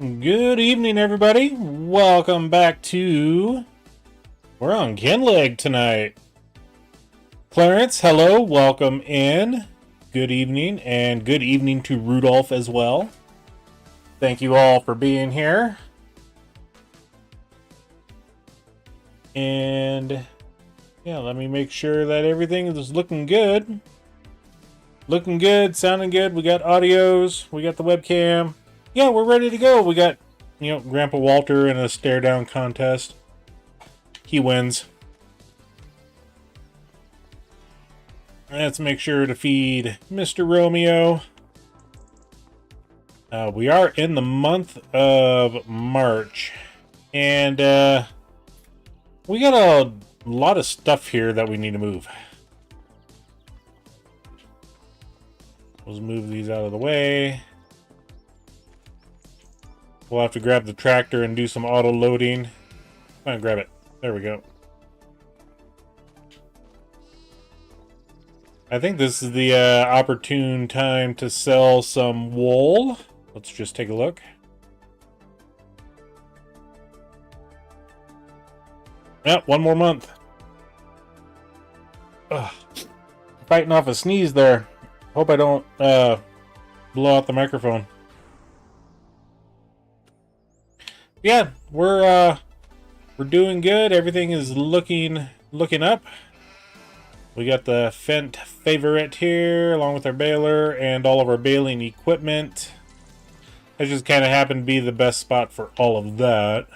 Good evening, everybody. Welcome back to... We're on Kinlaig tonight. Clarence, hello. Welcome in. Good evening, and good evening to Rudolph as well. Thank you all for being here. And... yeah, let me make sure that everything is looking good. Looking good, sounding good. We got audios. We got the webcam. Yeah, we're ready to go. We got, Grandpa Walter in a stare down contest. He wins. Let's make sure to feed Mr. Romeo. We are in the month of March. And we got a lot of stuff here that we need to move. Let's move these out of the way. We'll have to grab the tractor and do some auto loading. Come on, grab it. There we go. I think this is the opportune time to sell some wool. Let's just take a look. Yep, one more month. Ugh. Fighting off a sneeze there. Hope I don't blow out the microphone. Yeah, we're doing good. Everything is looking up. We got the Fendt Favorite here, along with our baler and all of our baling equipment. That just kind of happened to be the best spot for all of that.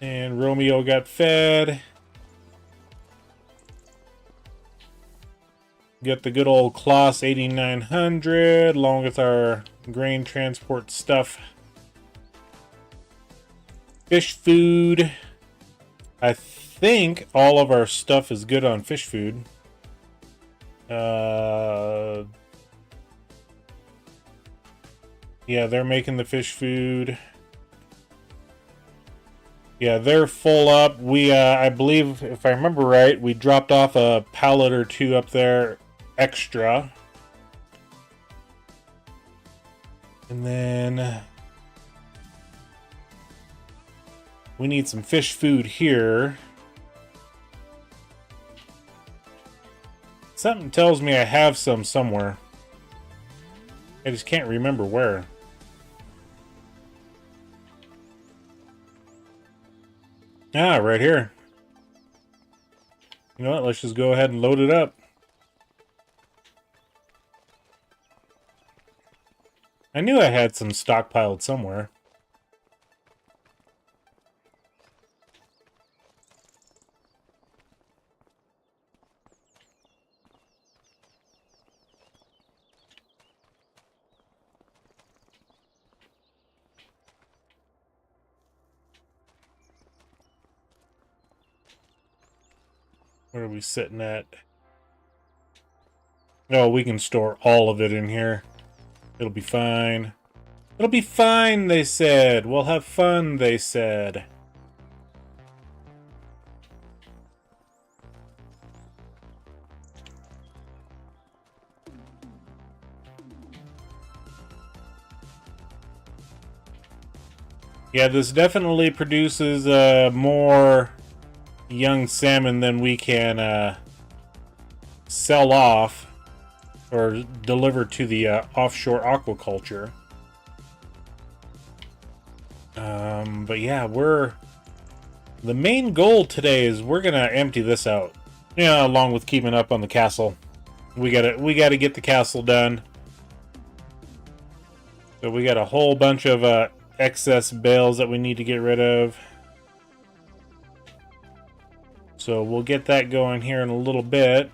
And Romeo got fed. Got the good old Kloss 8900, along with our grain transport stuff. Fish food. I think all of our stuff is good on fish food. Yeah, they're making the fish food. Yeah, they're full up. We, I believe, if I remember right, we dropped off a pallet or two up there extra. And then... we need some fish food here. Something tells me I have some somewhere. I just can't remember where. Ah, right here. You know what? Let's just go ahead and load it up. I knew I had some stockpiled somewhere. Where are we sitting at? Oh, we can store all of it in here. It'll be fine. It'll be fine, they said. We'll have fun, they said. Yeah, this definitely produces more young salmon than we can sell off or deliver to the offshore aquaculture. But yeah, the main goal today is we're gonna empty this out. Yeah, along with keeping up on the castle. We gotta get the castle done. So we got a whole bunch of excess bales that we need to get rid of. So we'll get that going here in a little bit.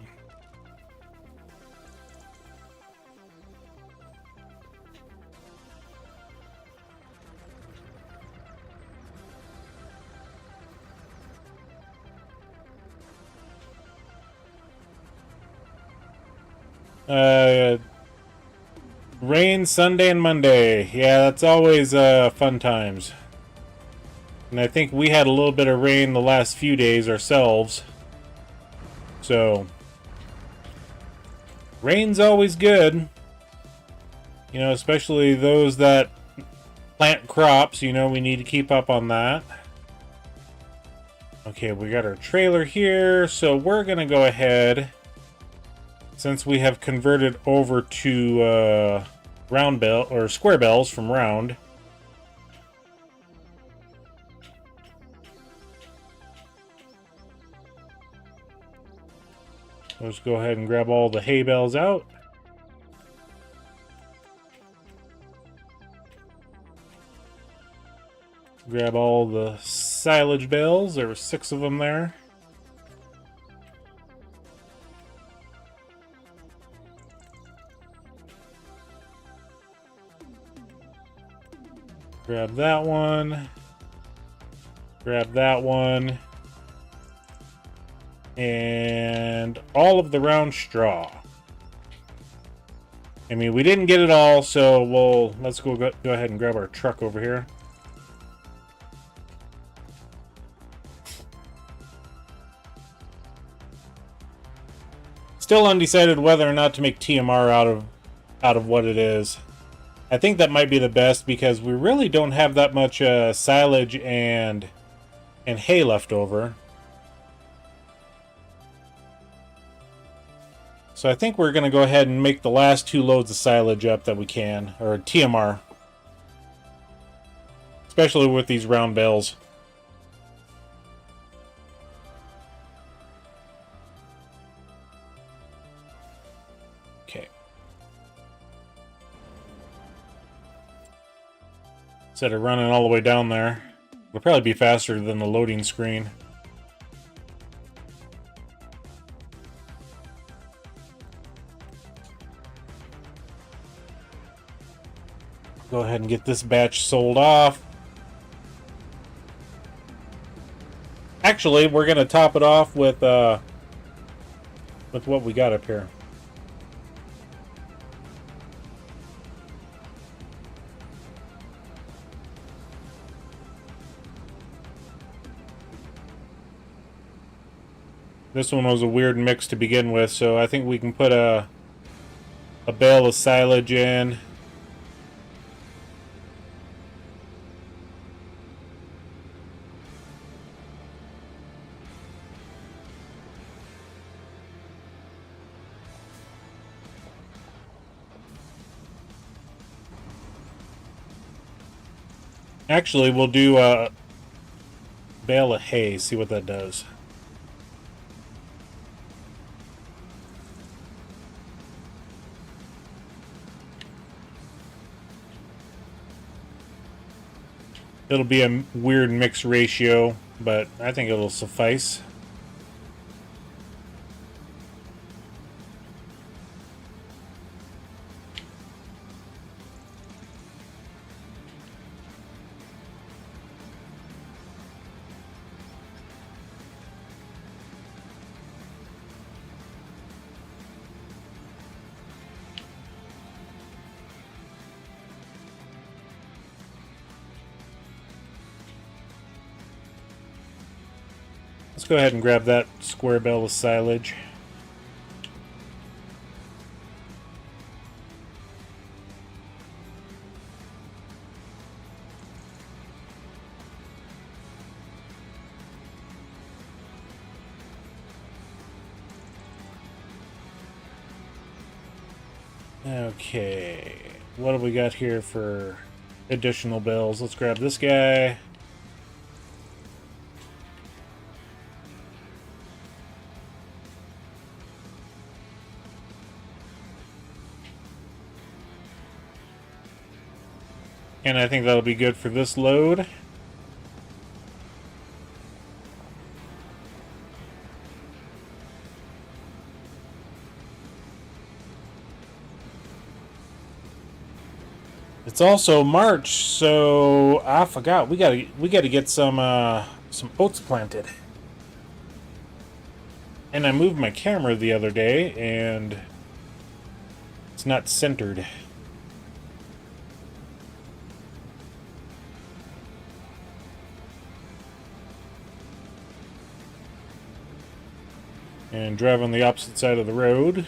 Rain Sunday and Monday. Yeah, that's always fun times. And I think we had a little bit of rain the last few days ourselves. So, rain's always good. You know, especially those that plant crops, you know, we need to keep up on that. Okay, we got our trailer here, so we're gonna go ahead, since we have converted over to round bell or square bells from round. Let's go ahead and grab all the hay bales out. Grab all the silage bales. There were 6 of them there. Grab that one. Grab that one. And all of the round straw. I mean, we didn't get it all, so let's go ahead and grab our truck over here. Still undecided whether or not to make TMR out of what it is. I think that might be the best because we really don't have that much silage and hay left over. So I think we're going to go ahead and make the last 2 loads of silage up that we can, or TMR. Especially with these round bales. Okay. Instead of running all the way down there, it'll probably be faster than the loading screen. Go ahead and get this batch sold off. Actually, we're going to top it off with what we got up here. This one was a weird mix to begin with, so I think we can put a bale of silage in. Actually, we'll do a bale of hay, see what that does. It'll be a weird mix ratio, but I think it'll suffice. Let's go ahead and grab that square bale of silage. Okay, what have we got here for additional bales? Let's grab this guy. And I think that'll be good for this load. It's also March, so I forgot we gotta get some oats planted. And I moved my camera the other day, and it's not centered. And drive on the opposite side of the road.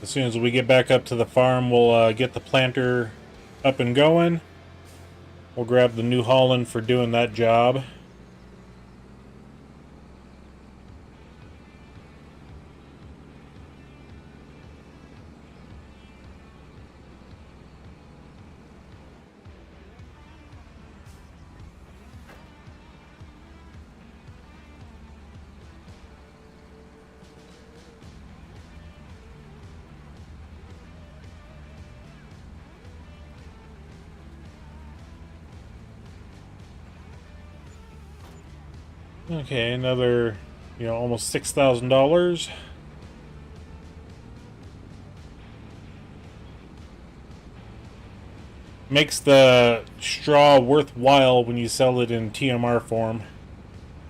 As soon as we get back up to the farm, we'll get the planter up and going. We'll grab the New Holland for doing that job. Okay, another, almost $6,000. Makes the straw worthwhile when you sell it in TMR form.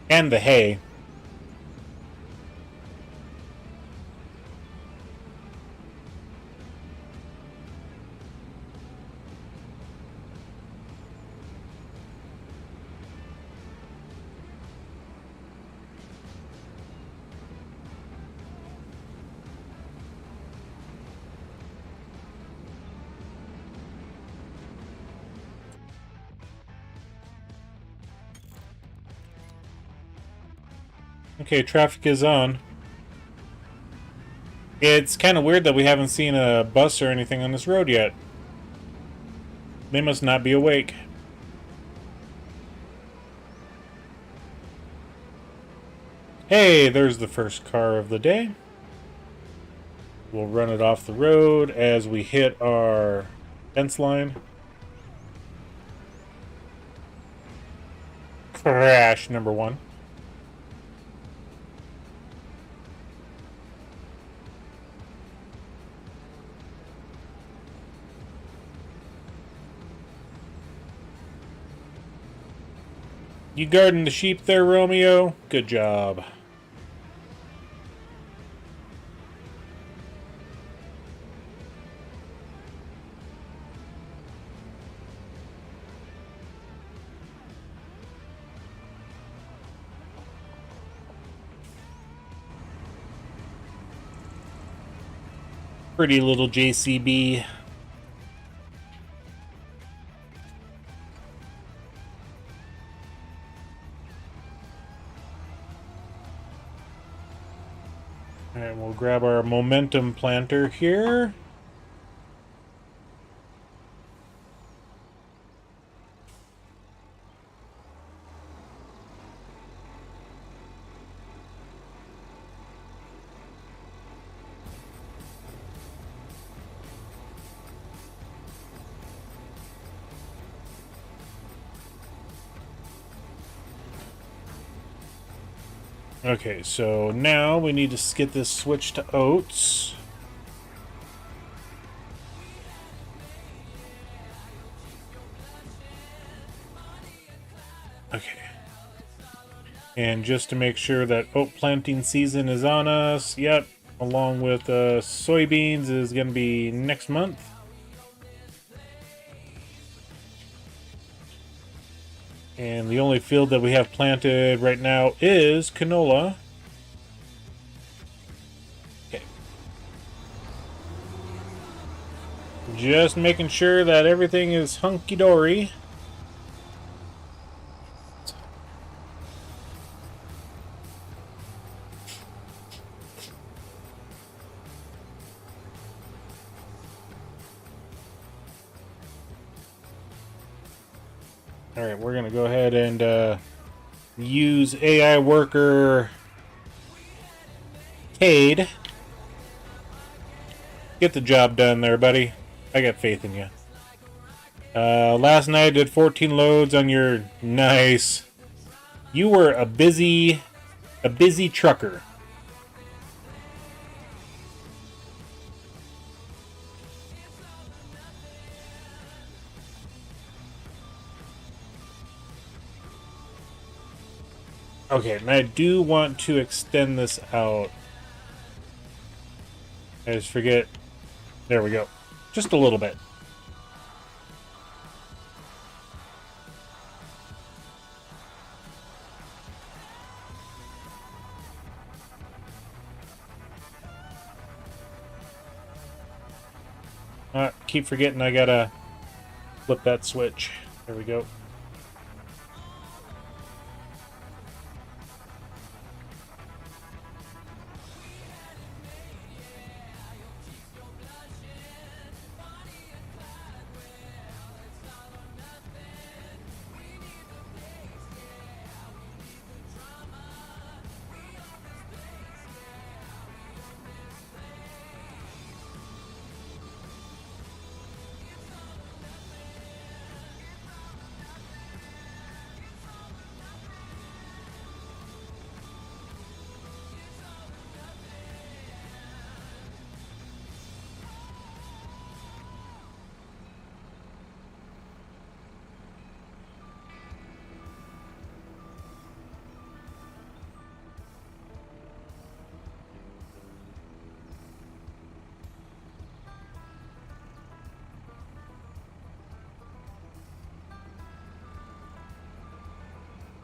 And the hay. Okay, traffic is on. It's kind of weird that we haven't seen a bus or anything on this road yet. They must not be awake. Hey, there's the first car of the day. We'll run it off the road as we hit our fence line. Crash number 1. You guarding the sheep there, Romeo? Good job. Pretty little JCB. Alright, we'll grab our momentum planter here. Okay, so now we need to get this switched to oats. Okay. And just to make sure that oat planting season is on us, yep, along with soybeans is going to be next month. And the only field that we have planted right now is canola. Okay. Just making sure that everything is hunky-dory. Alright, we're going to go ahead and use AI worker Cade. Get the job done there, buddy. I got faith in you. Last night I did 14 loads on your... Nice. You were a busy trucker. Okay, and I do want to extend this out. I just forget. There we go. Just a little bit. Keep forgetting I gotta flip that switch. There we go.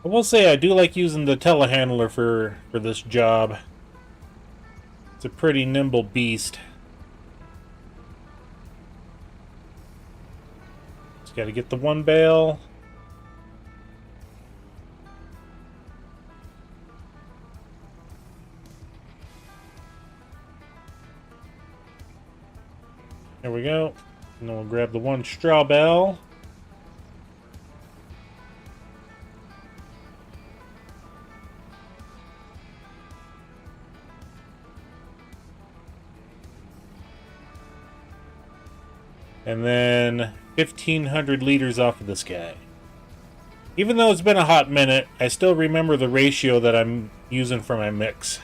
I will say I do like using the telehandler for this job. It's a pretty nimble beast. Just got to get the one bale. There we go. And then we'll grab the one straw bale. And then 1,500 liters off of this guy. Even though it's been a hot minute, I still remember the ratio that I'm using for my mix.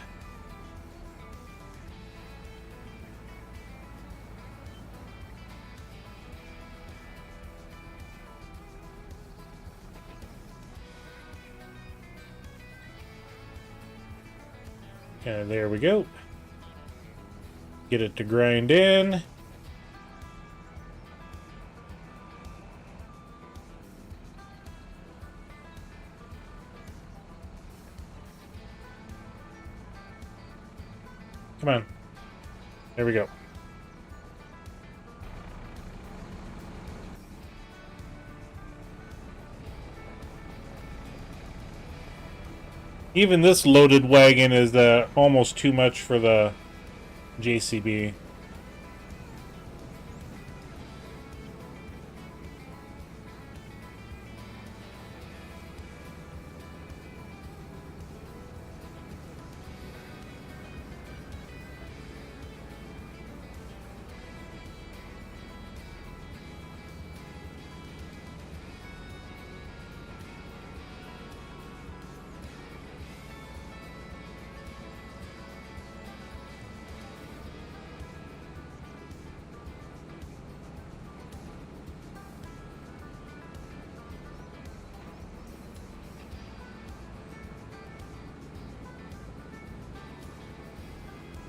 Okay, there we go. Get it to grind in. Come on. There we go. Even this loaded wagon is almost too much for the JCB.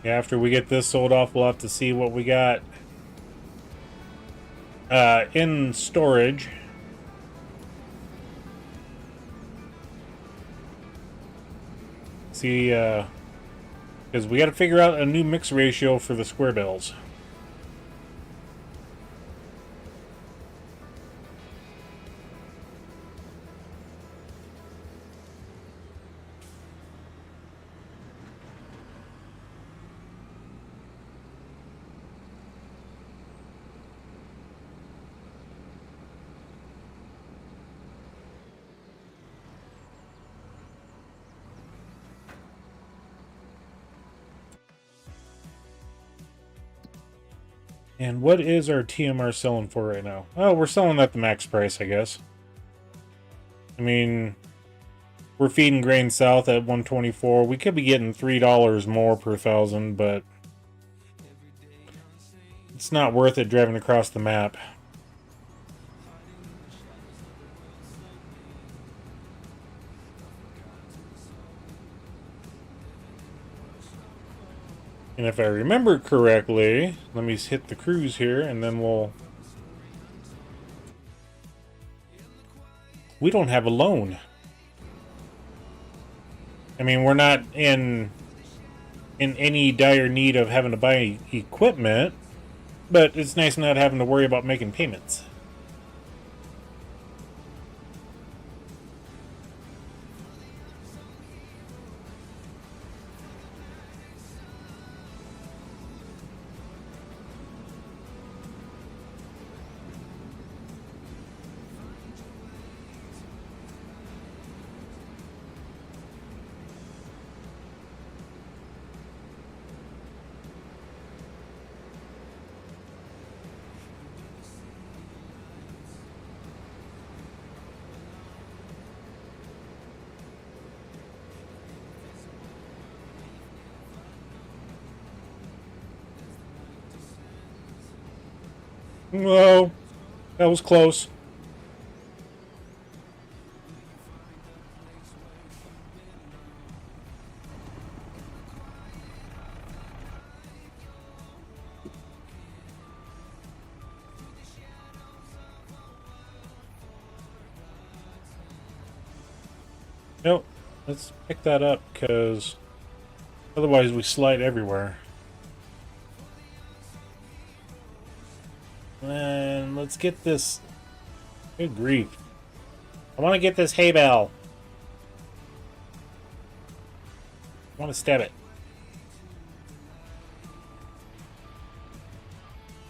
After we get this sold off, we'll have to see what we got in storage. See, because we got to figure out a new mix ratio for the square bills. And what is our TMR selling for right now? Oh, we're selling at the max price, I guess. I mean, we're feeding grain south at 124. We could be getting $3 more per thousand, but it's not worth it driving across the map. And if I remember correctly, let me hit the cruise here, and then we don't have a loan. I mean, we're not in any dire need of having to buy equipment, But it's nice not having to worry about making payments. Whoa, that was close. Nope, let's pick that up, because otherwise we slide everywhere. And let's get this. Good grief. I want to get this hay bale. I want to stab it.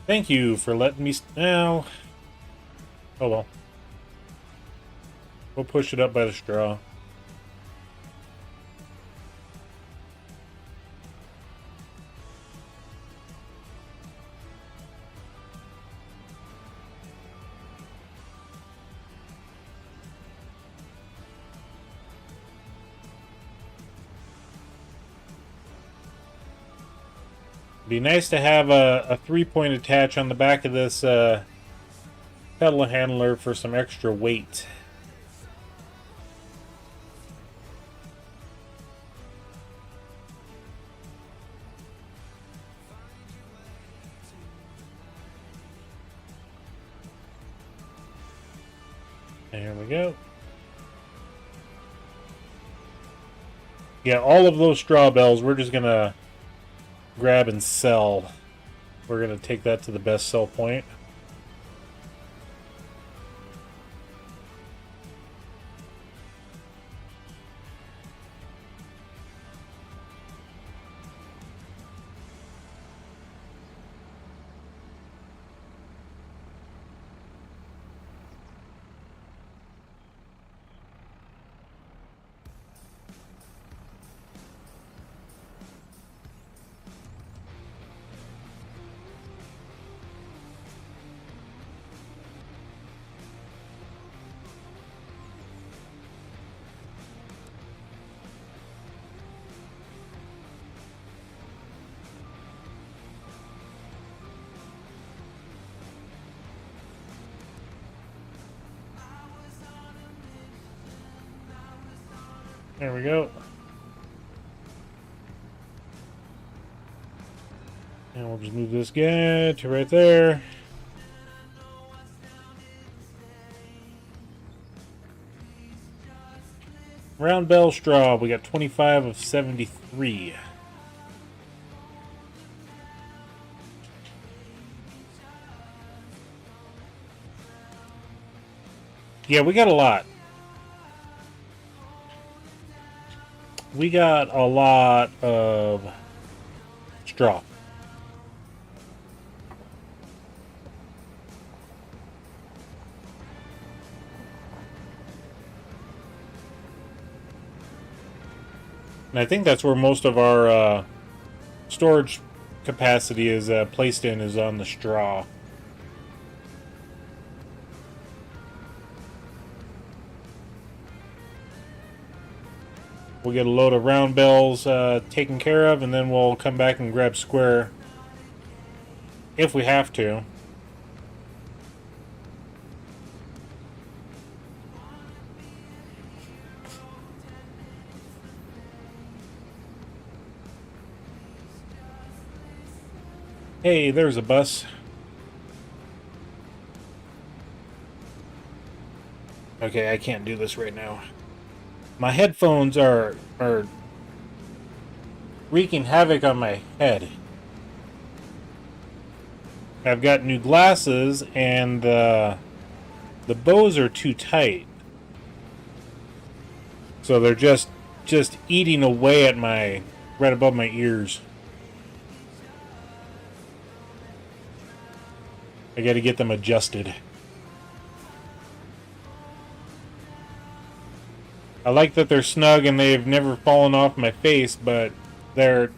Thank you for letting me. Now. Oh well. We'll push it up by the straw. Be nice to have a 3-point attach on the back of this pedal handler for some extra weight. There we go. Yeah, all of those straw bales, we're just gonna grab and sell. We're gonna take that to the best sell point. There we go. And we'll just move this guy to right there. Round bell straw, we got 25 of 73. Yeah, we got a lot. We got a lot of straw. And I think that's where most of our storage capacity is placed in, is on the straw. We'll get a load of round bells taken care of, and then we'll come back and grab square if we have to. Hey, there's a bus. Okay, I can't do this right now. My headphones are wreaking havoc on my head. I've got new glasses, and the bows are too tight. So they're just eating away at my, right above my ears. I got to get them adjusted. I like that they're snug and they've never fallen off my face, but they're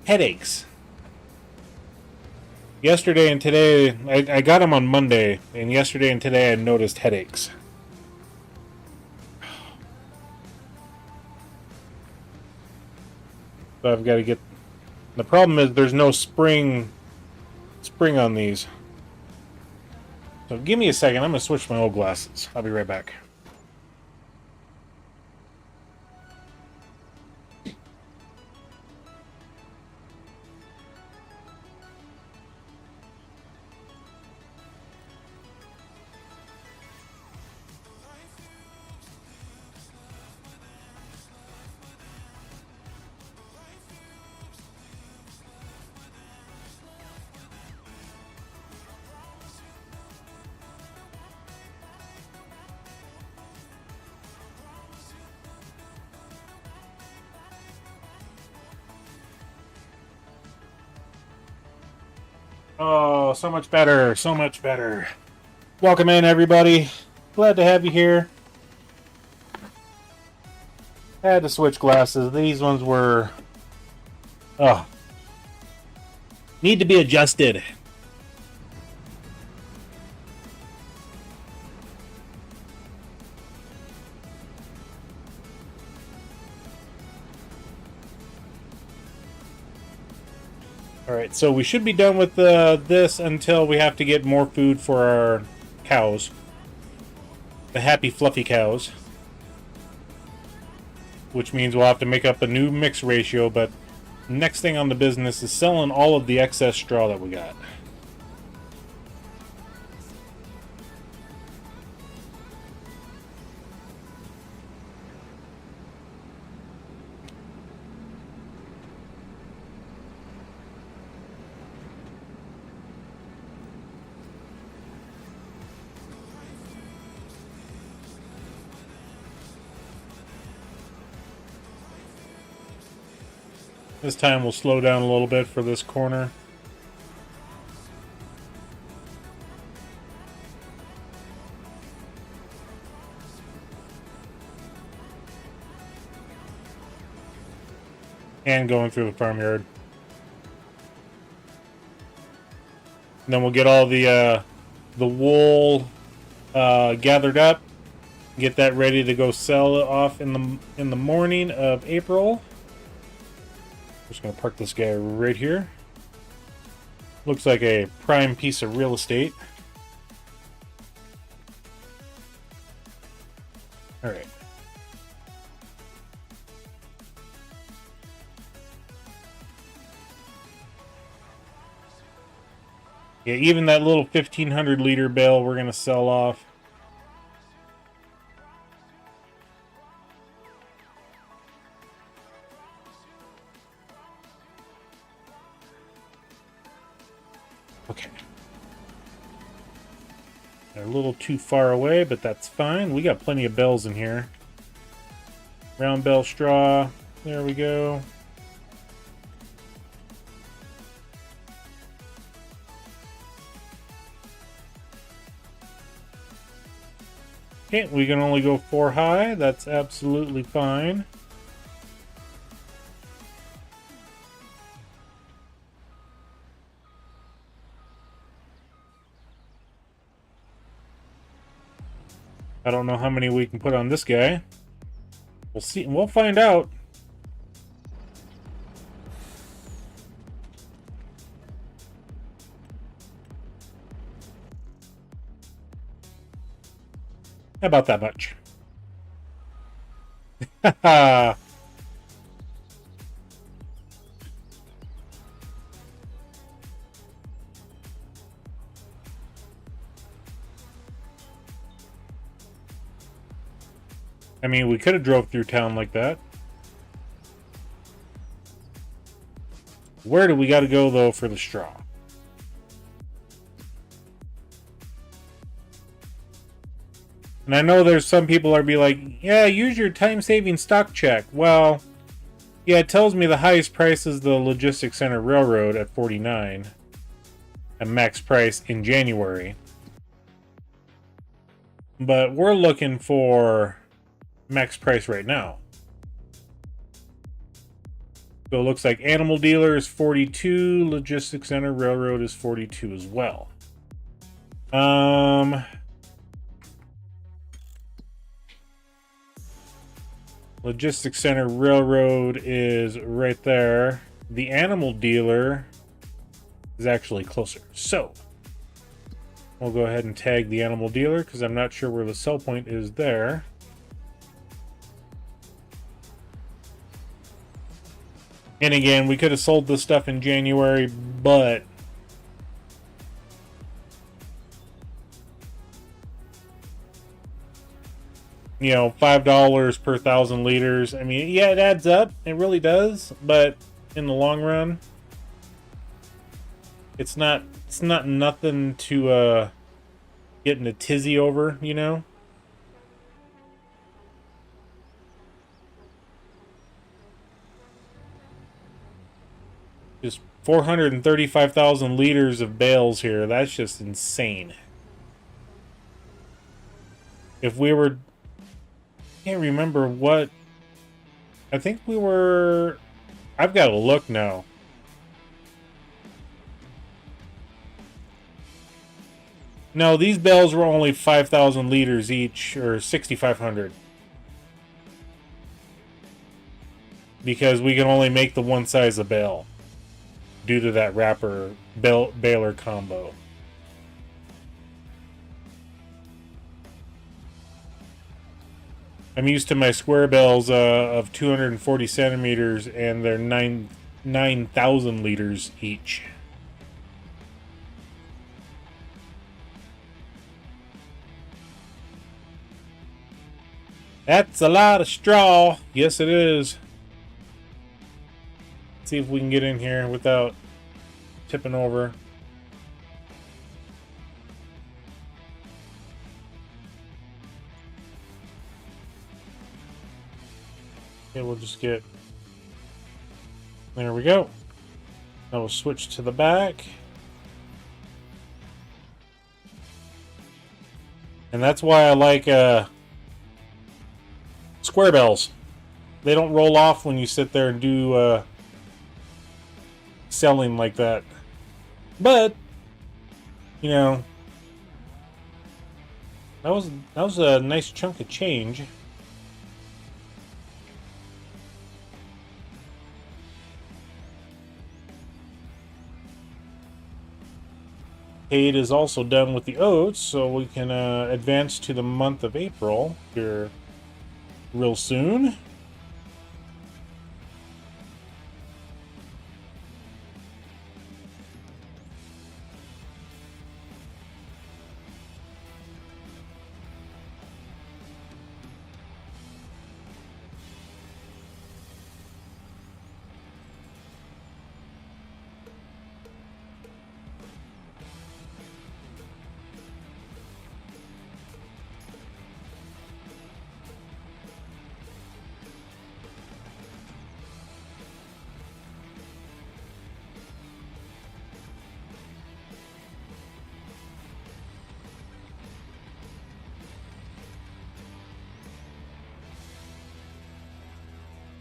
headaches. Yesterday and today, I got them on Monday, and yesterday and today I noticed headaches. So I've got to get... The problem is there's no spring on these. So give me a second. I'm going to switch my old glasses. I'll be right back. Oh, so much better. So much better. Welcome in, everybody. Glad to have you here. I had to switch glasses. These ones were... Oh. Need to be adjusted. Alright, so we should be done with this until we have to get more food for our cows. The happy, fluffy cows. Which means we'll have to make up a new mix ratio, but next thing on the business is selling all of the excess straw that we got. This time we'll slow down a little bit for this corner. And going through the farmyard. And then we'll get all the wool gathered up, get that ready to go sell off in the morning of April. Just gonna park this guy right here. Looks like a prime piece of real estate. All right. Yeah, even that little 1,500 liter bale we're gonna sell off. Okay. They're a little too far away, but that's fine. We got plenty of bells in here. Round bell straw. There we go. Okay, we can only go 4 high. That's absolutely fine. I don't know how many we can put on this guy. We'll see. We'll find out. About that much. Haha. I mean, we could have drove through town like that. Where do we got to go, though, for the straw? And I know there's some people are be like, yeah, use your time-saving stock check. Well, yeah, it tells me the highest price is the Logistics Center Railroad at $49. At max price in January. But we're looking for max price right now. So it looks like Animal Dealer is 42, Logistics Center Railroad is 42 as well. Logistics Center Railroad is right there. The Animal Dealer is actually closer. So we'll go ahead and tag the Animal Dealer because I'm not sure where the sell point is there. And again, we could have sold this stuff in January, but you know, $5 per 1,000 liters. I mean, yeah, it adds up. It really does. But in the long run, it's not nothing to get in a tizzy over, you know? Just 435,000 liters of bales here. That's just insane. If we were... I can't remember what... I think we were... I've got to look now. No, these bales were only 5,000 liters each, or 6,500. Because we can only make the one size of bale due to that wrapper baler combo. I'm used to my square bales of 240 centimeters, and they're 9,000 liters each. That's a lot of straw. Yes, it is. Let's see if we can get in here without tipping over. Okay, we'll just get... There we go. Now we'll switch to the back. And that's why I like square bells. They don't roll off when you sit there and do selling like that. But, you know, that was a nice chunk of change. Paid is also done with the oats, so we can advance to the month of April here real soon.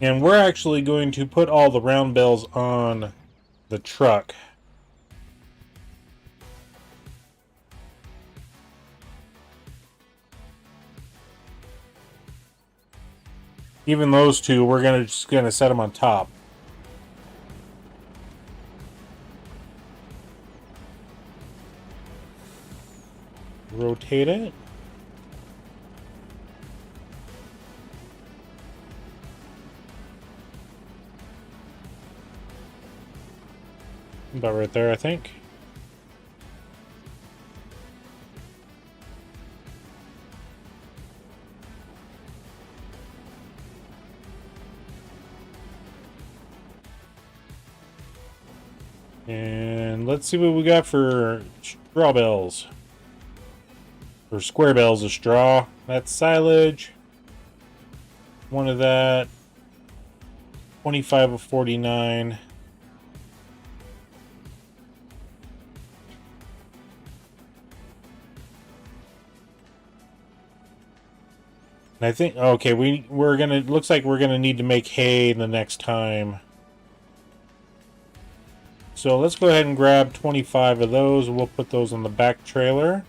And we're actually going to put all the round bales on the truck. Even those two, we're just gonna set them on top. Rotate it. About right there, I think. And let's see what we got for straw bales. For square bales of straw. That's silage. One of that. 25 of 49. And I think, okay, we're gonna, looks like we're gonna need to make hay the next time. So let's go ahead and grab 25 of those. We'll put those on the back trailer.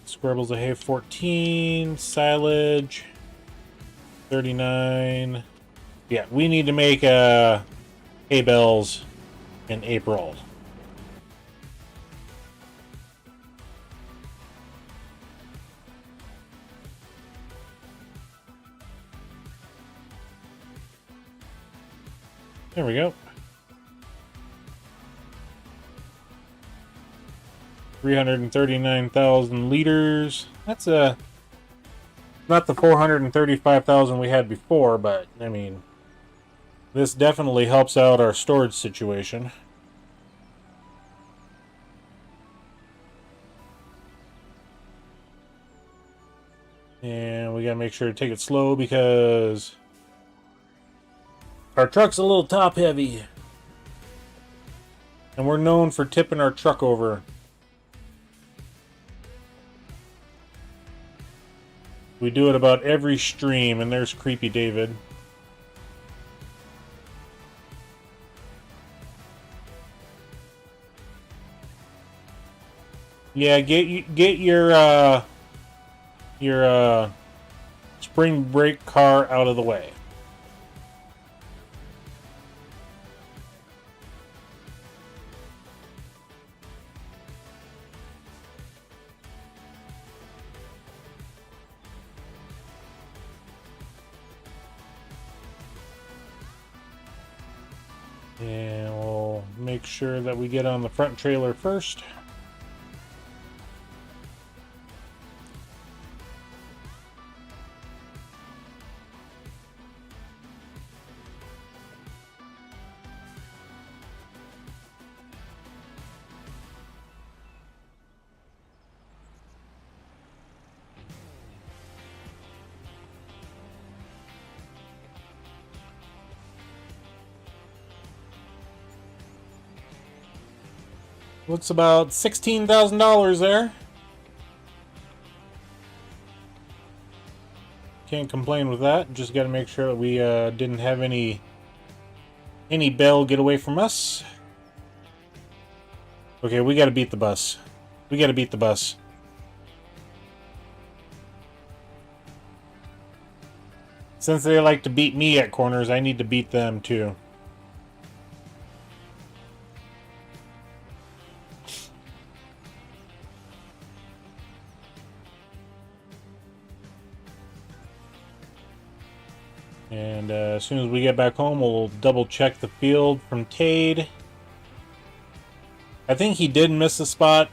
Squirrels of hay 14, silage 39. Yeah, we need to make hay bales in April. There we go. 339,000 liters. That's not the 435,000 we had before, but I mean, this definitely helps out our storage situation. And we gotta make sure to take it slow because our truck's a little top heavy. And we're known for tipping our truck over. We do it about every stream, and there's Creepy David. Yeah, get your spring brake car out of the way. And we'll make sure that we get on the front trailer first. Looks about $16,000 there. Can't complain with that. Just got to make sure that we didn't have any bale get away from us. Okay, we got to beat the bus. We got to beat the bus. Since they like to beat me at corners, I need to beat them too. And as soon as we get back home, we'll double check the field from Tade. I think he did miss a spot.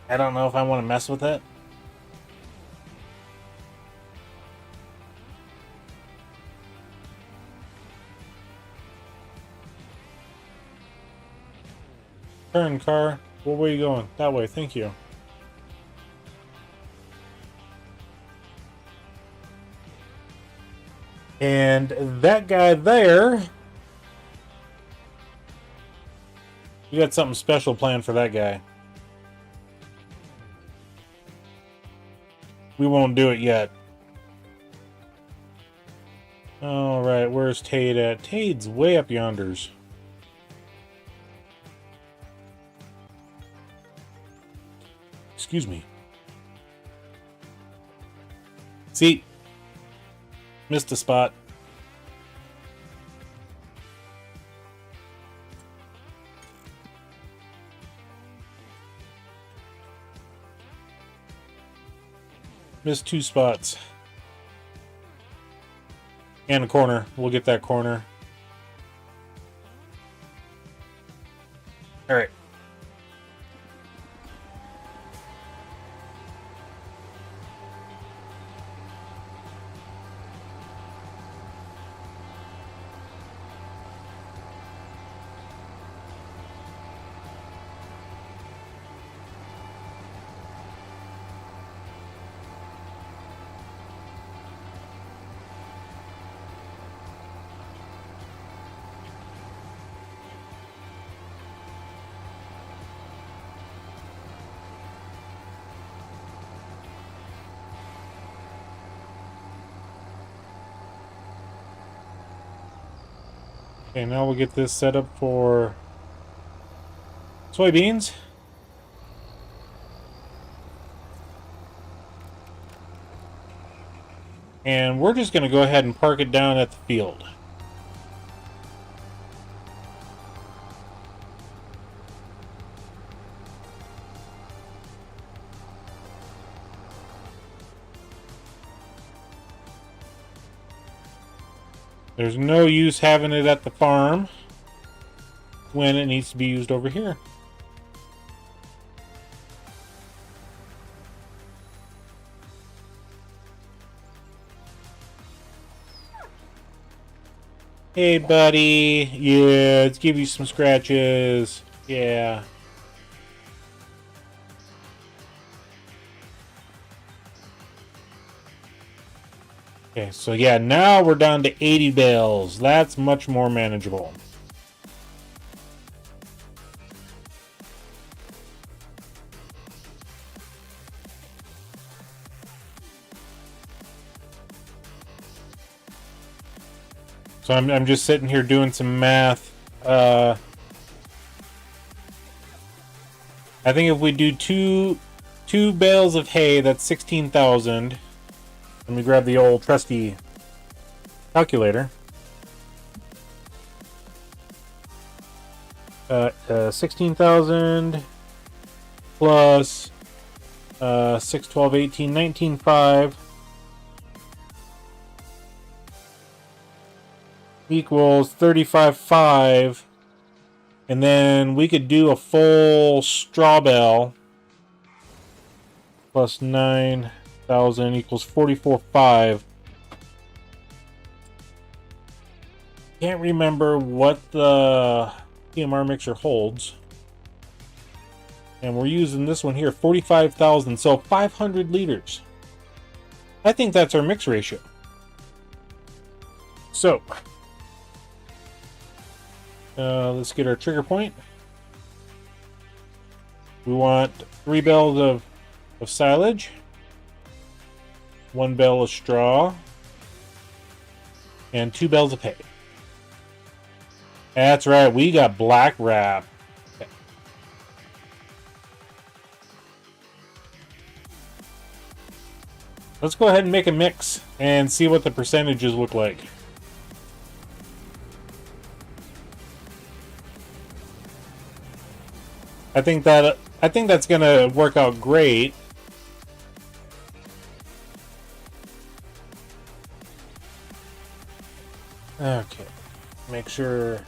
I don't know if I want to mess with it. Turn, car. What way are you going? That way, thank you. And that guy there, we got something special planned for that guy. We won't do it yet. Alright, where's Tade at? Tade's way up yonders. Excuse me. See? Missed a spot. Missed 2 spots. And a corner. We'll get that corner. Alright. Okay, now we'll get this set up for soybeans. And we're just going to go ahead and park it down at the field. There's no use having it at the farm when it needs to be used over here. Hey, buddy. Yeah, let's give you some scratches. Yeah. Okay, so yeah, now we're down to 80 bales. That's much more manageable. So I'm just sitting here doing some math. I think if we do two bales of hay, that's 16,000. Let me grab the old trusty calculator. 16,000 plus 6, 12, 18, 19.5 equals 35.5. And then we could do a full straw bale plus 9,000 equals 44.5. Can't remember what the PMR mixer holds. And we're using this one here, 45,000, so 500 liters. I think that's our mix ratio. So, let's get our trigger point. We want 3 bales of silage, 1 bale of straw, and 2 bales of hay. That's right, we got black wrap. Okay. Let's go ahead and make a mix and see what the percentages look like. I think that's gonna work out great. Okay, make sure.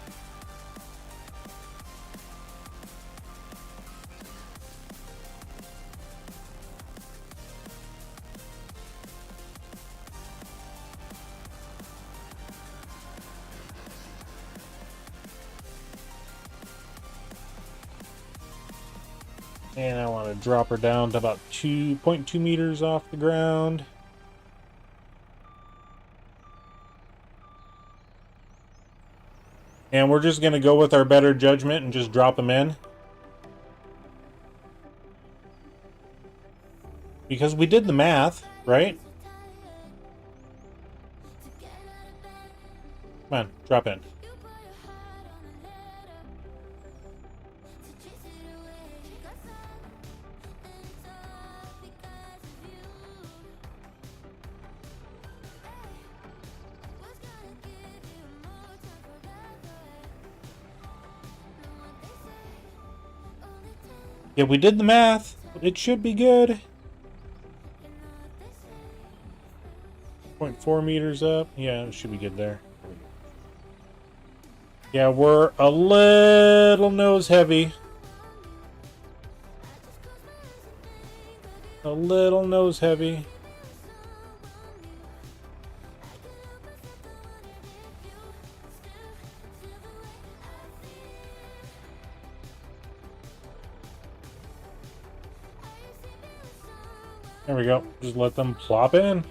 And I want to drop her down to about 2.2 meters off the ground. And we're just going to go with our better judgment and just drop them in. Because we did the math, right? Come on, drop in. Yeah, we did the math. It should be good. 0.4 meters up. Yeah, it should be good there. Yeah, we're a little nose heavy. A little nose heavy. There we go. Just let them plop in.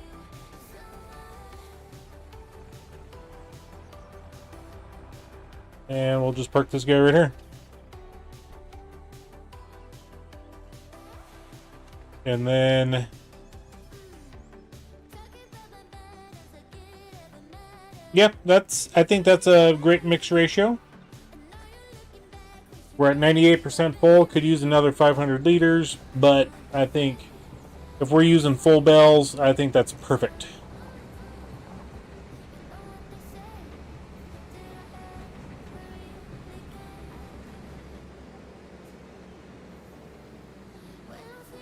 And we'll just park this guy right here. And then Yep, I think that's a great mix ratio. We're at 98% full, could use another 500 liters, but I think if we're using full bales, I think that's perfect.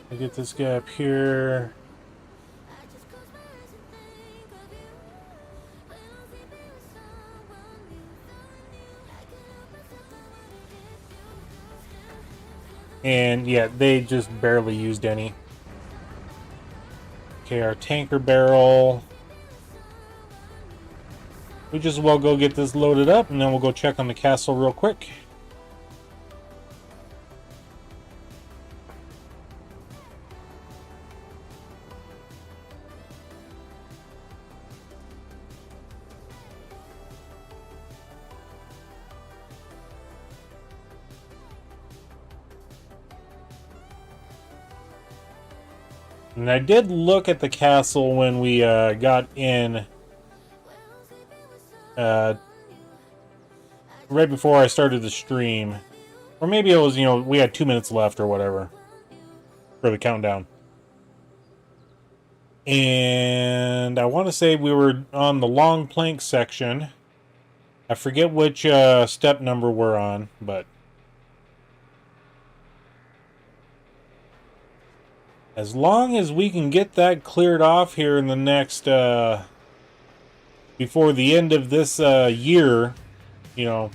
I get this guy up here. And yeah, they just barely used any. Okay, our tanker barrel. We just as well go get this loaded up, and then we'll go check on the castle real quick. And I did look at the castle when we got in right before I started the stream. Or maybe it was, you know, we had 2 minutes left or whatever for the countdown. And I want to say we were on the long plank section. I forget which step number we're on, but as long as we can get that cleared off here in the next, before the end of this year, you know,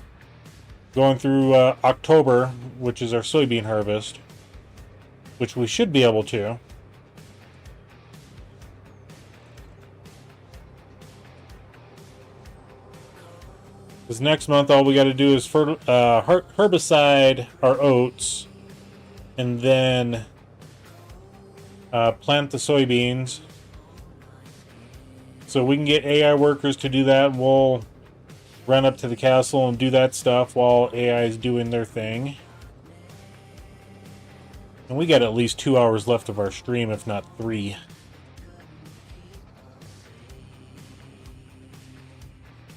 going through October, which is our soybean harvest, which we should be able to. Because next month all we got to do is herbicide our oats, and then plant the soybeans. So we can get AI workers to do that. We'll run up to the castle and do that stuff while AI is doing their thing. And we got at least 2 hours left of our stream, if not 3.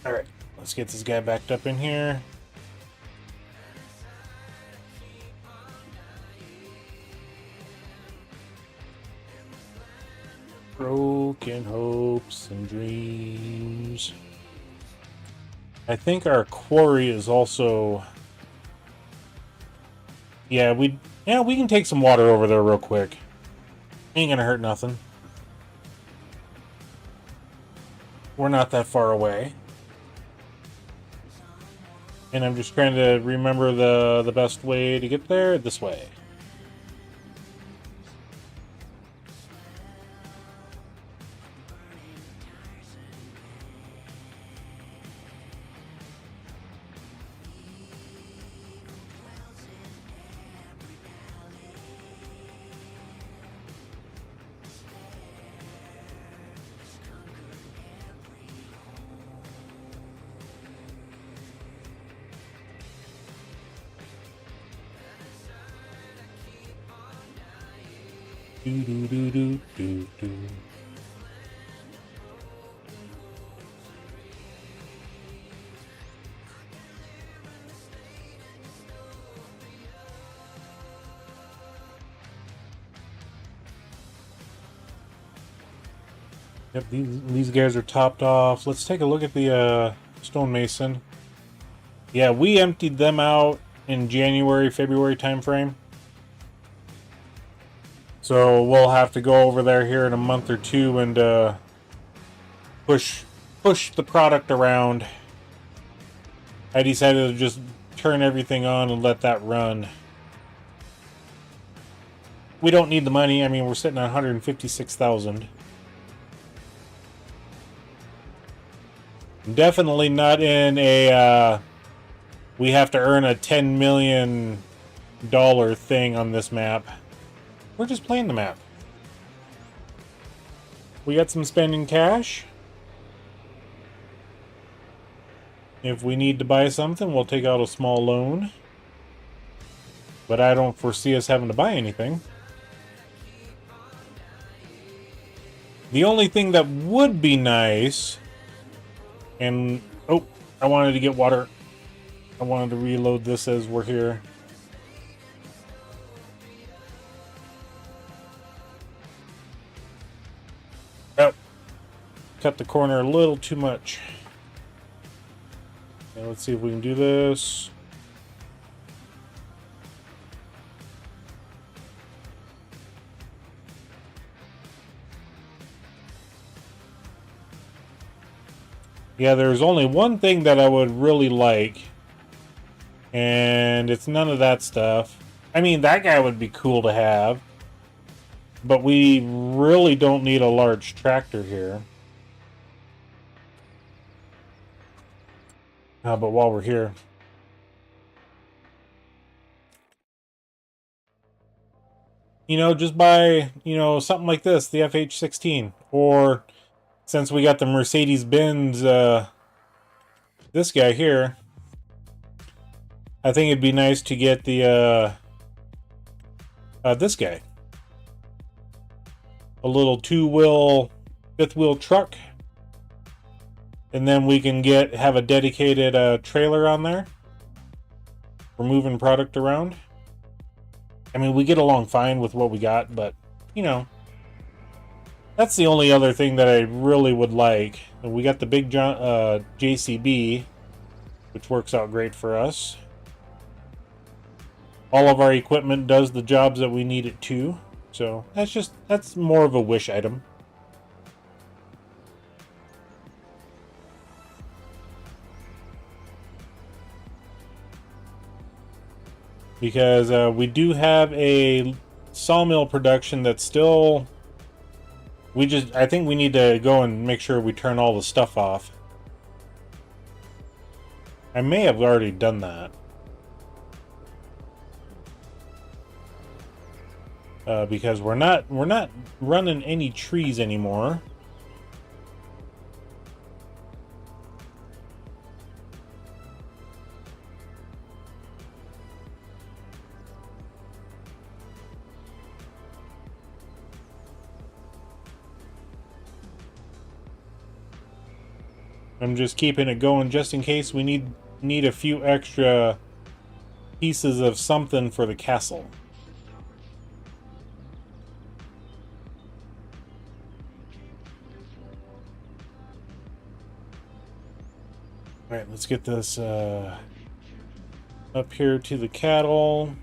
Alright, let's get this guy backed up in here. Broken hopes and dreams. I think our quarry is also... Yeah, we can take some water over there real quick. Ain't gonna hurt nothing. We're not that far away. And I'm just trying to remember the best way to get there. This way. Do do do do do do. Yep, these guys are topped off. Let's take a look at the stonemason. Yeah, we emptied them out in January, February timeframe. So we'll have to go over there here in a month or two and push the product around. I decided to just turn everything on and let that run. We don't need the money. I mean, we're sitting at 156,000. Definitely not in a we have to earn a $10 million thing on this map. We're just playing the map. We got some spending cash. If we need to buy something, we'll take out a small loan. But I don't foresee us having to buy anything. The only thing that would be nice And, oh, I wanted to get water. I wanted to reload this as we're here. Oh, cut the corner a little too much. Okay, let's see if we can do this. Yeah, there's only one thing that I would really like, and it's none of that stuff. I mean, that guy would be cool to have, but we really don't need a large tractor here. But while we're here, you know, just buy, you know, something like this, the FH16, or since we got the Mercedes-Benz, this guy here, I think it'd be nice to get the, this guy. A little 2-wheel, 5th-wheel truck. And then we can have a dedicated trailer on there for moving product around. I mean, we get along fine with what we got, but, you know, that's the only other thing that I really would like. We got the big JCB, which works out great for us. All of our equipment does the jobs that we need it to. So that's more of a wish item. Because we do have a sawmill production that's still... I think we need to go and make sure we turn all the stuff off. I may have already done that. Because we're not running any trees anymore. I'm just keeping it going just in case we need a few extra pieces of something for the castle. Alright, let's get this up here to the cattle.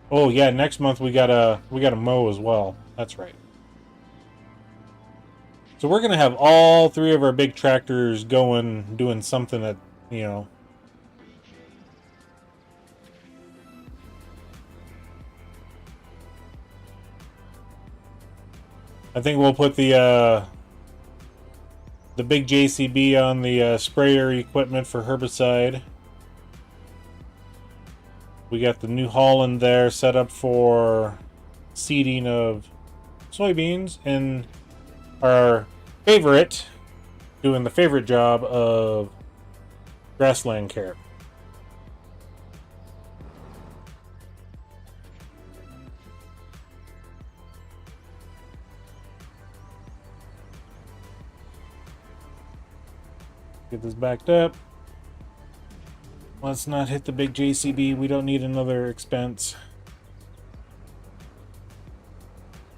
Oh yeah, next month we gotta mow as well. That's right. So we're gonna have all 3 of our big tractors going, doing something that, you know. I think we'll put the big JCB on the sprayer equipment for herbicide. We got the New Holland there set up for seeding of soybeans, and our favorite doing the favorite job of grassland care. Get this backed up. Let's not hit the big JCB. We don't need another expense.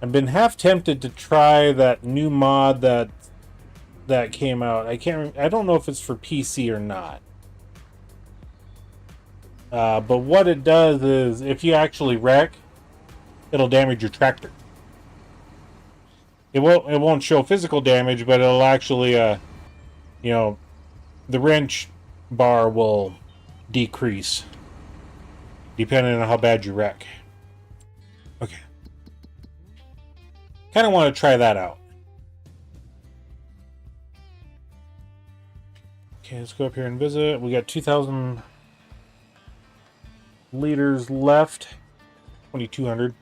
I've been half tempted to try that new mod that came out. I don't know if it's for PC or not. But what it does is, if you actually wreck, it'll damage your tractor. It won't show physical damage, but it'll actually, you know, the wrench bar will decrease depending on how bad you wreck. Okay. Kind of want to try that out. Okay, let's go up here and visit. We got 2,000 liters left. 2,200.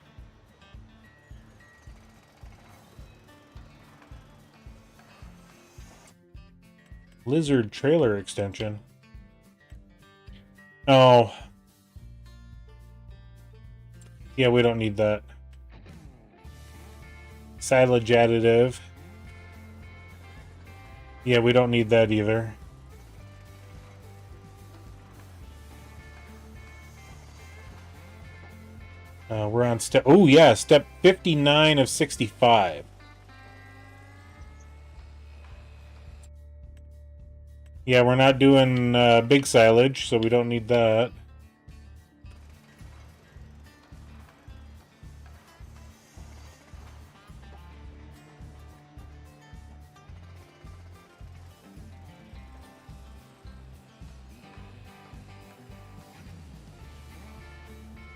Lizard trailer extension. Oh. Yeah, we don't need that. silage additive. Yeah, we don't need that either. We're on step... Oh, yeah, step 59 of 65. Yeah, we're not doing big silage, so we don't need that.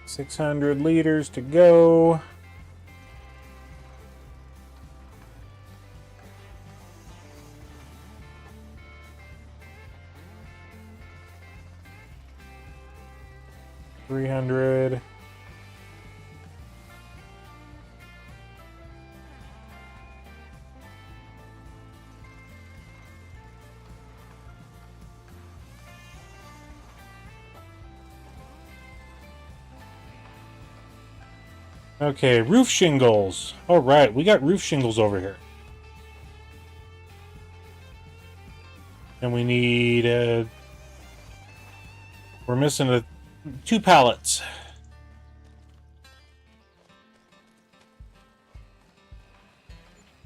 $600 to go. $300. Okay, roof shingles. All right, we got roof shingles over here. And we need... we're missing 2 pallets.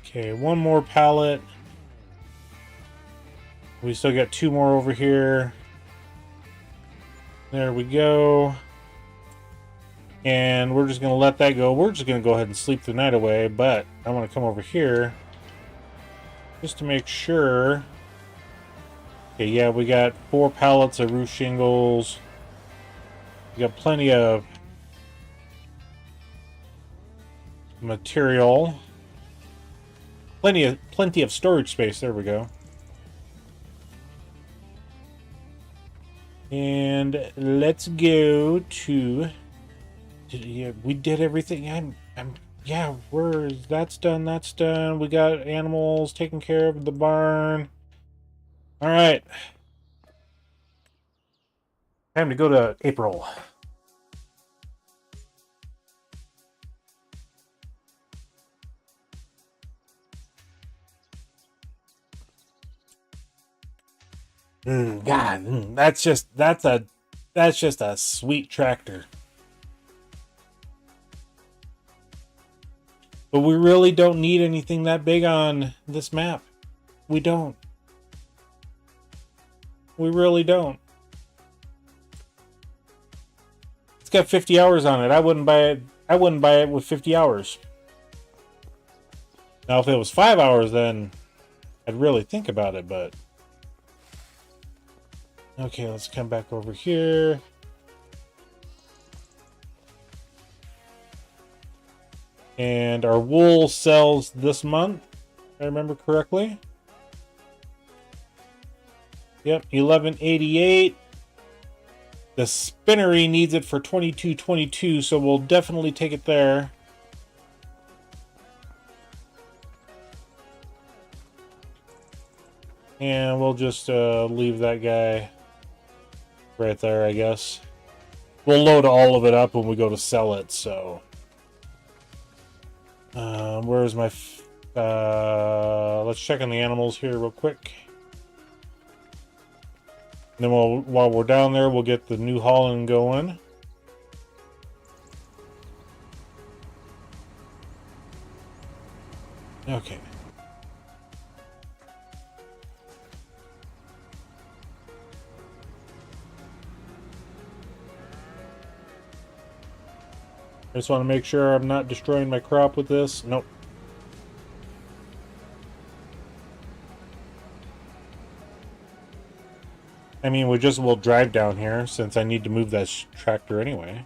Okay, 1 more pallet. We still got 2 more over here. There we go. And we're just going to let that go. We're just going to go ahead and sleep the night away, but I want to come over here just to make sure. Okay, yeah, we got 4 pallets of roof shingles. We got plenty of material. Plenty of storage space. There we go. And let's go to... Yeah, we did everything. Yeah, that's done. We got animals taken care of in the barn. All right. Time to go to April. God, that's just a sweet tractor. But we really don't need anything that big on this map. We don't. We really don't. It's got 50 hours on it. I wouldn't buy it. I wouldn't buy it with 50 hours. Now, if it was 5 hours, then I'd really think about it, but... Okay, let's come back over here. And our wool sells this month, if I remember correctly. Yep, 1188. The spinnery needs it for 2222, so we'll definitely take it there. And we'll just leave that guy right there, I guess. We'll load all of it up when we go to sell it, so... where's my... let's check on the animals here real quick. And then while we're down there, we'll get the New Holland going. Okay. I just want to make sure I'm not destroying my crop with this. Nope. I mean, we'll drive down here since I need to move that tractor anyway.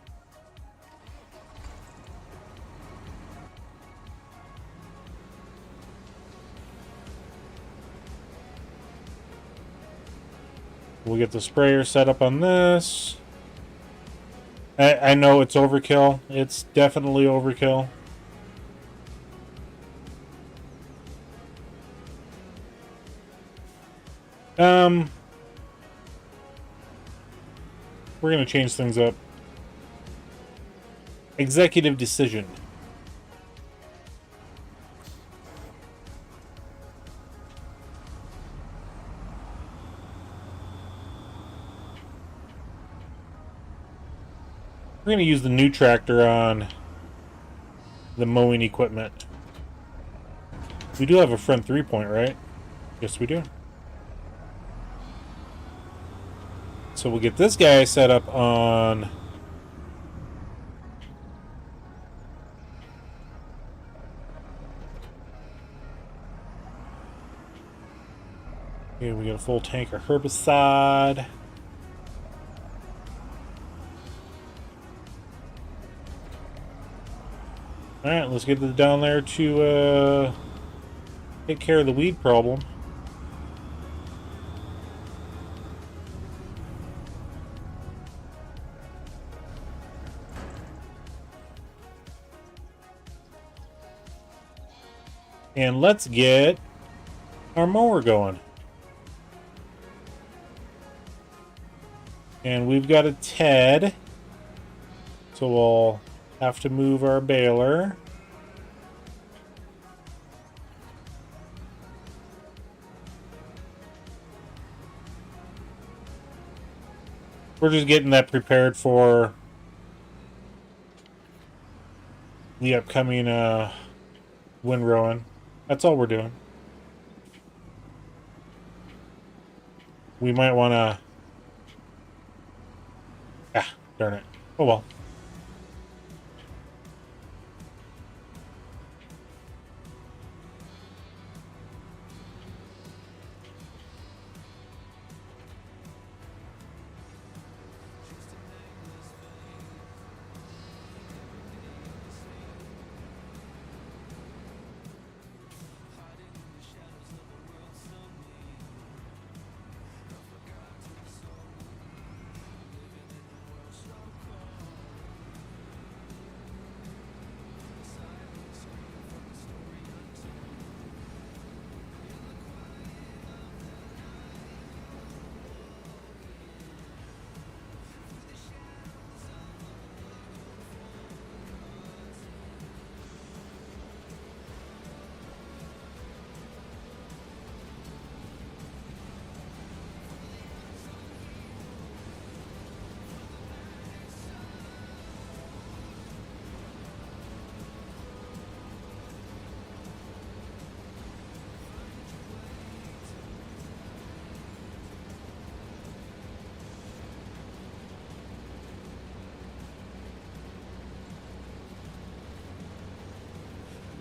We'll get the sprayer set up on this. I know it's overkill. It's definitely overkill. We're going to change things up. Executive decision. We're going to use the new tractor on the mowing equipment. We do have a front 3-point, right? Yes, we do. So we'll get this guy set up on... Here we got a full tank of herbicide. Alright, let's get it down there to take care of the weed problem. And let's get our mower going. And we've got a Ted, so we'll have to move our baler. We're just getting that prepared for the upcoming windrowing. That's all we're doing. We might want to... Ah, darn it. Oh well.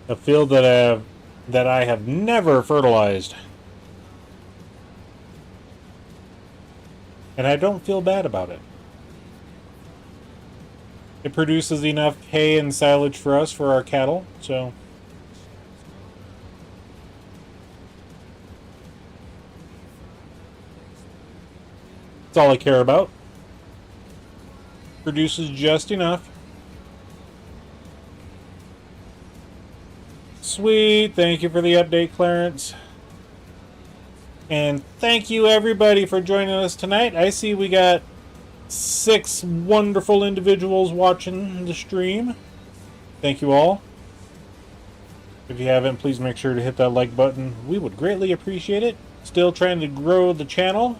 A field that I have never fertilized. And I don't feel bad about it. It produces enough hay and silage for us, for our cattle, so... That's all I care about. Produces just enough. Sweet, thank you for the update, Clarence. And thank you everybody for joining us tonight. I see we got 6 wonderful individuals watching the stream. Thank you all. If you haven't, please make sure to hit that like button. We would greatly appreciate it. Still trying to grow the channel.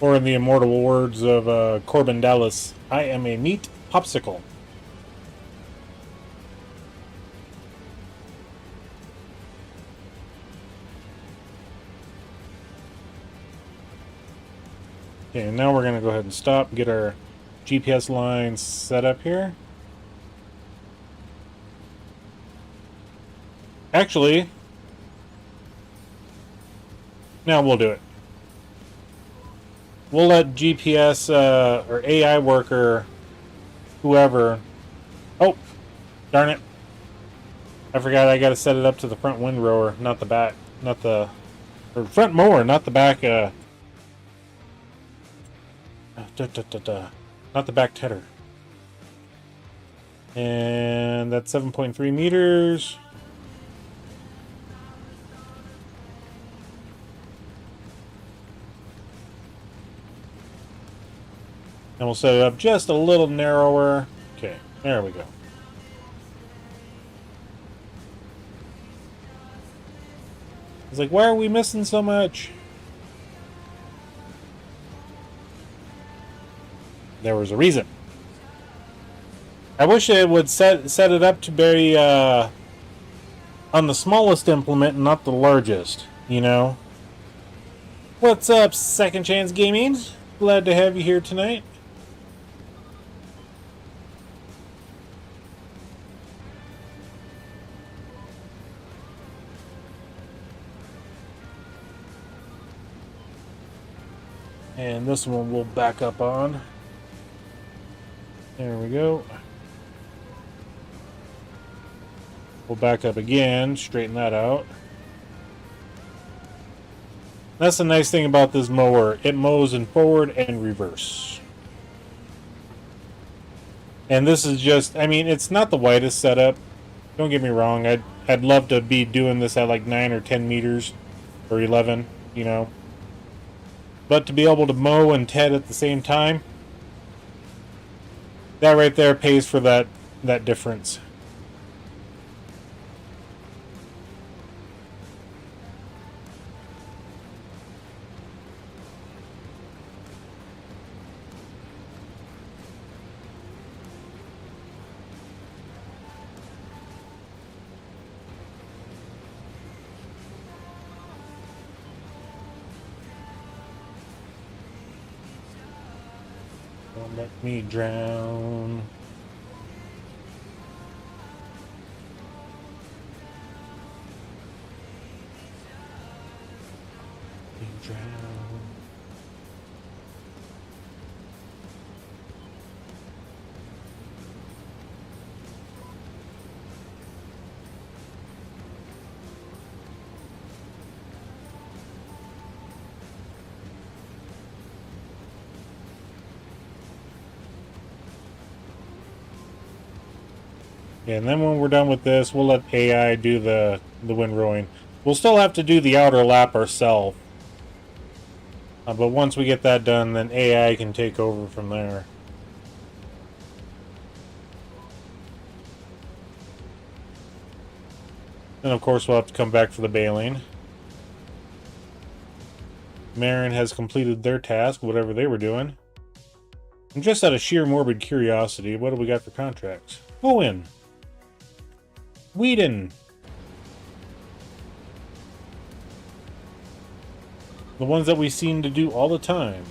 Or in the immortal words of Corbin Dallas, I am a meat popsicle. Okay, now we're going to go ahead and stop and get our GPS lines set up here. Actually, now we'll do it. We'll let GPS or AI worker, whoever. Oh, darn it. I forgot I got to set it up to the front windrower, not the back, not the or front mower, not the back. Not the back tedder. And that's 7.3 meters. And we'll set it up just a little narrower. Okay, there we go. It's like, why are we missing so much? There was a reason. I wish it would set it up to be on the smallest implement and not the largest, you know? What's up, Second Chance Gaming? Glad to have you here tonight. And this one we'll back up on. There we go. We'll back up again, straighten that out. That's the nice thing about this mower. It mows in forward and reverse. And this is just, I mean, it's not the widest setup. Don't get me wrong. I'd love to be doing this at like 9 or 10 meters or 11, you know. But to be able to mow and ted at the same time, that right there pays for that difference. Don't let me drown. Yeah, and then when we're done with this, we'll let AI do the windrowing. We'll still have to do the outer lap ourselves. But once we get that done, then AI can take over from there. And of course, we'll have to come back for the baling. Marin has completed their task, whatever they were doing. And just out of sheer morbid curiosity, what do we got for contracts? Owen. Whedon. The ones that we seem to do all the time.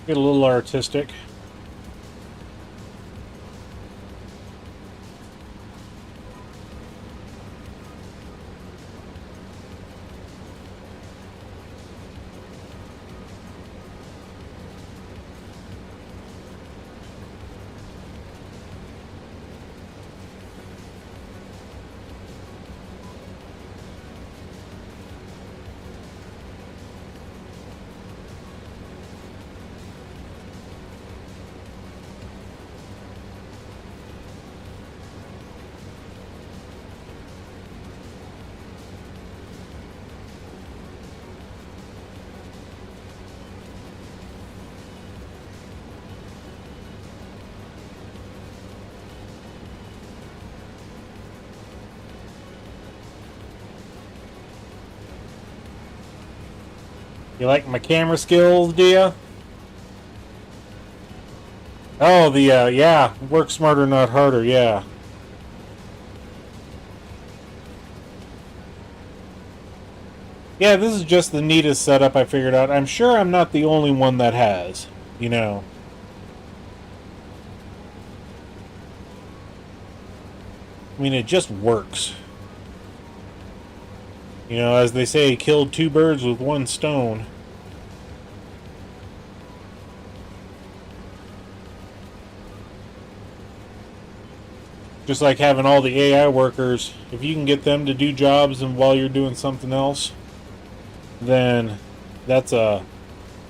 Get a little artistic. You like my camera skills, do you? Oh, yeah, work smarter, not harder, yeah. Yeah, this is just the neatest setup I figured out. I'm sure I'm not the only one that has, you know. I mean, it just works. You know, as they say, killed two birds with one stone. Just like having all the AI workers, if you can get them to do jobs and while you're doing something else, then that's a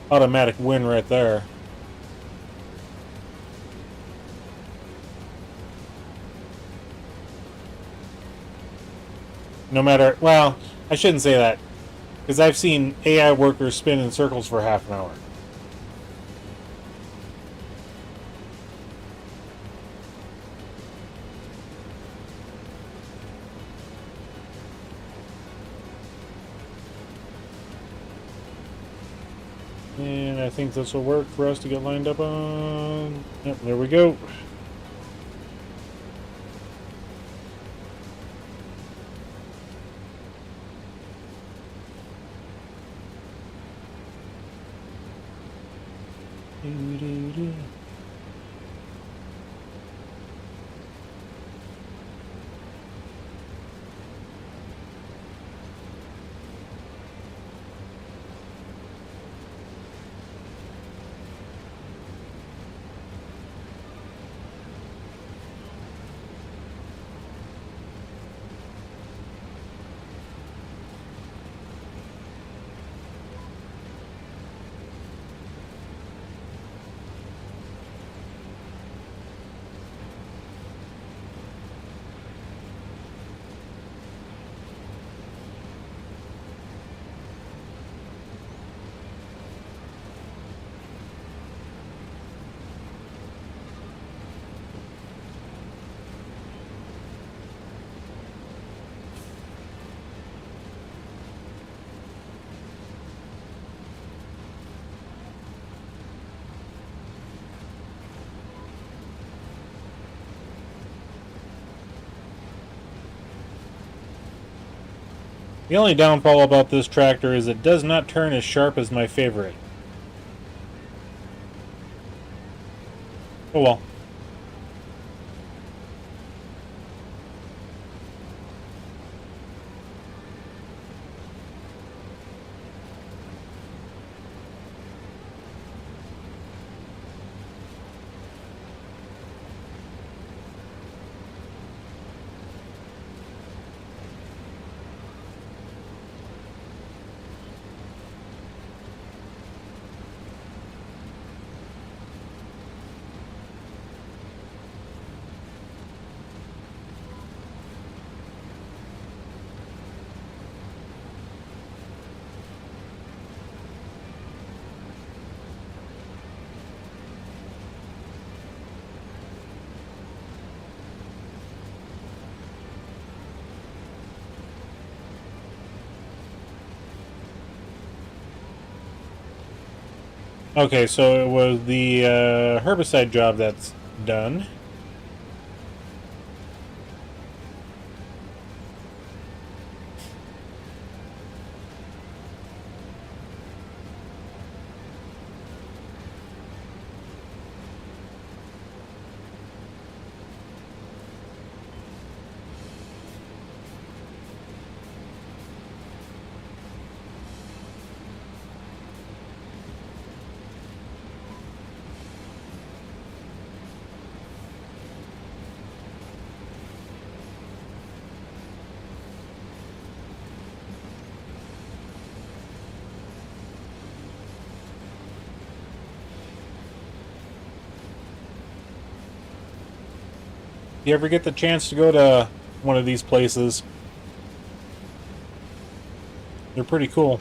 automatic win right there. No matter, well, I shouldn't say that, because I've seen AI workers spin in circles for half an hour. And I think this will work for us to get lined up on. Yep, there we go. The only downfall about this tractor is it does not turn as sharp as my favorite. Oh well. Okay, so it was the herbicide job that's done. If you ever get the chance to go to one of these places, they're pretty cool.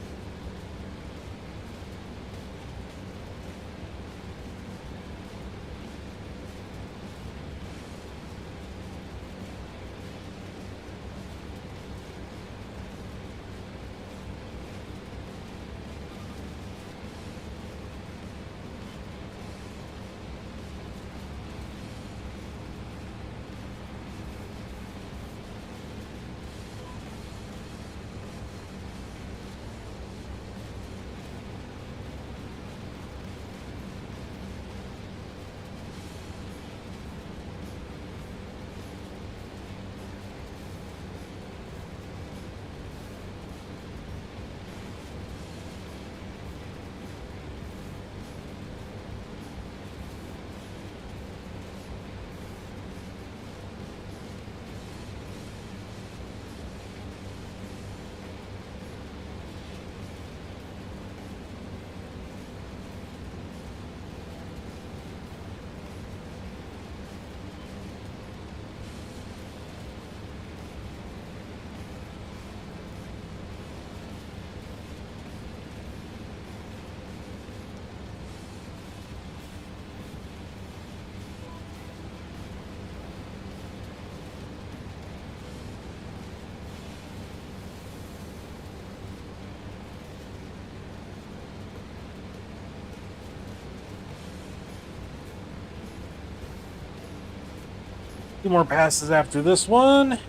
few more passes after this one.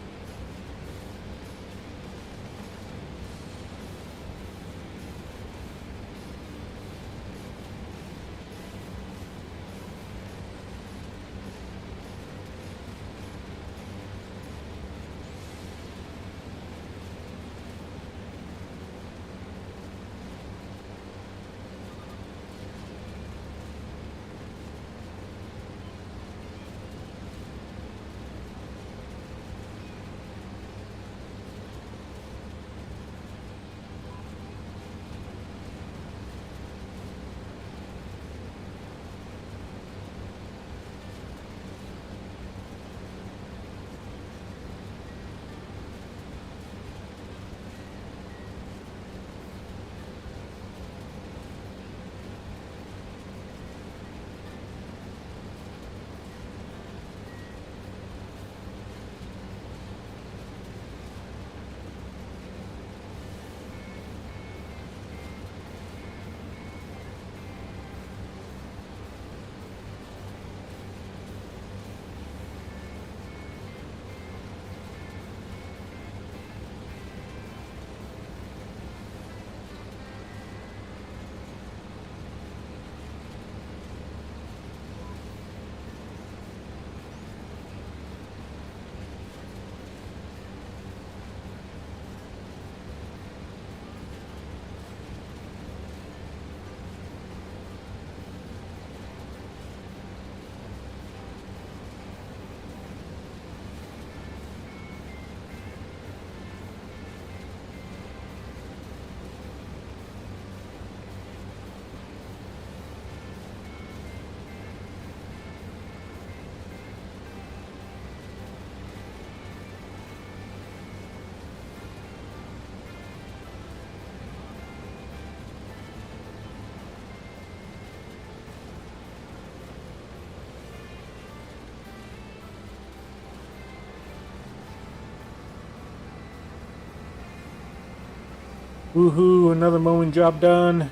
Woohoo, another mowing job done.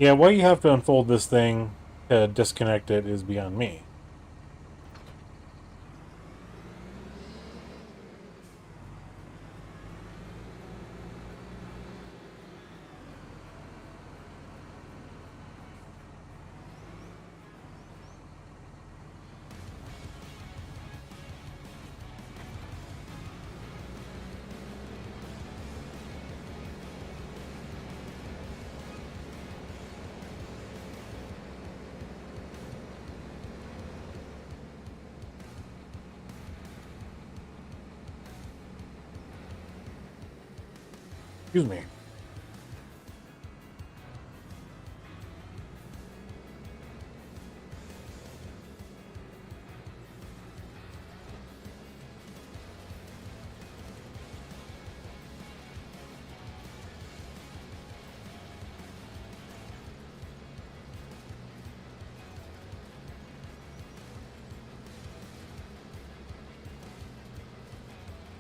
Yeah, why you have to unfold this thing to disconnect it is beyond me. Excuse me.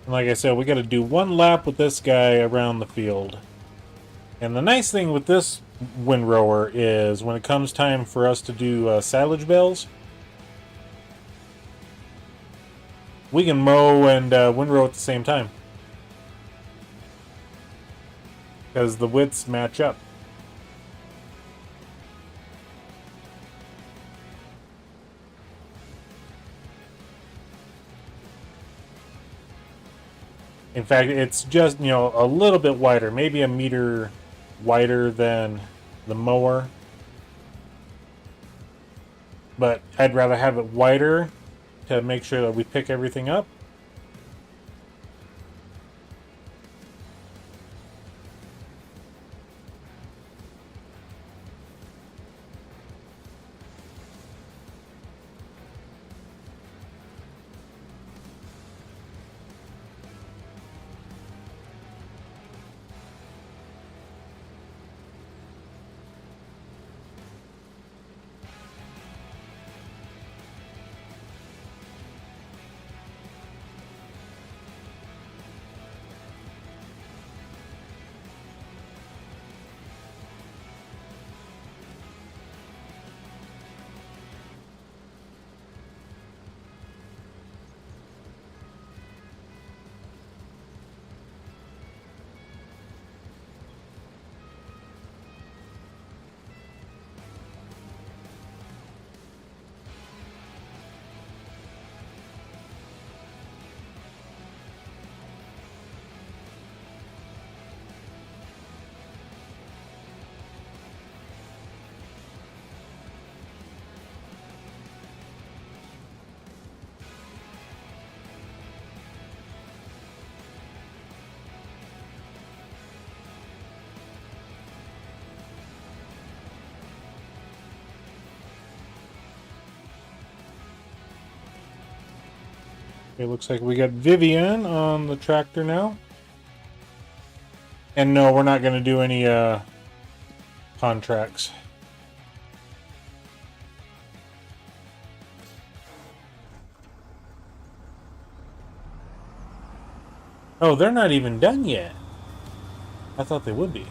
And like I said, we got to do one lap with this guy around the field. And the nice thing with this windrower is when it comes time for us to do silage bales, we can mow and windrow at the same time. Because the widths match up. In fact, it's just, a little bit wider, maybe a meter wider than the mower. But I'd rather have it wider to make sure that we pick everything up. It looks like we got Vivian on the tractor now. And no, we're not going to do any contracts. Oh, they're not even done yet. I thought they would be.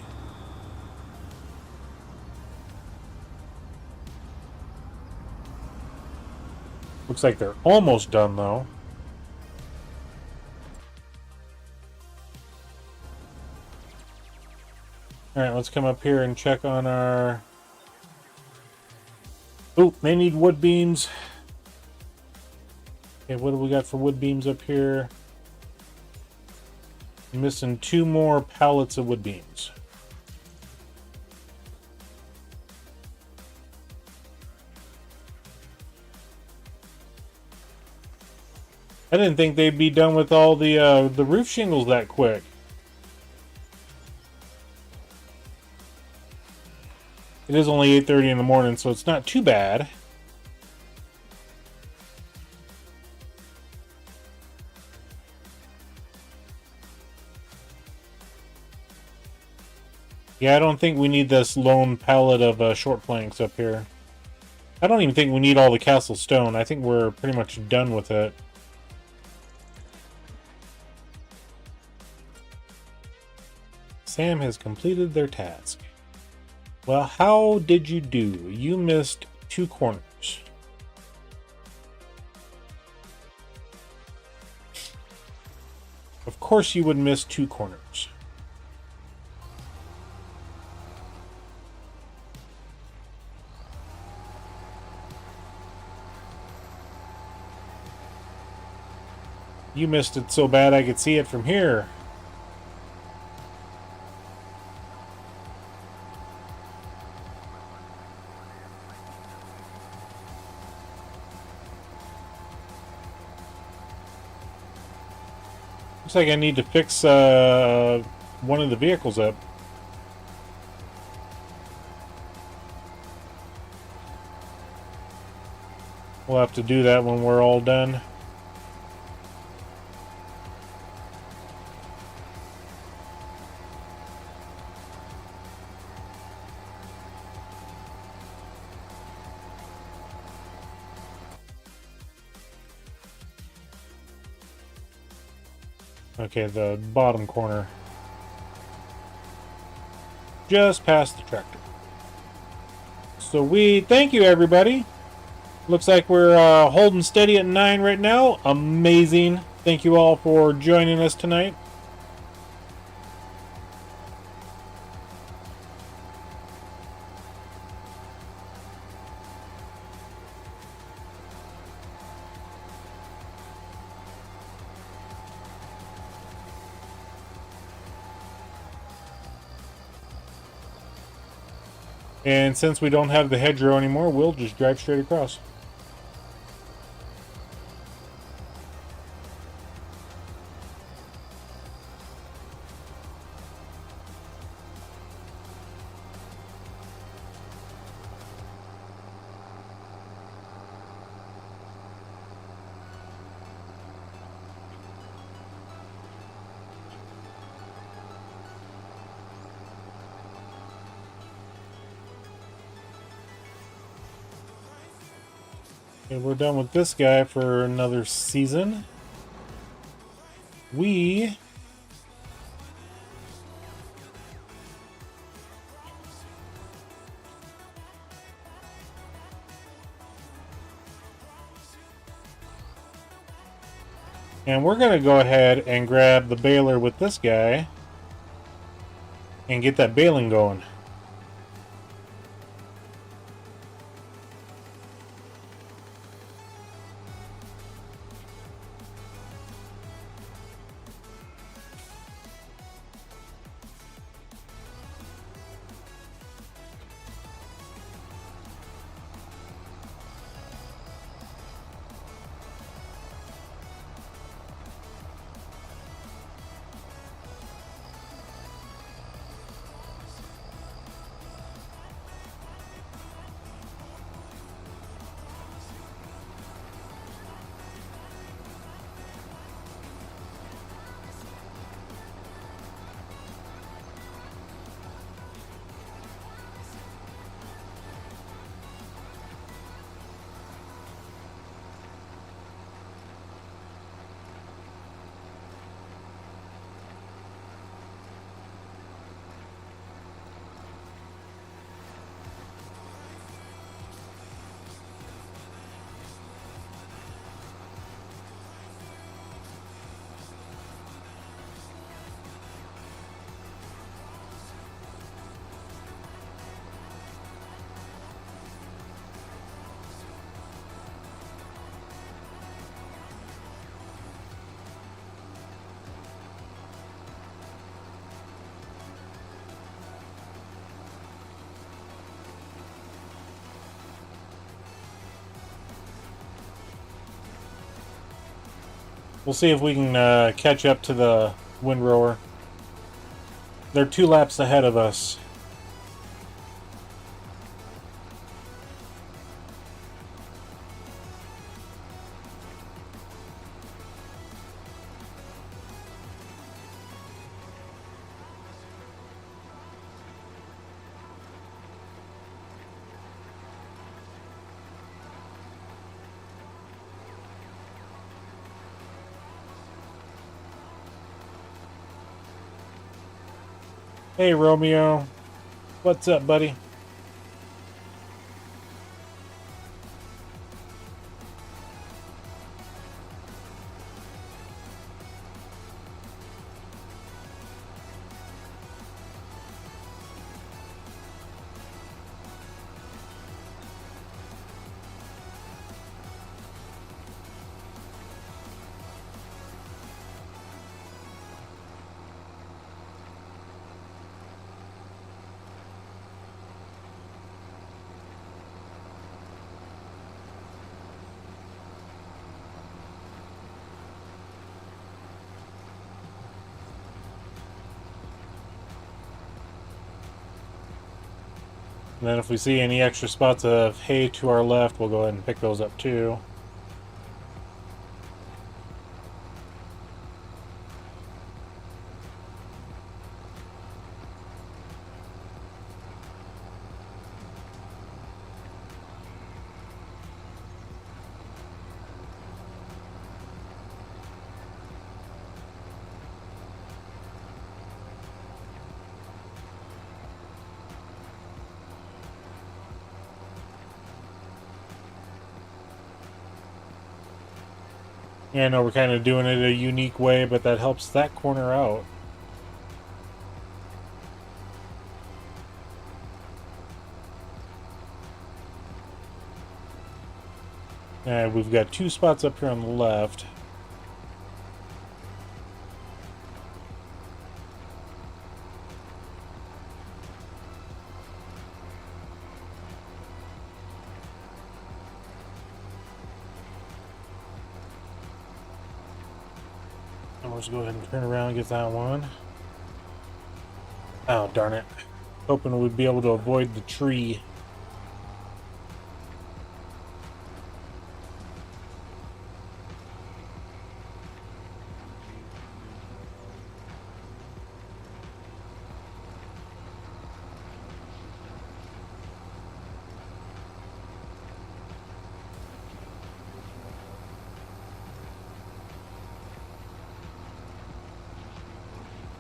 Looks like they're almost done, though. Alright, let's come up here and check on our... Oh, they need wood beams. Okay, what do we got for wood beams up here? I'm missing 2 more pallets of wood beams. I didn't think they'd be done with all the roof shingles that quick. It is only 8:30 in the morning, so it's not too bad. Yeah, I don't think we need this lone pallet of short planks up here. I don't even think we need all the castle stone. I think we're pretty much done with it. Sam has completed their task. Well, how did you do? You missed 2 corners. Of course you would miss 2 corners. You missed it so bad I could see it from here. Looks like I need to fix one of the vehicles up. We'll have to do that when we're all done. Okay, the bottom corner. Just past the tractor. So thank you everybody. Looks like we're holding steady at 9 right now. Amazing. Thank you all for joining us tonight. And since we don't have the hedgerow anymore, we'll just drive straight across. Okay, we're done with this guy for another season. And we're going to go ahead and grab the baler with this guy and get that baling going. We'll see if we can catch up to the windrower. They're 2 laps ahead of us. Hey, Romeo. What's up, buddy? And then if we see any extra spots of hay to our left, we'll go ahead and pick those up too. Yeah, I know we're kind of doing it a unique way, but that helps that corner out. And we've got 2 spots up here on the left. let's go ahead and turn around and get that one. Oh, darn it. Hoping we'd be able to avoid the tree.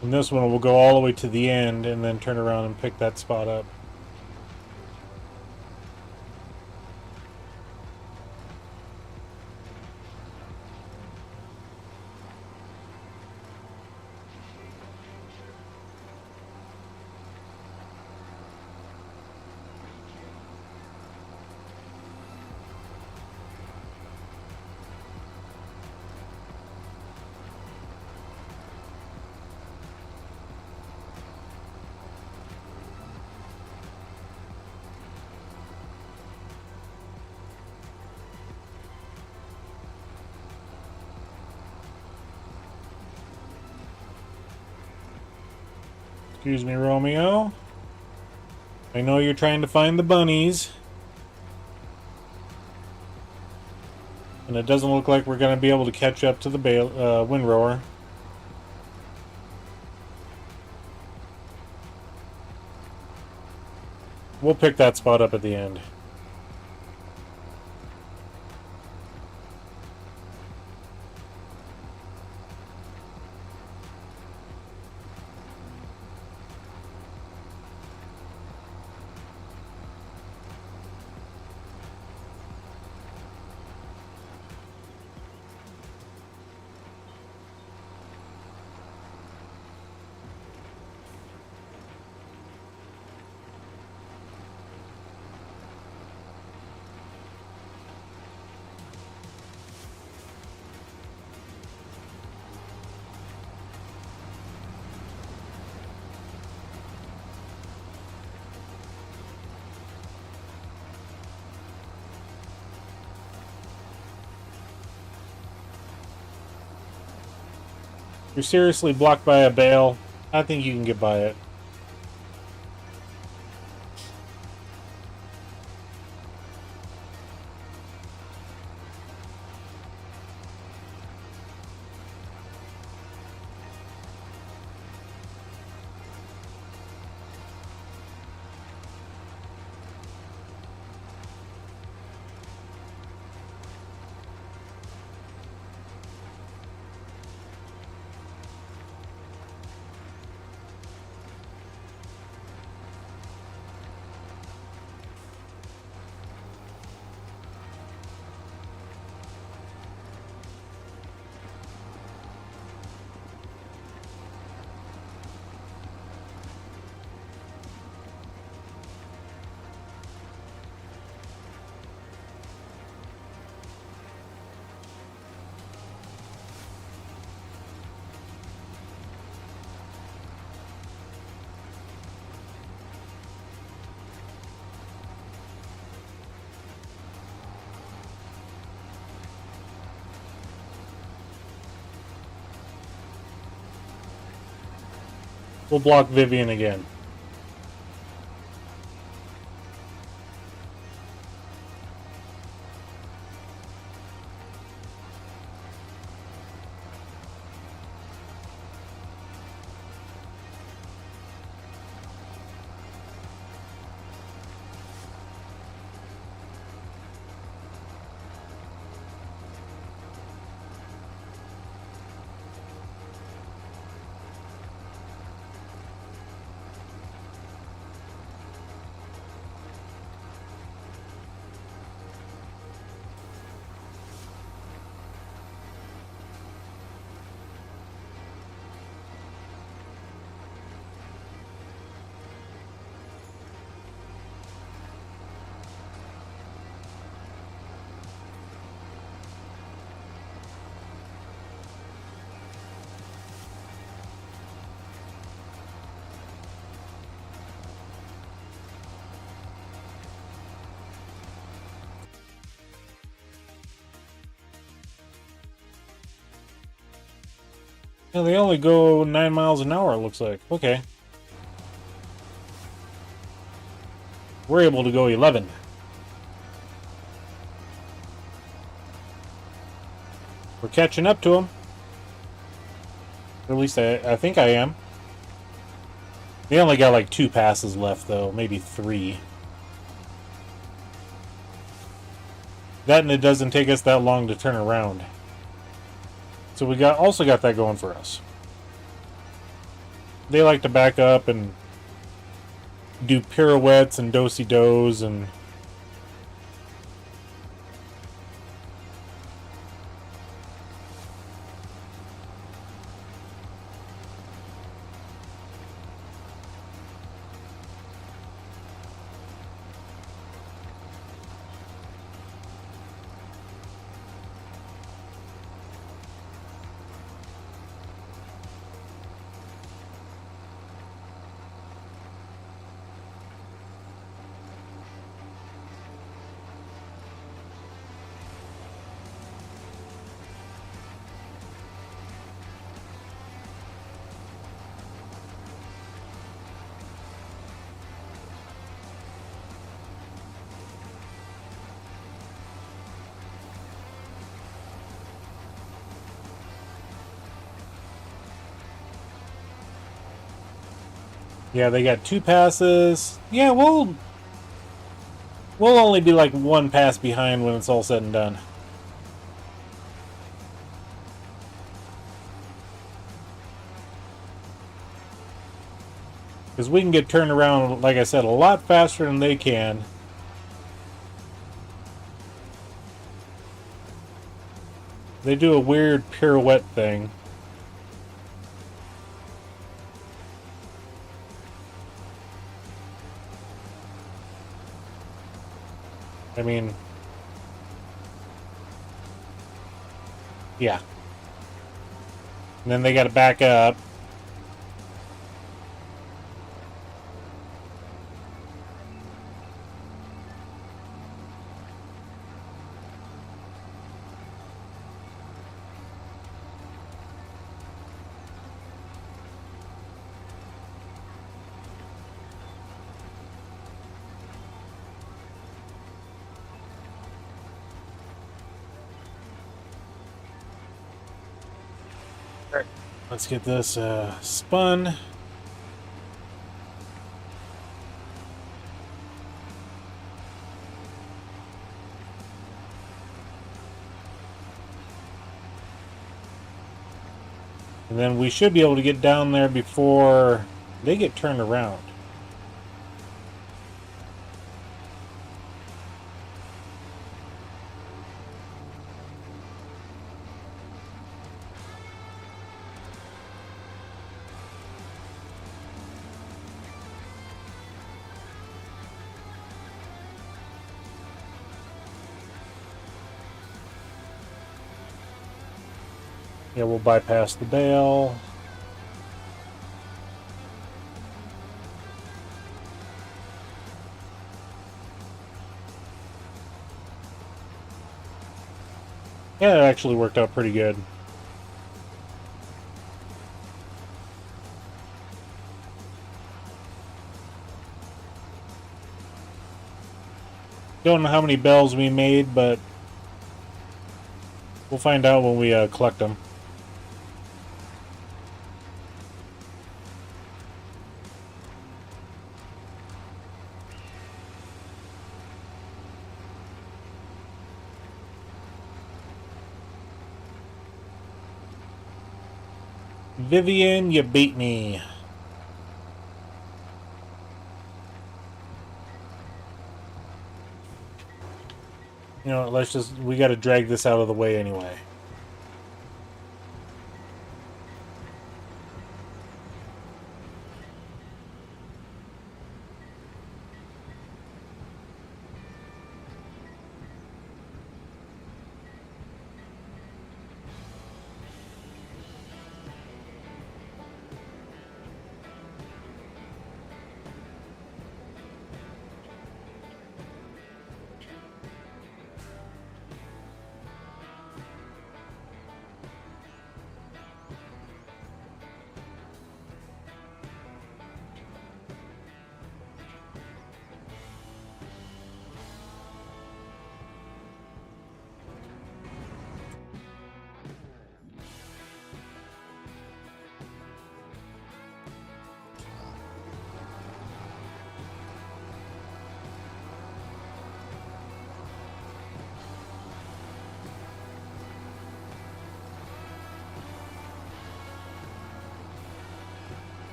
And this one will go all the way to the end and then turn around and pick that spot up. Excuse me, Romeo. I know you're trying to find the bunnies. And it doesn't look like we're going to be able to catch up to the windrower. We'll pick that spot up at the end. You're seriously blocked by a bale. I think you can get by it. We'll block Vivian again. Yeah, they only go 9 miles an hour, it looks like. Okay. We're able to go 11. We're catching up to them. Or at least I think I am. They only got like 2 passes left, though. Maybe 3. That, and it doesn't take us that long to turn around. So we also got that going for us. They like to back up and do pirouettes and do-si-dos and... Yeah, they got 2 passes. Yeah, we'll only be like 1 pass behind when it's all said and done. Because we can get turned around, like I said, a lot faster than they can. They do a weird pirouette thing. I mean... yeah. And then they gotta back up. Let's get this spun. And then we should be able to get down there before they get turned around. Yeah, we'll bypass the bale. Yeah, it actually worked out pretty good. Don't know how many bells we made, but we'll find out when we collect them. Vivian, you beat me. You know, we gotta drag this out of the way anyway.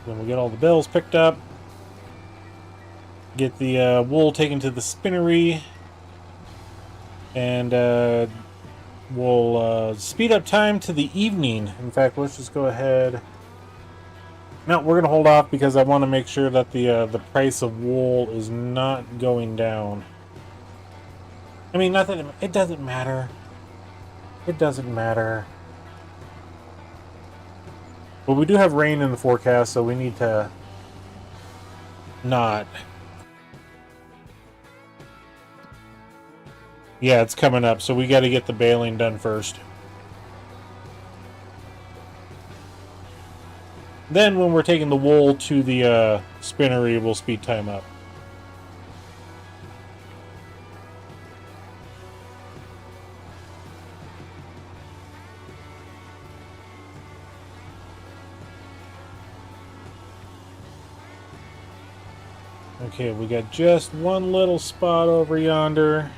Then we'll get all the bales picked up. Get the wool taken to the spinnery. And we'll speed up time to the evening. In fact, let's just go ahead. No, we're going to hold off because I want to make sure that the price of wool is not going down. I mean, nothing. It doesn't matter. It doesn't matter. But we do have rain in the forecast, so we need to not. Yeah, it's coming up, so we got to get the baling done first. Then when we're taking the wool to the spinnery, we'll speed time up. Okay, we got just one little spot over yonder.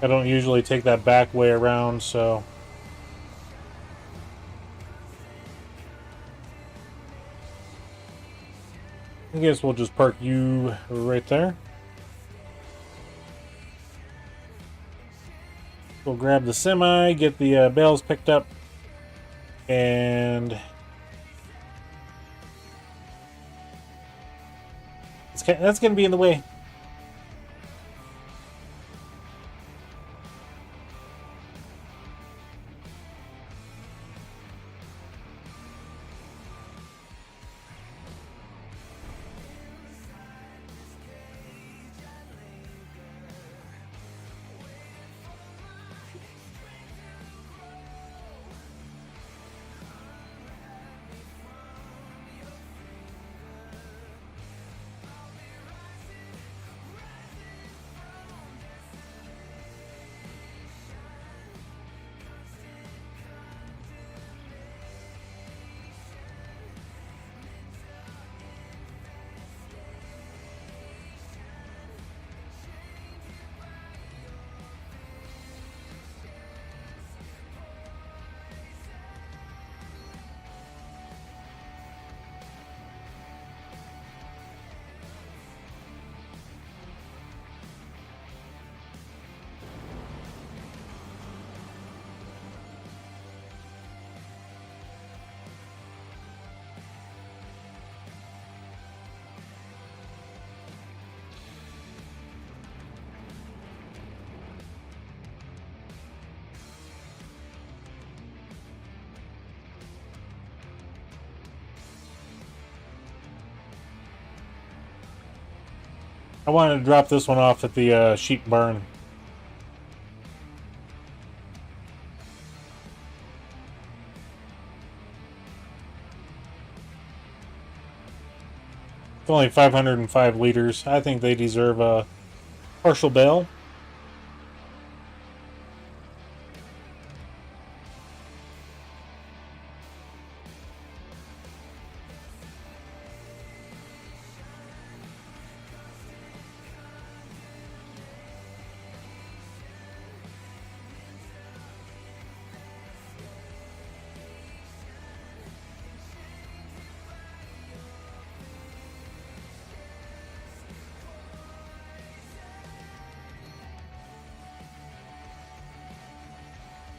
I don't usually take that back way around, so... I guess we'll just park you right there. We'll grab the semi, get the bales picked up, and... that's going to be in the way. I wanted to drop this one off at the sheep barn. It's only 505 liters. I think they deserve a partial bale.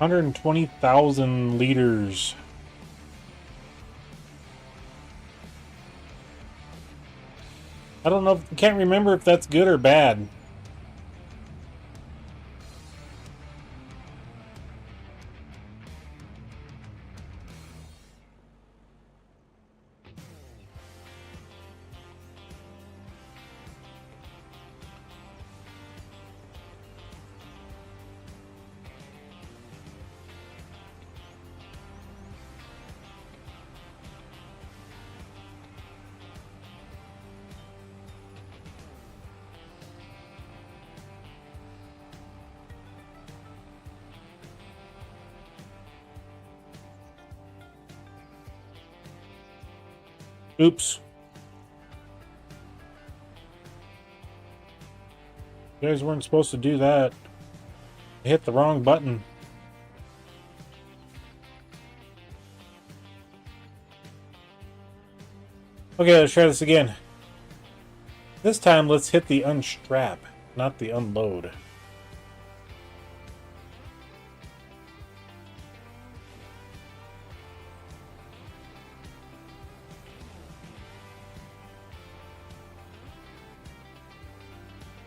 120,000 liters. I don't know. Can't remember if that's good or bad. Oops. You guys weren't supposed to do that. I hit the wrong button. Okay, let's try this again. This time, let's hit the unstrap, not the unload.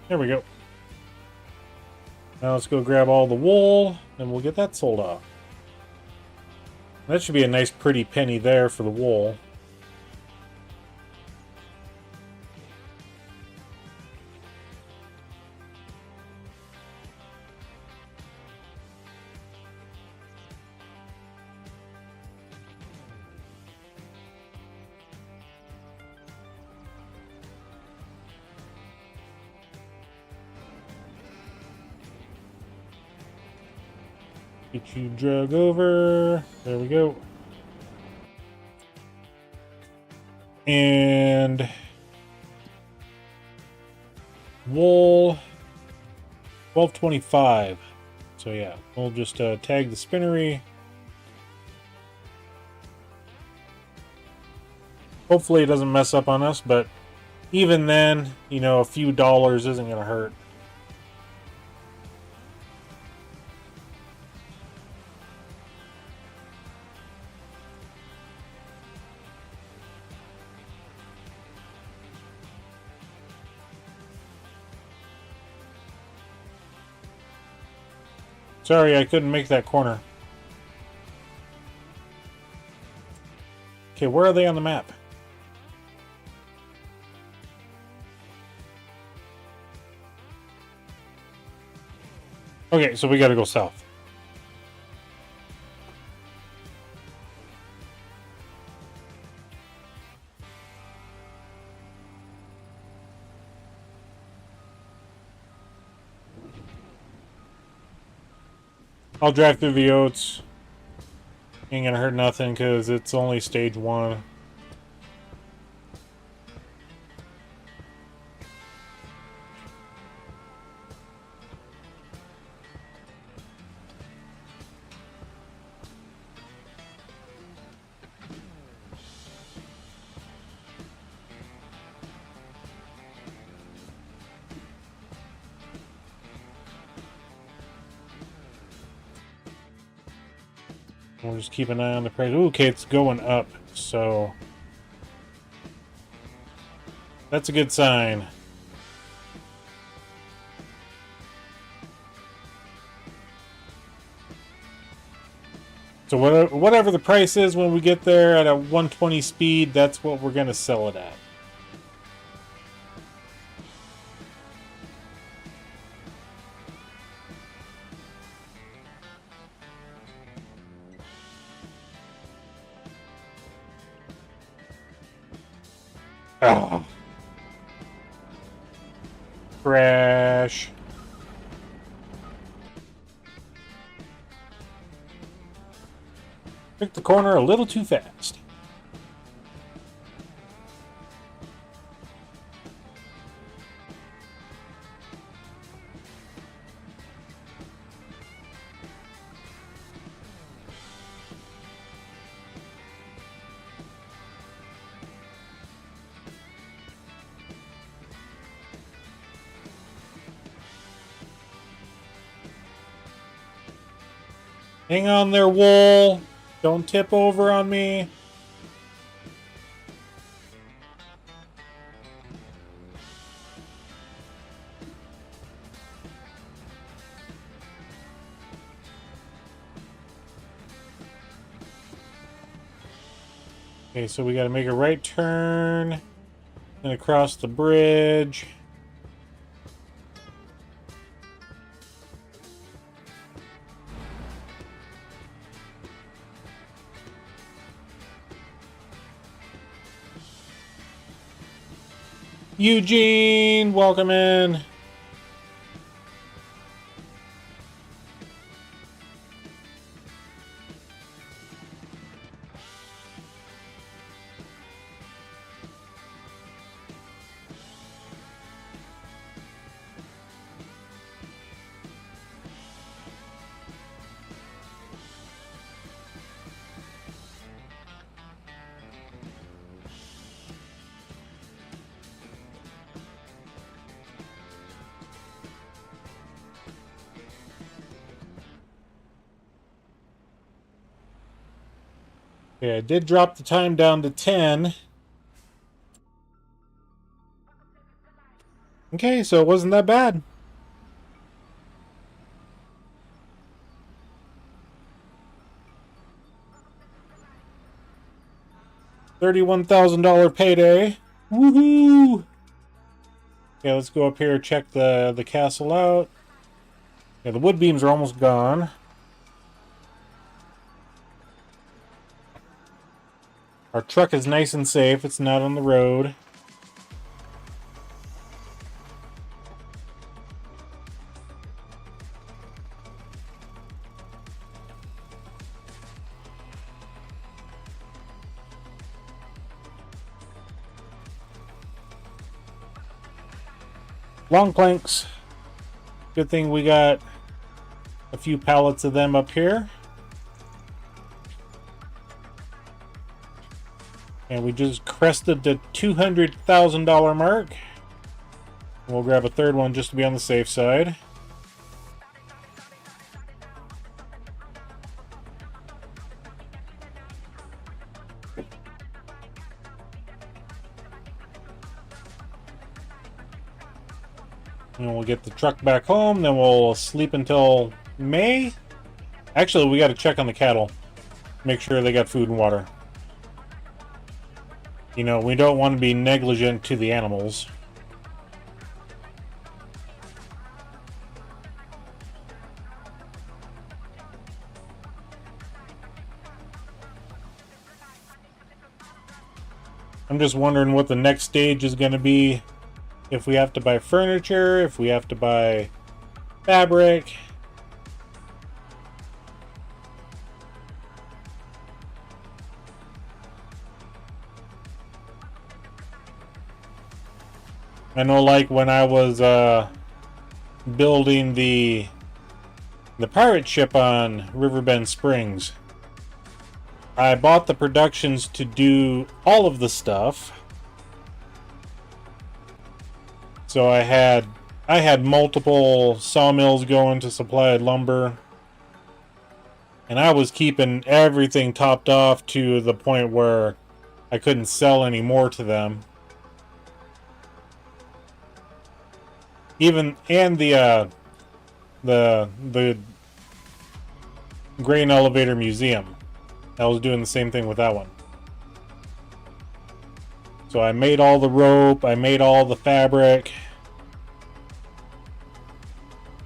There we go. Now let's go grab all the wool, and we'll get that sold off. That should be a nice pretty penny there for the wool. Get you drug over. There we go. And wool 1225. So yeah, we'll just tag the spinnery. Hopefully it doesn't mess up on us, but even then, you know, a few dollars isn't going to hurt. Sorry, I couldn't make that corner. Okay, where are they on the map? Okay, so we gotta go south. I'll drive through the oats. Ain't gonna hurt nothing because it's only stage 1. We'll just keep an eye on the price. Ooh, okay, it's going up, so that's a good sign. So whatever the price is when we get there at a 120 speed, that's what we're going to sell it at. Oh. Crash. Took the corner a little too fast. Hang on there, wool. Don't tip over on me. Okay, so we got to make a right turn and across the bridge. Eugene, welcome in. Okay, I did drop the time down to 10. Okay, so it wasn't that bad. $31,000 payday. Woohoo! Okay, let's go up here, check the castle out. Yeah, the wood beams are almost gone. Our truck is nice and safe. It's not on the road. Long planks. Good thing we got a few pallets of them up here. And we just crested the $200,000 mark. We'll grab a third one just to be on the safe side. And we'll get the truck back home, then we'll sleep until May. Actually, we got to check on the cattle. Make sure they got food and water. You know, we don't want to be negligent to the animals. I'm just wondering what the next stage is going to be. If we have to buy furniture, if we have to buy fabric. I know, like when I was building the pirate ship on Riverbend Springs, I bought the productions to do all of the stuff. So I had multiple sawmills going to supply lumber, and I was keeping everything topped off to the point where I couldn't sell any more to them. Even and the Grain Elevator Museum, I was doing the same thing with that one. So I made all the rope, I made all the fabric.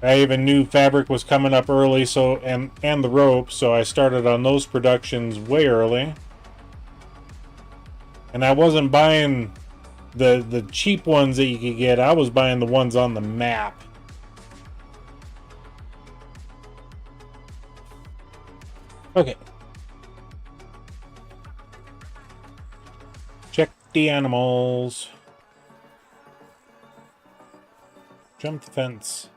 I even knew fabric was coming up early, so and the rope, so I started on those productions way early. And I wasn't buying the cheap ones that you could get. I was buying the ones on the map. Okay. Check the animals. Jump the fence.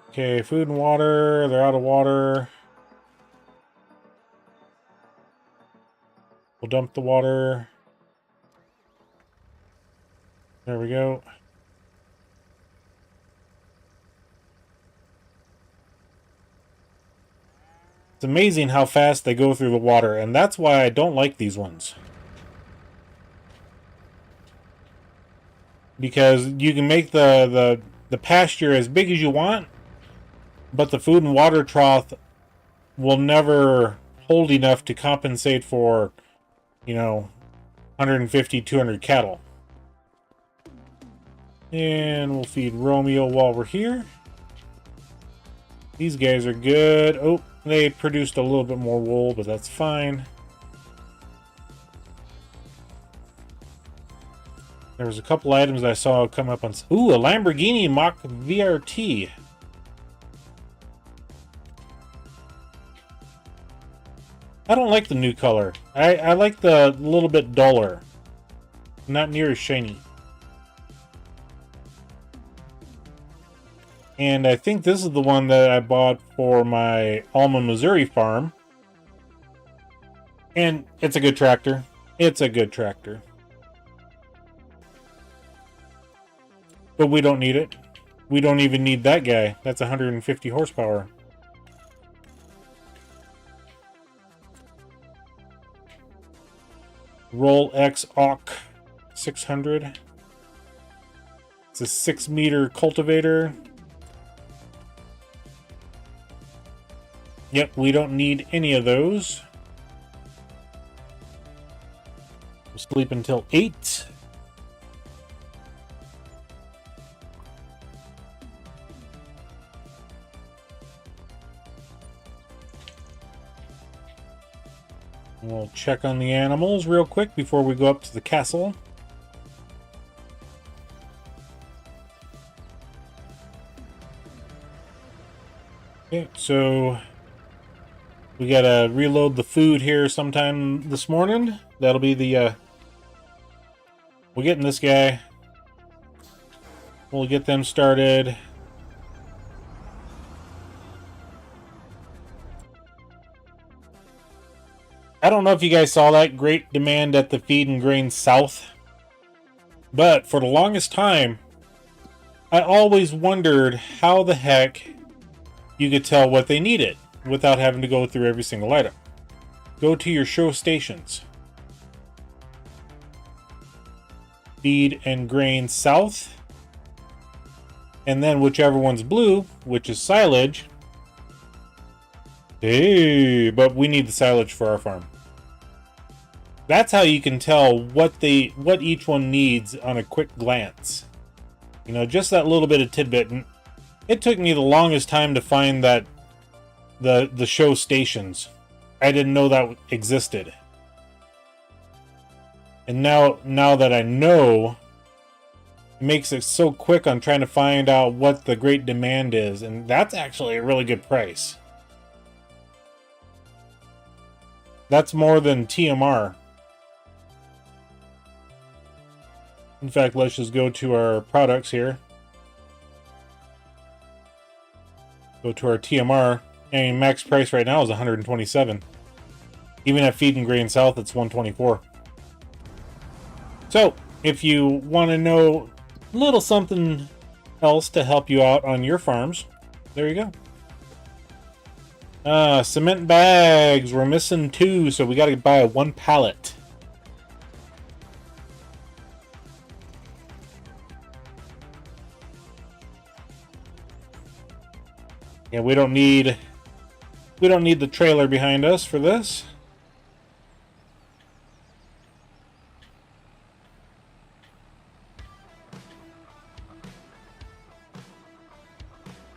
Okay, food and water. They're out of water. We'll dump the water. There we go. It's amazing how fast they go through the water, and that's why I don't like these ones. Because you can make the pasture as big as you want, but the food and water trough will never hold enough to compensate for, you know, 150, 200 cattle. And we'll feed Romeo while we're here. These guys are good. Oh, they produced a little bit more wool, but that's fine. There was a couple items I saw come up on... Ooh, a Lamborghini Mach VRT. I don't like the new color. I like the little bit duller. Not near as shiny. And I think this is the one that I bought for my Alma, Missouri farm. And it's a good tractor. It's a good tractor. But we don't need it. We don't even need that guy. That's 150 horsepower. Roll X AUK 600. It's a 6-meter cultivator. Yep, we don't need any of those. We'll sleep until 8. We'll check on the animals real quick before we go up to the castle. Okay, so we gotta reload the food here sometime this morning. That'll be the, we're getting this guy. We'll get them started. I don't know if you guys saw that great demand at the Feed and Grain South, but for the longest time, I always wondered how the heck you could tell what they needed without having to go through every single item. Go to your show stations. Feed and Grain South, and then whichever one's blue, which is silage. Hey, but we need the silage for our farm. That's how you can tell what each one needs on a quick glance. You know, just that little bit of tidbit. And it took me the longest time to find that the show stations. I didn't know that existed. And now that I know, it makes it so quick on trying to find out what the great demand is, and that's actually a really good price. That's more than TMR. In fact, let's just go to our products here. Go to our TMR. And max price right now is 127. Even at Feed and Grain South, it's 124. So, if you want to know a little something else to help you out on your farms, there you go. Cement bags. We're missing 2, so we got to buy 1 pallet. Yeah, we don't need the trailer behind us for this.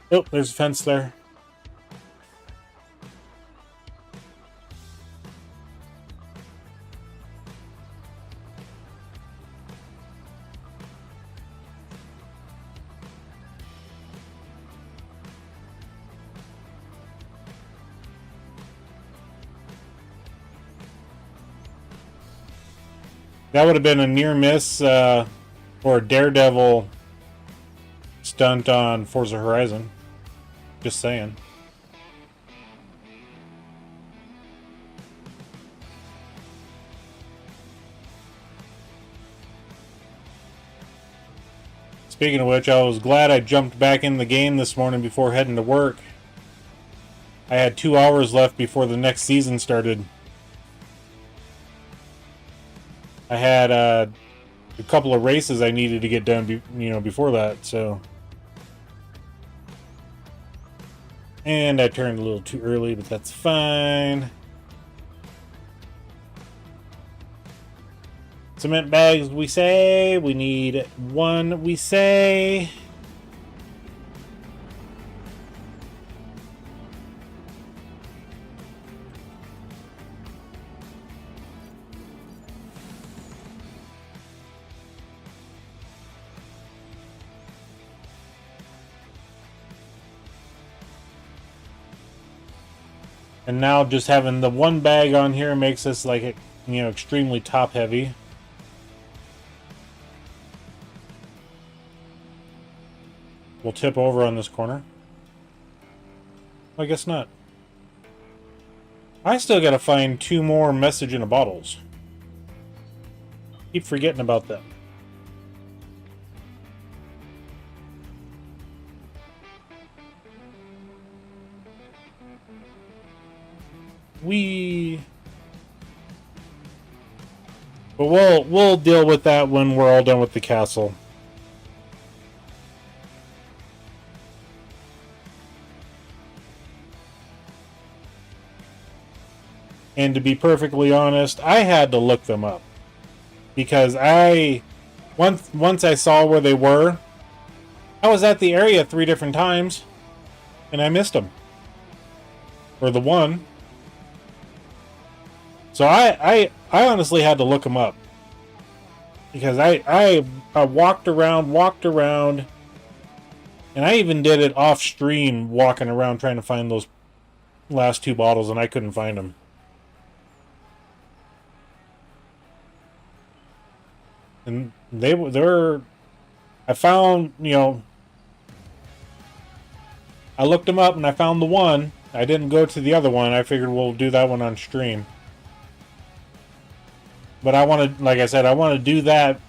Oh, there's a fence there. That would have been a near miss or a daredevil stunt on Forza Horizon. Just saying. Speaking of which, I was glad I jumped back in the game this morning before heading to work. I had 2 hours left before the next season started. I had a couple of races I needed to get done, before that, so. And I turned a little too early, but that's fine. Cement bags, we say. We need 1, we say. And now just having the 1 bag on here makes us like, extremely top heavy. We'll tip over on this corner. I guess not. I still gotta find 2 more message in a bottles. Keep forgetting about them. But we'll deal with that when we're all done with the castle. And to be perfectly honest, I had to look them up. Because once I saw where they were, I was at the area 3 different times, and I missed them. Or the one. So I honestly had to look them up. Because I walked around, and I even did it off stream, walking around trying to find those last 2 bottles, and I couldn't find them. And they were, I found, I looked them up and I found the one. I didn't go to the other one. I figured we'll do that one on stream. But I want to, like I said, I want to do that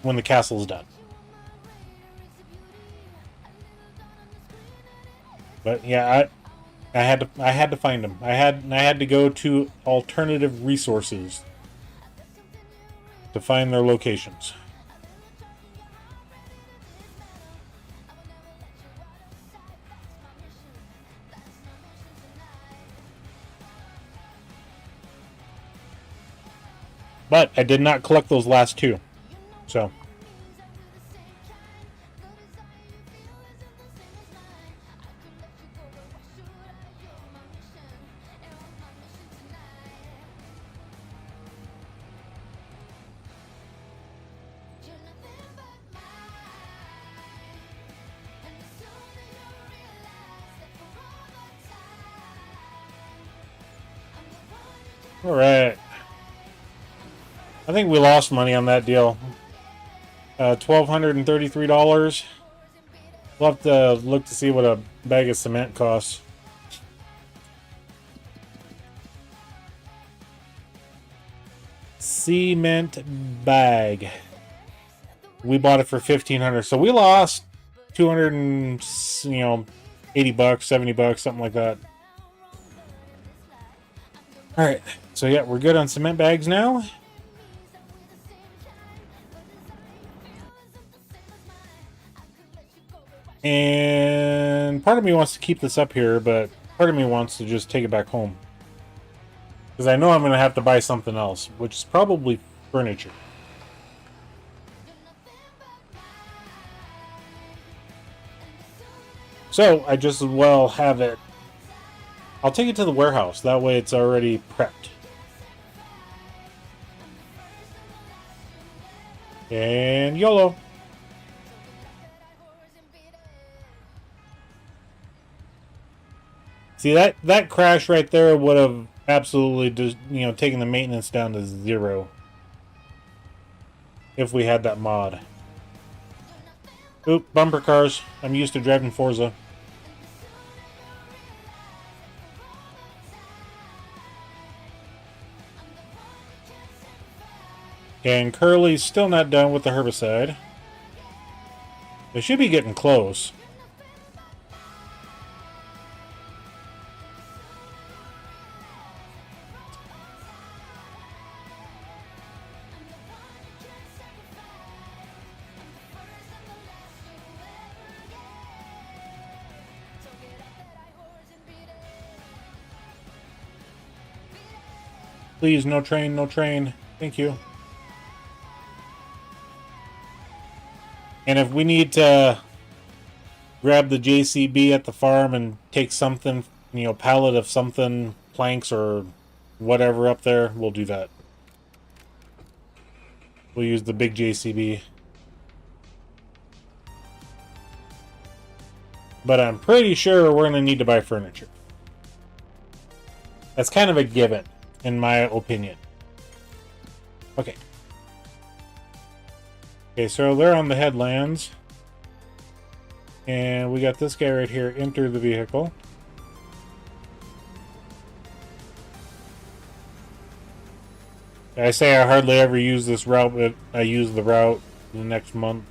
when the castle's done. But yeah, I had to find them. I had to go to alternative resources to find their locations. But I did not collect those last 2. So. All right. I think we lost money on that deal. $1,233. We'll have to look to see what a bag of cement costs. Cement bag. We bought it for $1,500, so we lost 200 and, $80, $70, something like that. All right, so yeah, we're good on cement bags now. And part of me wants to keep this up here, but part of me wants to just take it back home. Because I know I'm going to have to buy something else, which is probably furniture. So I just as well have it. I'll take it to the warehouse. That way it's already prepped. And YOLO. See, that crash right there would have absolutely just, taken the maintenance down to 0. If we had that mod. Oop, bumper cars. I'm used to driving Forza. And Curly's still not done with the herbicide. They should be getting close. Please, no train, no train. Thank you. And if we need to grab the JCB at the farm and take something, you know, pallet of something, planks or whatever up there, we'll do that. We'll use the big JCB. But I'm pretty sure we're going to need to buy furniture. That's kind of a given, in my opinion. Okay. Okay, so they're on the headlands. And we got this guy right here, enter the vehicle. I say I hardly ever use this route, but I use the route the next month.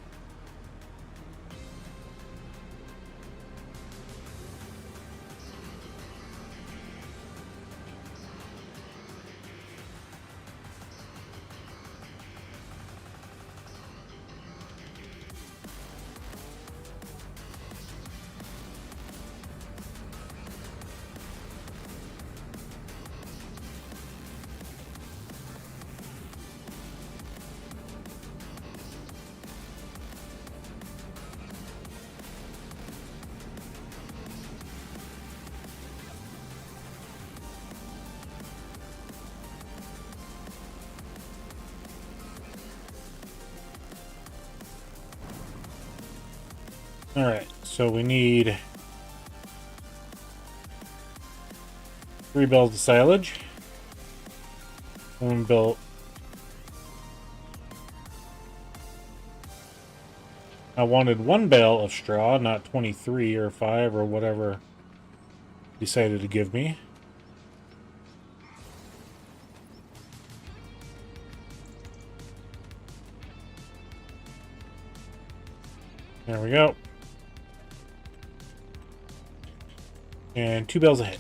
Alright, so we need 3 bales of silage. 1 bale. I wanted 1 bale of straw, not 23 or 5 or whatever decided to give me. There we go. And 2 bales ahead.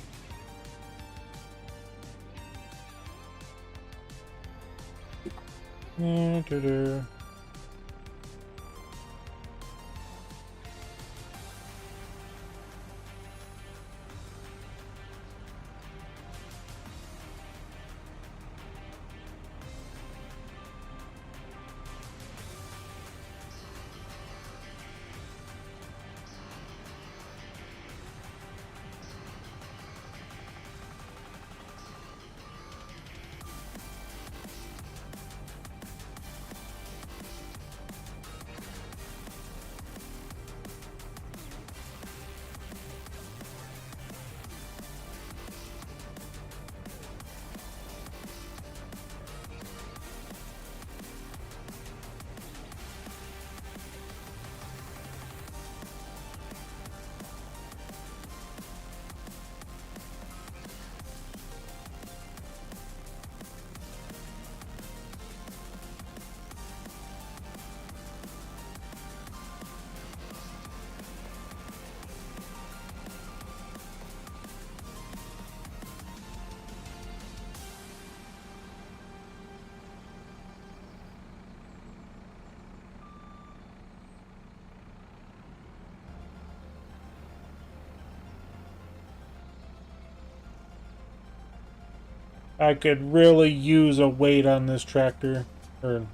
I could really use a weight on this tractor, or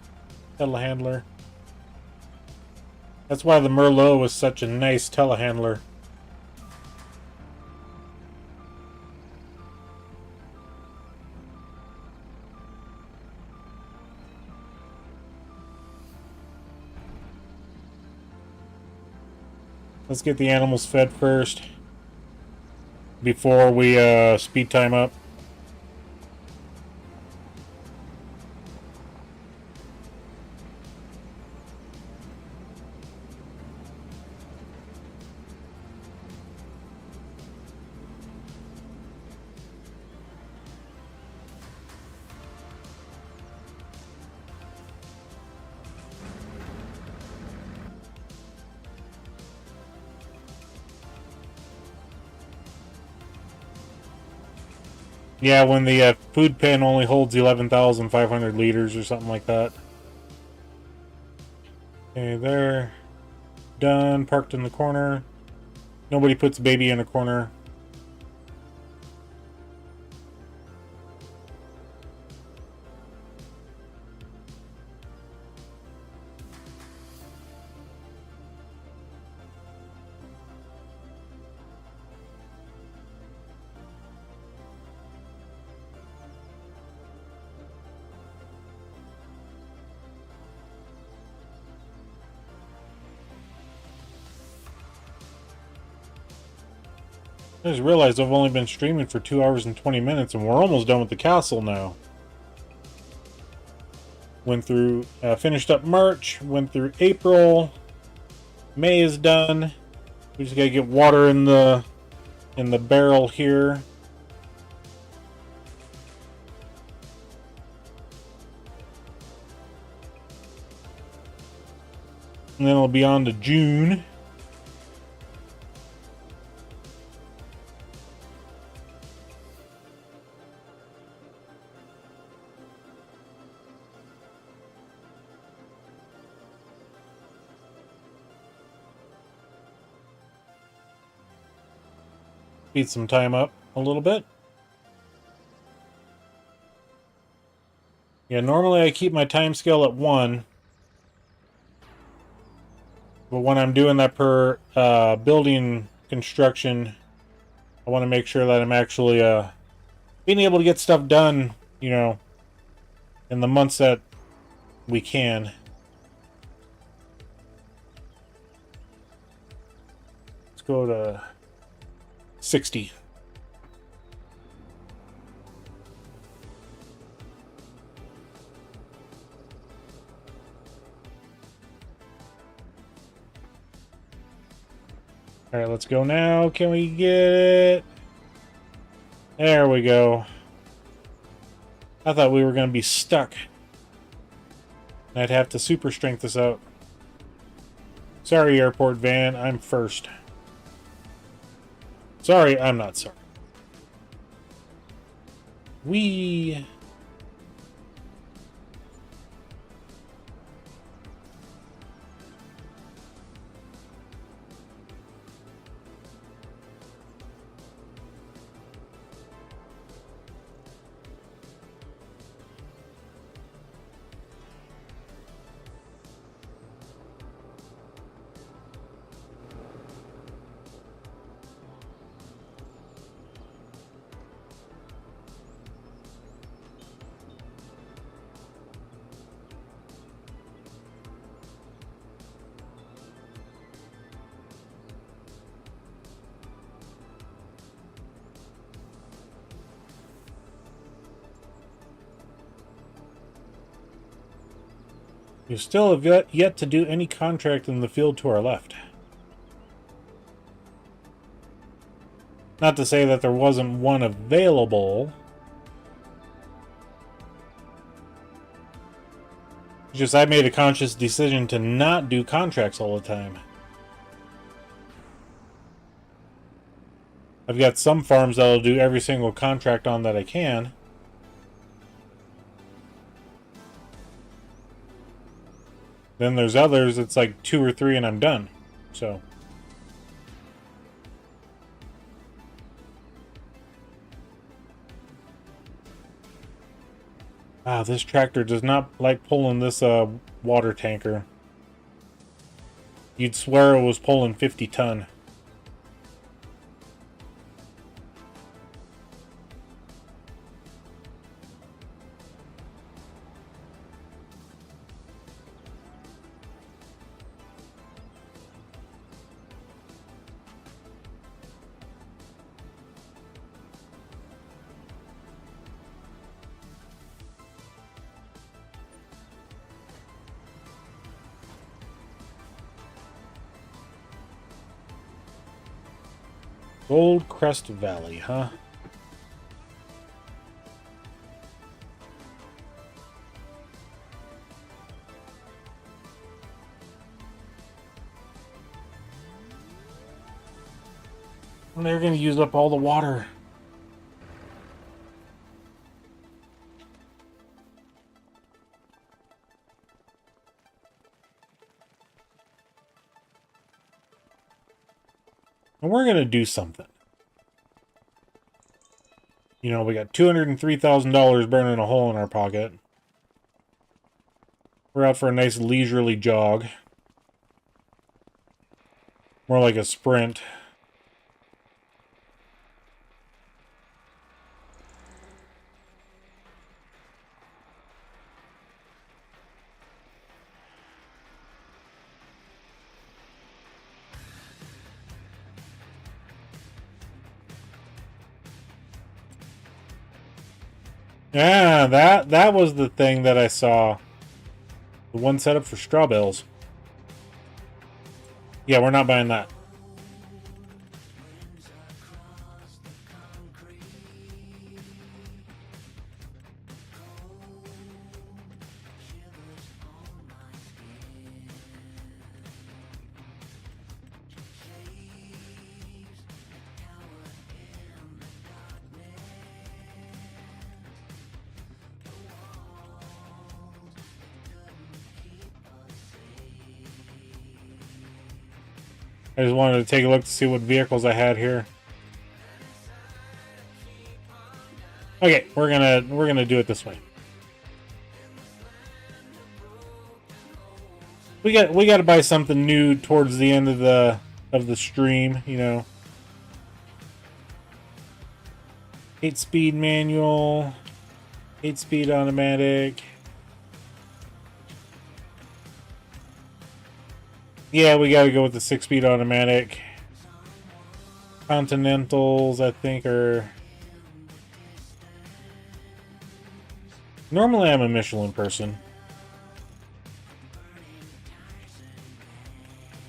telehandler. That's why the Merlot was such a nice telehandler. Let's get the animals fed first before we speed time up. Yeah, when the food pen only holds 11,500 liters or something like that. Okay, they're done, parked in the corner. Nobody puts baby in a corner. I just realized I've only been streaming for 2 hours and 20 minutes, and we're almost done with the castle now. Went through, finished up March, went through April. May is done. We just gotta get water in the barrel here. And then it'll be on to June. Speed some time up a little bit. Yeah, normally I keep my time scale at 1. But when I'm doing that per building construction, I want to make sure that I'm actually being able to get stuff done, you know, in the months that we can. Let's go to 60. All right, let's go now. Can we get it? There we go. I thought we were going to be stuck. I'd have to super strength this out. Sorry, airport van. I'm first. Sorry, I'm not sorry. Wee. You still have yet to do any contract in the field to our left. Not to say that there wasn't one available. Just I made a conscious decision to not do contracts all the time. I've got some farms that'll do every single contract on that I can. Then there's others, it's like 2 or 3 and I'm done. So. Ah, this tractor does not like pulling this water tanker. You'd swear it was pulling 50 ton. Gold Crest Valley, huh? And they're going to use up all the water. And we're going to do something. You know, we got $203,000 burning a hole in our pocket. We're out for a nice leisurely jog. More like a sprint. Yeah, that was the thing that I saw. The one set up for straw bales. Yeah, we're not buying that. I just wanted to take a look to see what vehicles I had here. Okay, we're gonna do it this way. We got to buy something new towards the end of the stream, you know. 8-speed manual, 8-speed automatic. Yeah, we got to go with the 6-speed automatic. Continentals, I think, are... Normally I'm a Michelin person.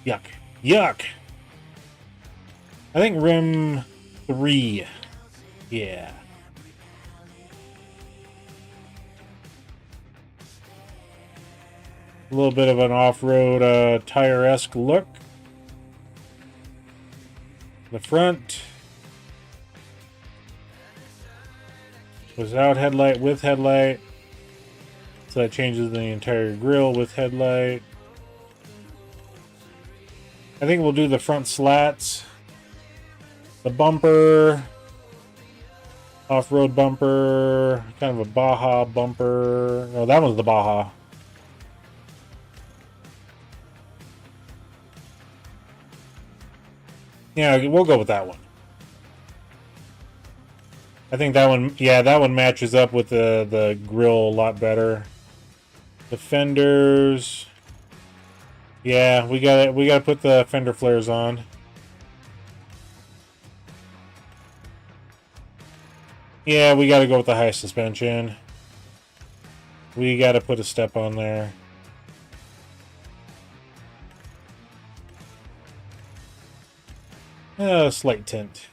Yuck. Yuck! I think rim 3. Yeah. A little bit of an off-road tire-esque look. The front. Without headlight, with headlight. So that changes the entire grille with headlight. I think we'll do the front slats. The bumper. Off-road bumper. Kind of a Baja bumper. No, that was the Baja. Yeah, we'll go with that one. I think that one, yeah, that one matches up with the grill a lot better. The fenders, yeah, we gotta put the fender flares on. Yeah, we gotta go with the high suspension. We gotta put a step on there. Slight tint.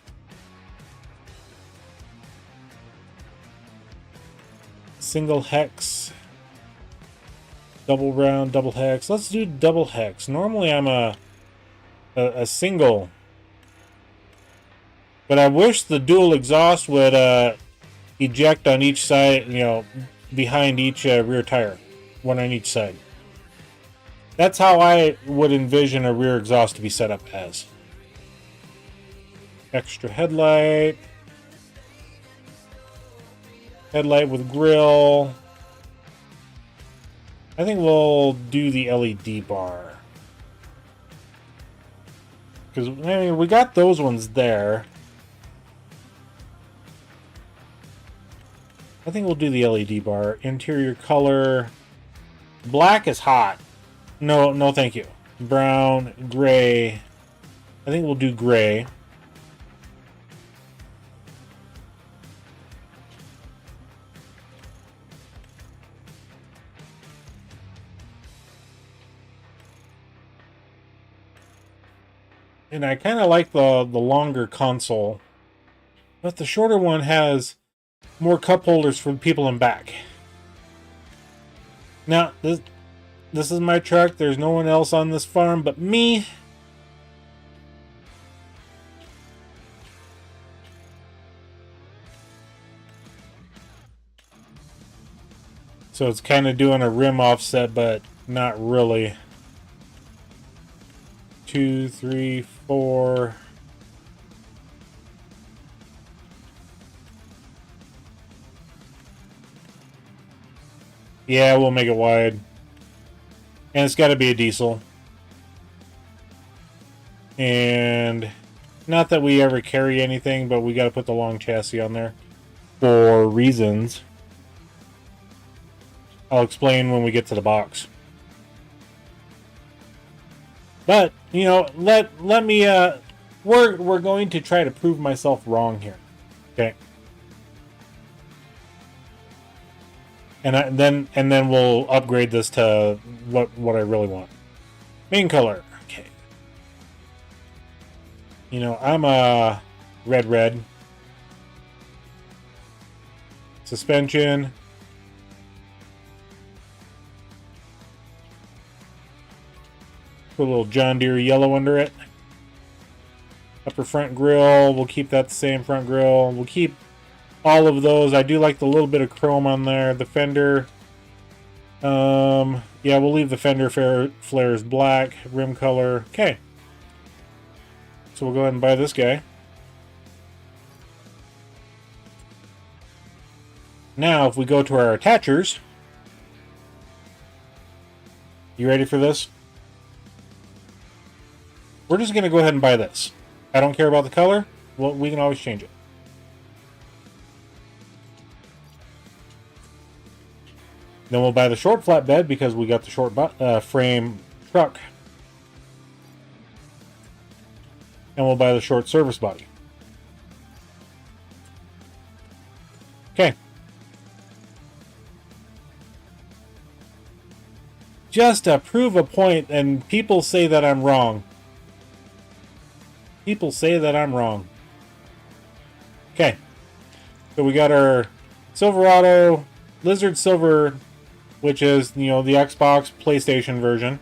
Single hex. Double round, double hex. Let's do double hex. Normally I'm a single. But I wish the dual exhaust would eject on each side, you know, behind each rear tire. One on each side. That's how I would envision a rear exhaust to be set up as. Extra headlight. Headlight with grill. I think we'll do the LED bar. Because, I mean, we got those ones there. I think we'll do the LED bar. Interior color. Black is hot. No, no thank you. Brown, gray. I think we'll do gray. And I kind of like the longer console. But the shorter one has more cup holders for people in back. Now, this is my truck. There's no one else on this farm but me. So it's kind of doing a rim offset, but not really. 2, 3, 4. Yeah, we'll make it wide. And it's got to be a diesel. And not that we ever carry anything, but we got to put the long chassis on there for reasons I'll explain when we get to the box. But, you know, let me we're going to try to prove myself wrong here. Okay. And then we'll upgrade this to what I really want. Main color. Okay. You know, I'm a red. Suspension. Put a little John Deere yellow under it. Upper front grille, we'll keep that the same front grille. We'll keep all of those. I do like the little bit of chrome on there. The fender, yeah, we'll leave the fender flares black. Rim color, okay. So we'll go ahead and buy this guy. Now, if we go to our attachers, you ready for this? We're just going to go ahead and buy this. I don't care about the color. Well, we can always change it. Then we'll buy the short flatbed because we got the short frame truck. And we'll buy the short service body. Okay. Just to prove a point, and people say that I'm wrong. People say that I'm wrong. Okay. So we got our Silverado Lizard Silver, which is, you know, the Xbox PlayStation version.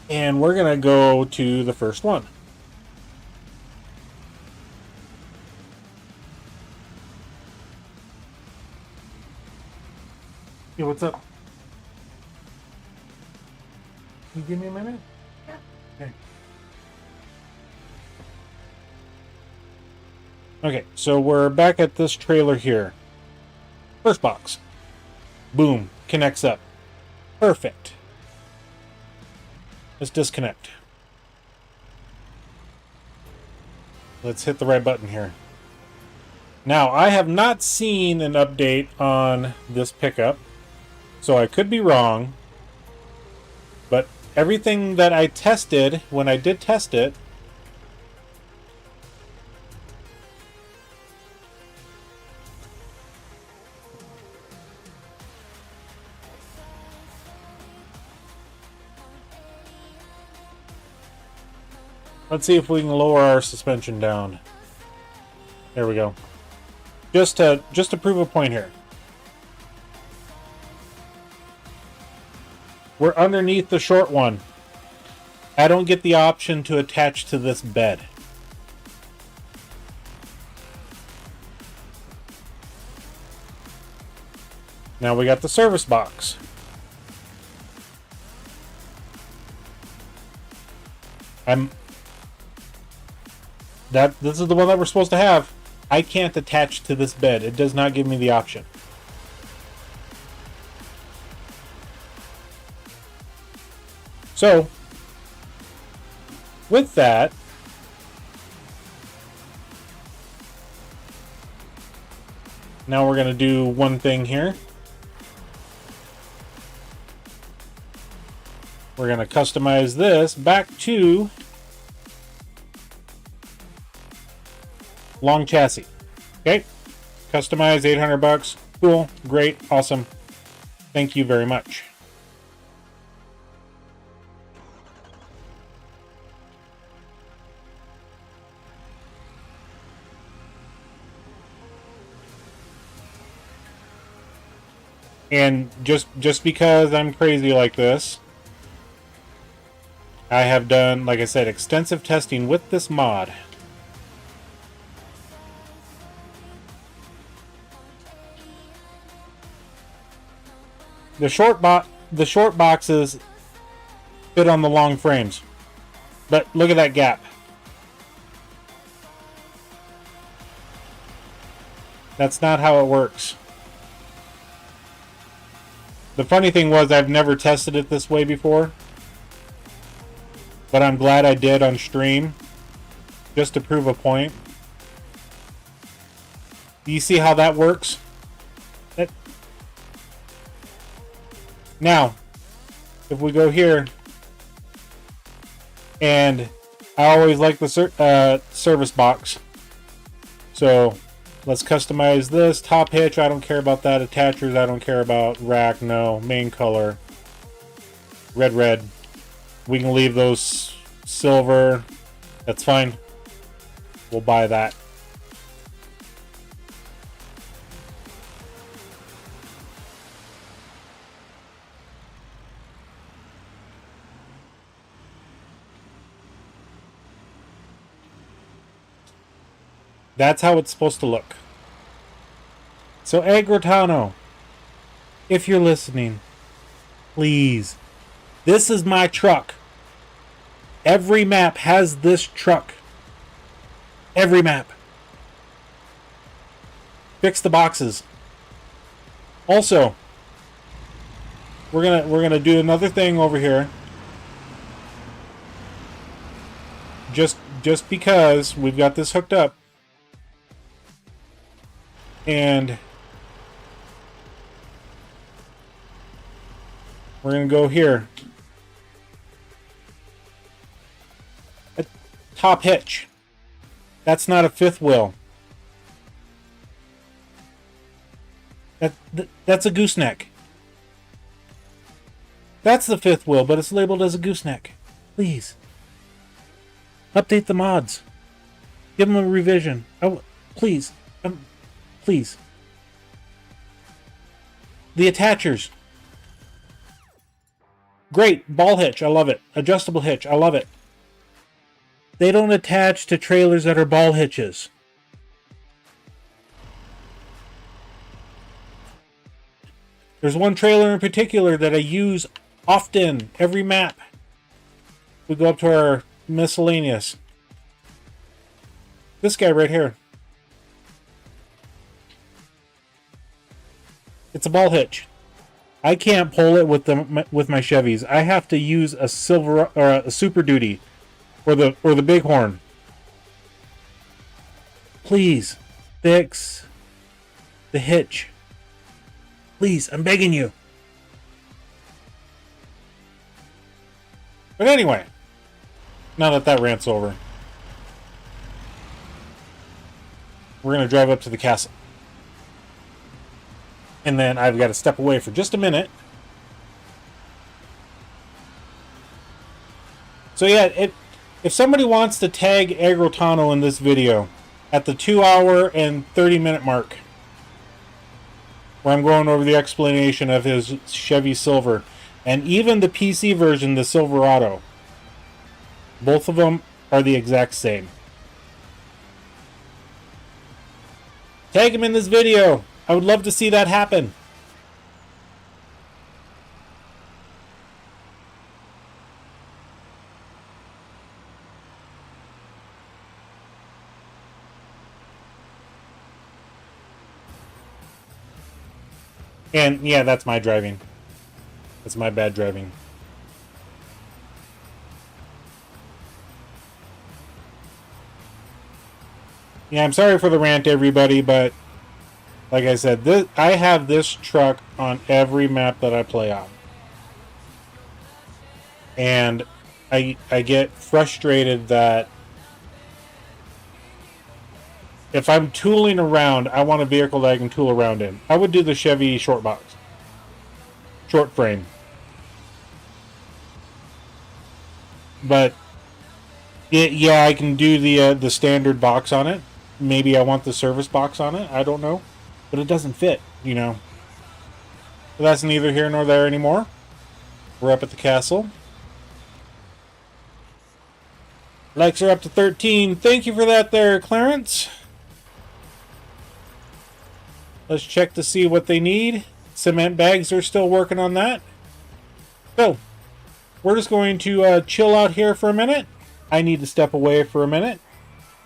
And we're going to go to the first one. Hey, what's up? Can you give me a minute? Yeah. Okay. Okay, so we're back at this trailer here. First box. Boom. Connects up. Perfect. Let's disconnect. Let's hit the right button here. Now, I have not seen an update on this pickup, so I could be wrong. But everything that I tested, when I did test it, let's see if we can lower our suspension down. There we go. Just to prove a point here. We're underneath the short one. I don't get the option to attach to this bed. Now we got the service box. This is the one that we're supposed to have. I can't attach to this bed. It does not give me the option. So, with that, now we're going to do one thing here. We're going to customize this back to long chassis. Okay, customize, 800 bucks. Cool, great, awesome. Thank you very much. And just because I'm crazy like this, I have done, like I said, extensive testing with this mod. The short boxes fit on the long frames. But look at that gap. That's not how it works. The funny thing was, I've never tested it this way before, but I'm glad I did on stream, just to prove a point. Do you see how that works? Now, if we go here, and I always like the service box. So let's customize this. Top hitch, I don't care about that. Attachers, I don't care about. Rack, no. Main color, red, red. We can leave those silver. That's fine. We'll buy that. That's how it's supposed to look. So, Agrotano, if you're listening, please. This is my truck. Every map has this truck. Every map. Fix the boxes. Also, we're gonna do another thing over here. Just because we've got this hooked up. And we're going to go here. A top hitch. That's not a fifth wheel. That's a gooseneck. That's the fifth wheel, but it's labeled as a gooseneck. Please. Update the mods. Give them a revision. Oh, please. Please. The attachers. Great. Ball hitch. I love it. Adjustable hitch. I love it. They don't attach to trailers that are ball hitches. There's one trailer in particular that I use often. Every map. We go up to our miscellaneous. This guy right here. It's a ball hitch. I can't pull it with my Chevys. I have to use a silver or a Super Duty, or the Bighorn. Please fix the hitch. Please, I'm begging you. But anyway, now that rant's over, we're gonna drive up to the castle. And then I've got to step away for just a minute. So yeah, if somebody wants to tag Agrotano in this video at the 2-hour and 30-minute mark, where I'm going over the explanation of his Chevy Silver, and even the PC version, the Silverado, both of them are the exact same. Tag him in this video. I would love to see that happen. And yeah, that's my driving. That's my bad driving. Yeah, I'm sorry for the rant, everybody, but like I said, I have this truck on every map that I play on. And I get frustrated that if I'm tooling around, I want a vehicle that I can tool around in. I would do the Chevy short box. Short frame. But yeah, I can do the standard box on it. Maybe I want the service box on it. I don't know. But it doesn't fit, you know. But that's neither here nor there anymore. We're up at the castle. Likes are up to 13. Thank you for that there, Clarence. Let's check to see what they need. Cement bags are still working on that. So, we're just going to chill out here for a minute. I need to step away for a minute.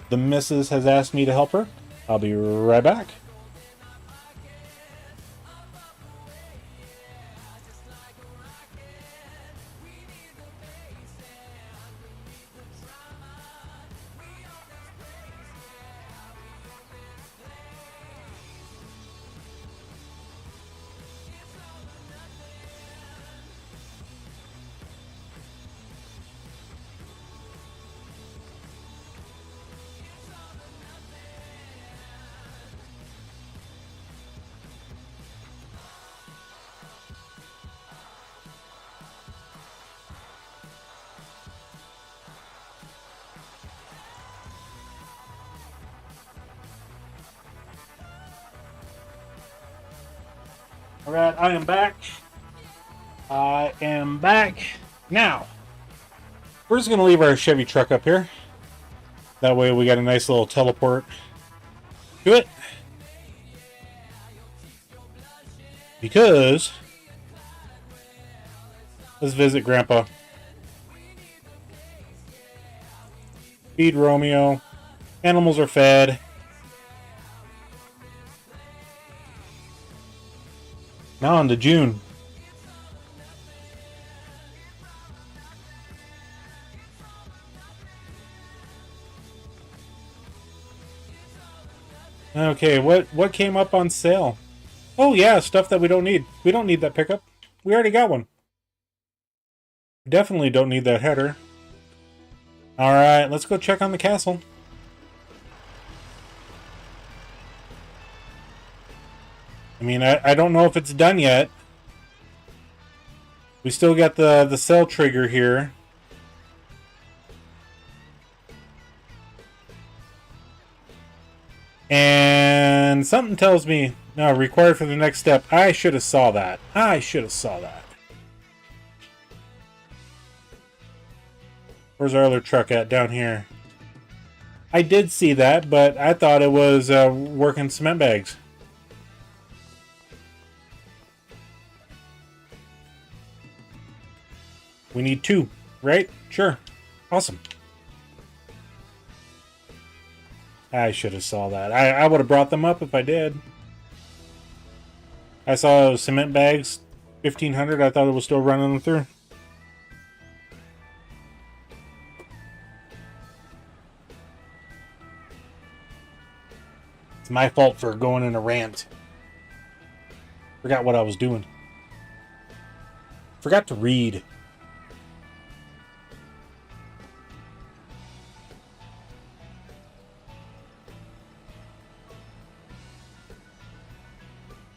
The missus has asked me to help her. I'll be right back. All right, I am back. I am back. Now, we're just going to leave our Chevy truck up here. That way we got a nice little teleport to it. Because let's visit Grandpa. Feed Romeo. Animals are fed. Now on to June. Okay, what came up on sale? Oh yeah, stuff that we don't need. We don't need that pickup. We already got one. Definitely don't need that header. Alright, let's go check on the castle. I mean, I don't know if it's done yet. We still got the cell trigger here. And something tells me, no, required for the next step. I should have saw that. I should have saw that. Where's our other truck at? Down here. I did see that, but I thought it was working cement bags. We need 2, right? Sure. Awesome. I should have saw that. I would have brought them up if I did. I saw cement bags, 1,500. I thought it was still running them through. It's my fault for going in a rant. Forgot what I was doing. Forgot to read.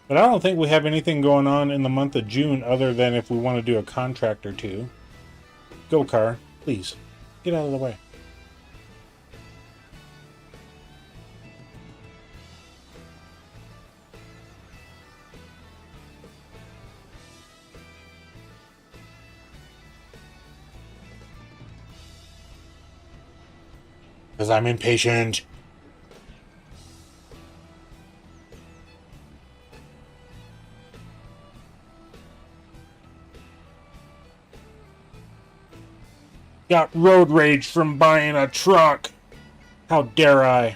But I don't think we have anything going on in the month of June other than if we want to do a contract or two. Go, car. Please. Get out of the way. Because I'm impatient. Got road rage from buying a truck. How dare I?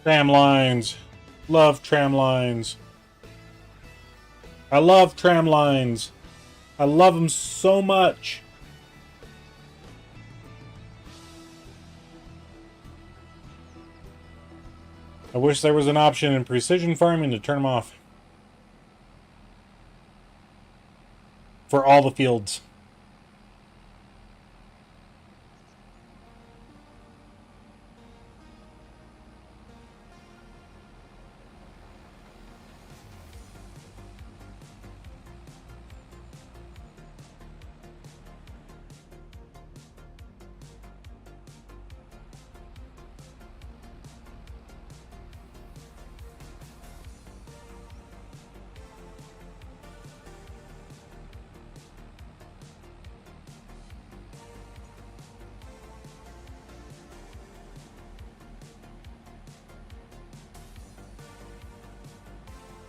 Tram lines. Love tram lines. I love tram lines. I love them so much. I wish there was an option in precision farming to turn them off. For all the fields.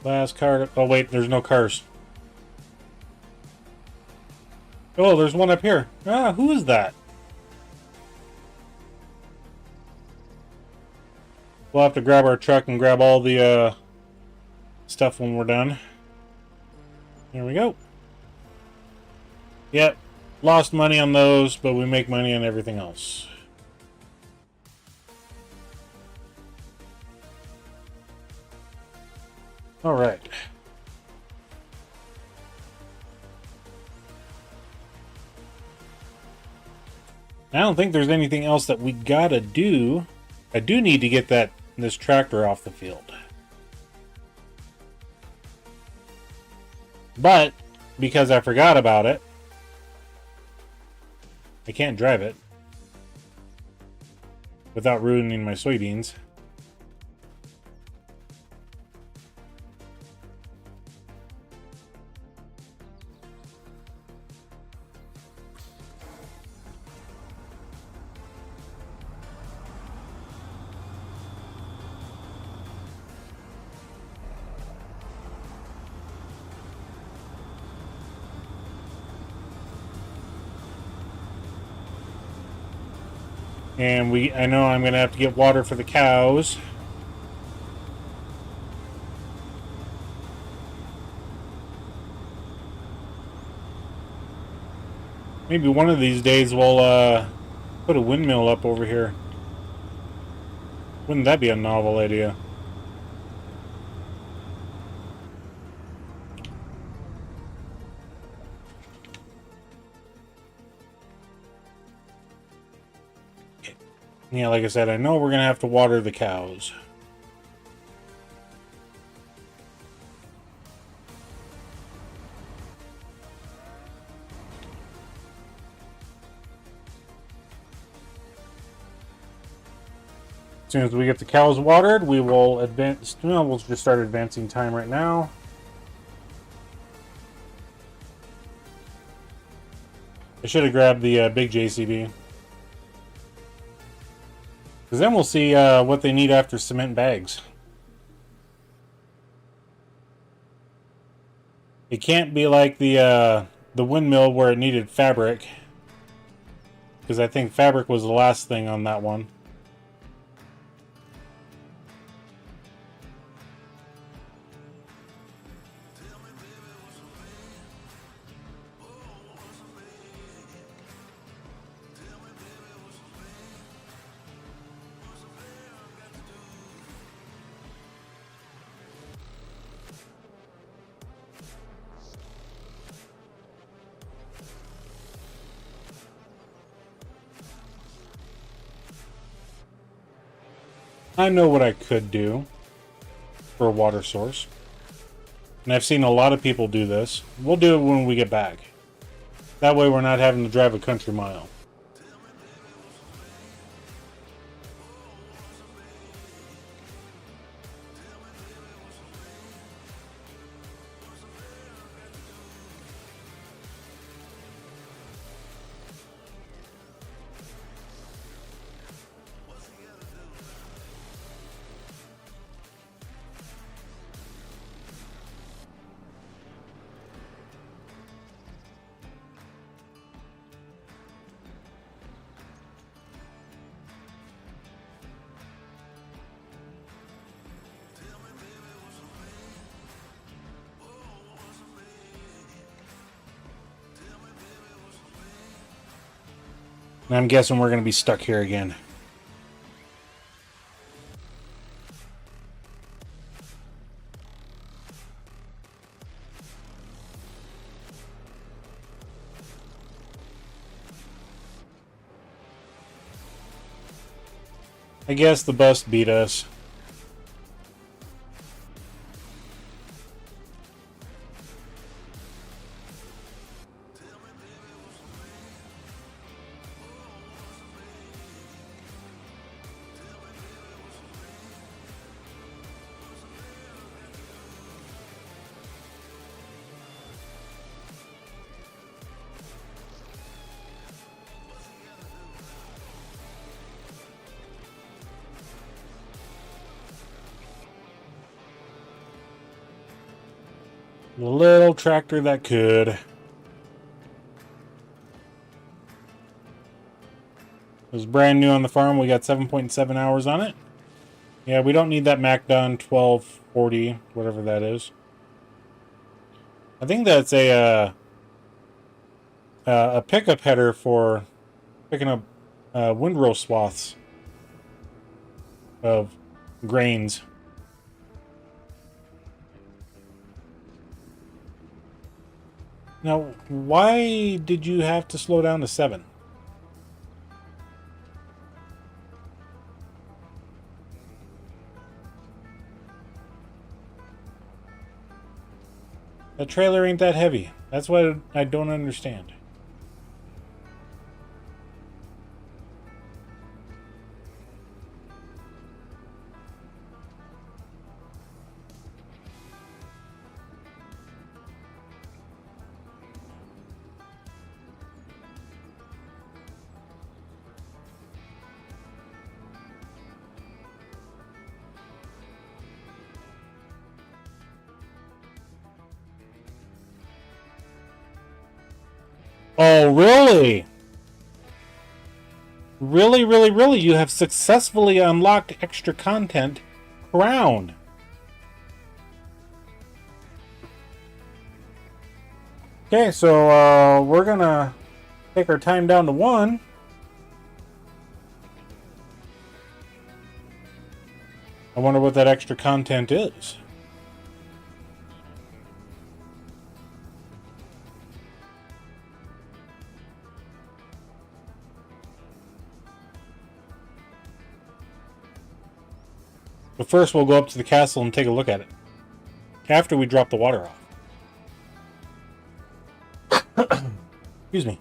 Last car. Oh, wait, there's no cars. Oh, there's one up here. Ah, who is that? We'll have to grab our truck and grab all the stuff when we're done. There we go. Yep. Lost money on those, but we make money on everything else. All right. I don't think there's anything else that we gotta do. I do need to get this tractor off the field. But, because I forgot about it, I can't drive it without ruining my soybeans. And I know I'm going to have to get water for the cows. Maybe one of these days we'll put a windmill up over here. Wouldn't that be a novel idea? Yeah, like I said, I know we're going to have to water the cows. As soon as we get the cows watered, we will advance. Well, we'll just start advancing time right now. I should have grabbed the big JCB. Because then we'll see what they need after cement bags. It can't be like the windmill where it needed fabric. Because I think fabric was the last thing on that one. I know what I could do for a water source. And I've seen a lot of people do this. We'll do it when we get back. That way we're not having to drive a country mile. And I'm guessing we're going to be stuck here again. I guess the bus beat us. The little tractor that could. It was brand new on the farm. We got 7.7 hours on it. Yeah, we don't need that Mac done 1240, whatever that is. I think that's a pickup header for picking up windrow swaths of grains. Now, why did you have to slow down to 7? That trailer ain't that heavy. That's what I don't understand. Oh, really? Really, really, really? You have successfully unlocked extra content. Crown. Okay, so we're gonna take our time down to 1. I wonder what that extra content is. But first, we'll go up to the castle and take a look at it. After we drop the water off. Excuse me.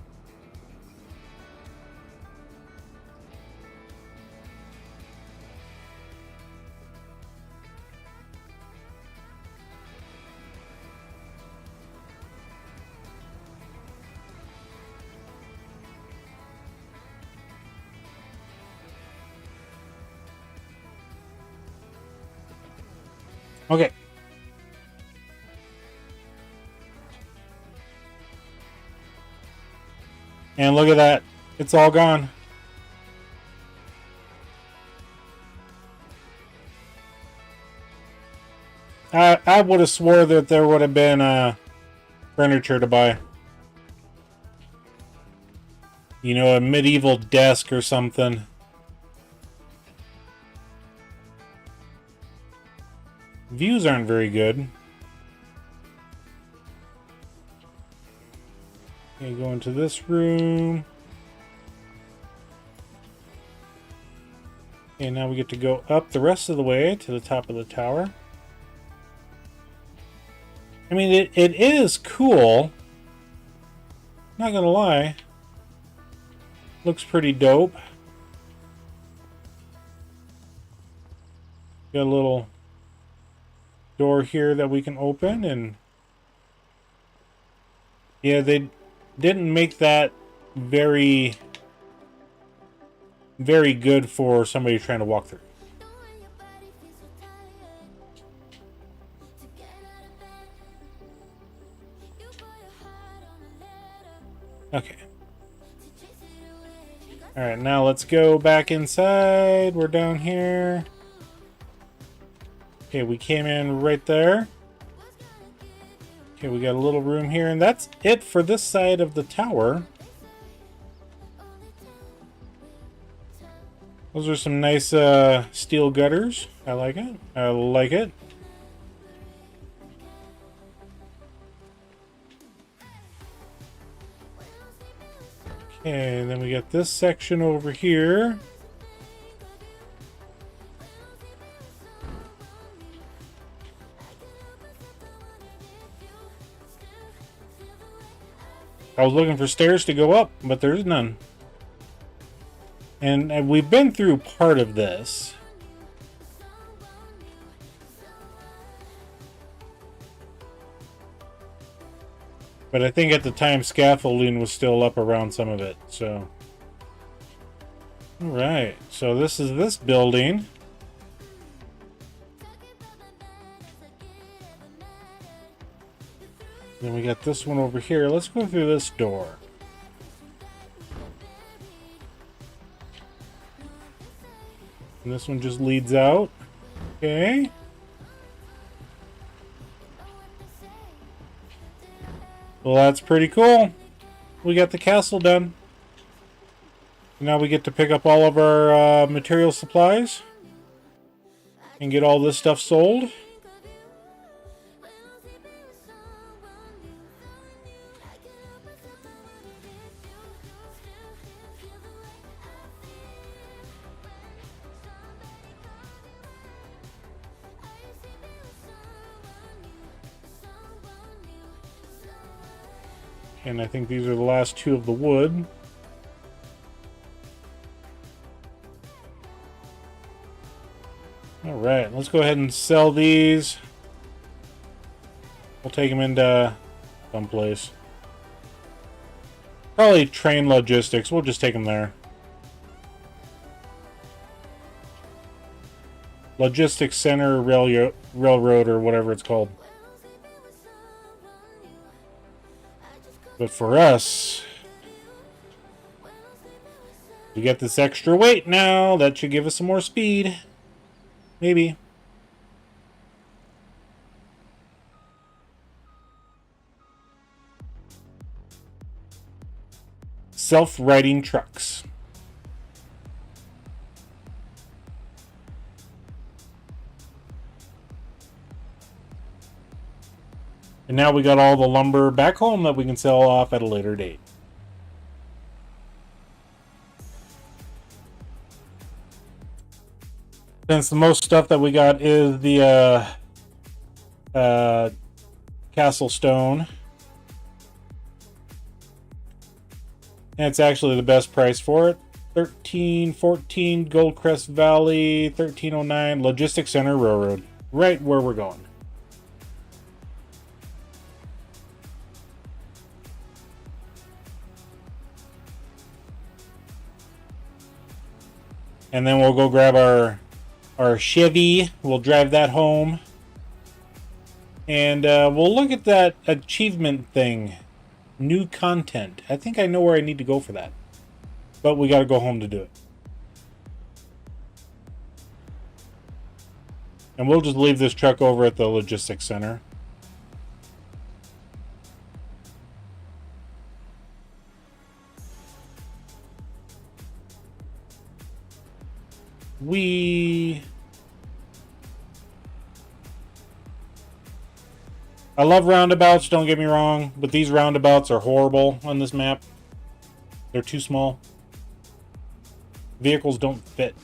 Okay. And look at that. It's all gone. I would have swore that there would have been furniture to buy. You know, a medieval desk or something. Views aren't very good. Okay, go into this room. Okay, now we get to go up the rest of the way to the top of the tower. I mean, it is cool. Not gonna lie. Looks pretty dope. Got a little door here that we can open, and yeah, they didn't make that very good for somebody trying to walk through. Okay. Alright, now let's go back inside. We're down here. Okay, we came in right there. Okay, we got a little room here, and that's it for this side of the tower. Those are some nice steel gutters. I like it. I like it. Okay, then we got this section over here. I was looking for stairs to go up, but there's none. And we've been through part of this. But I think at the time scaffolding was still up around some of it, so. Alright, so this is this building. Then we got this one over here. Let's go through this door. And this one just leads out. Okay. Well, that's pretty cool. We got the castle done. Now we get to pick up all of our material supplies and get all this stuff sold. and I think these are the last two of the wood. All right, let's go ahead and sell these. We'll take them into someplace. Probably train logistics. We'll just take them there. Logistics Center, Railroad, or whatever it's called. But for us, we get this extra weight now. That should give us some more speed. Maybe. Self-riding trucks. And now we got all the lumber back home that we can sell off at a later date. Since the most stuff that we got is the Castle Stone. And it's actually the best price for it. 1314 Goldcrest Valley, 1309 Logistics Center Railroad. Right where we're going. And then we'll go grab our Chevy. We'll drive that home. And we'll look at that achievement thing. New content. I think I know where I need to go for that. But we got to go home to do it. And we'll just leave this truck over at the logistics center. I love roundabouts, don't get me wrong, but these roundabouts are horrible on this map. They're too small. Vehicles don't fit.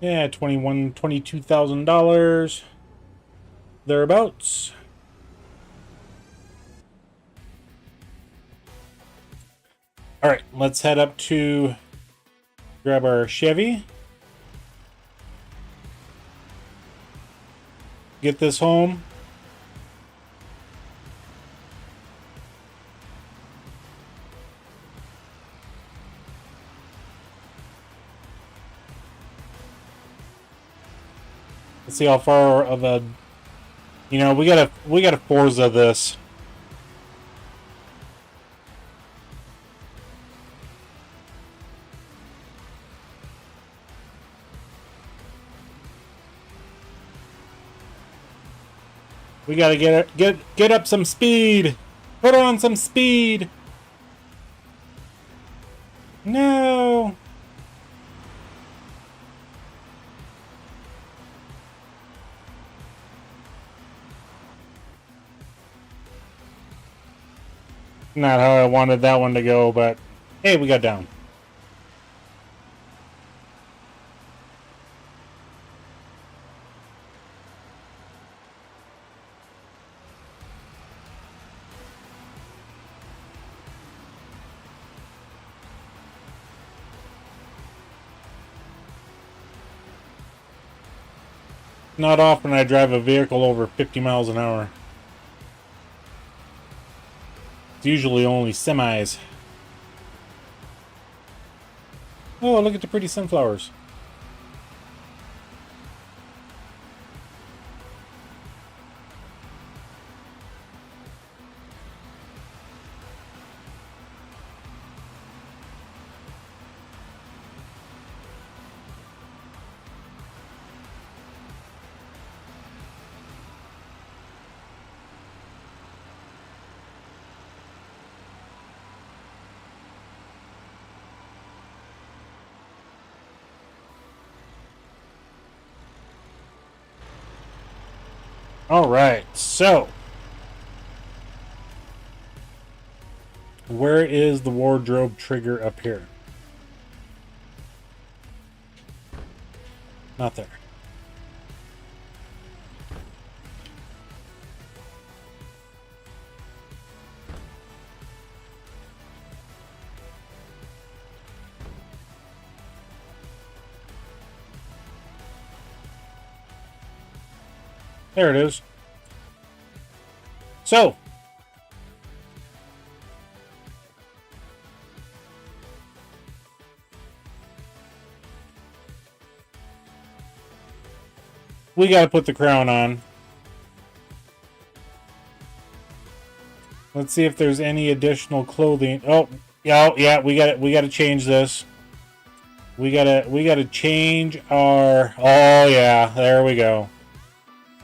Yeah, $22,000 thereabouts. All right, let's head up to grab our Chevy. Get this home. Let's see how far of a, you know, we gotta Forza this. We gotta get up some speed. Put on some speed. No. Not how I wanted that one to go, but hey, we got down. Not often I drive a vehicle over 50 miles an hour. It's usually only semis. Oh, look at the pretty sunflowers. All right, so where is the wardrobe trigger up here? Not there. There it is. So, we got to put the crown on. Let's see if there's any additional clothing. Oh, yeah, we got it. We got to change this. We got to change our. Oh yeah, there we go.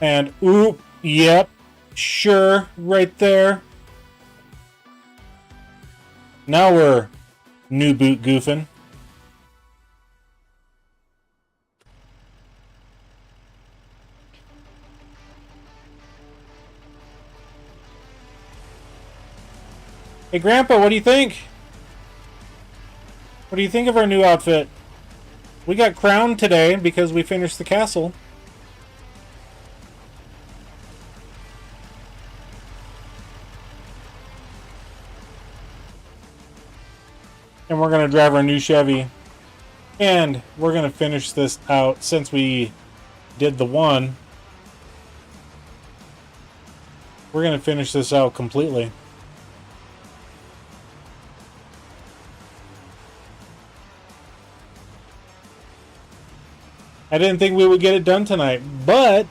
And oop, yep, sure, right there. Now we're new boot goofing. Hey, Grandpa, what do you think? What do you think of our new outfit? We got crowned today because we finished the castle. And we're going to drive our new Chevy. And we're going to finish this out since we did the one. We're going to finish this out completely. I didn't think we would get it done tonight, but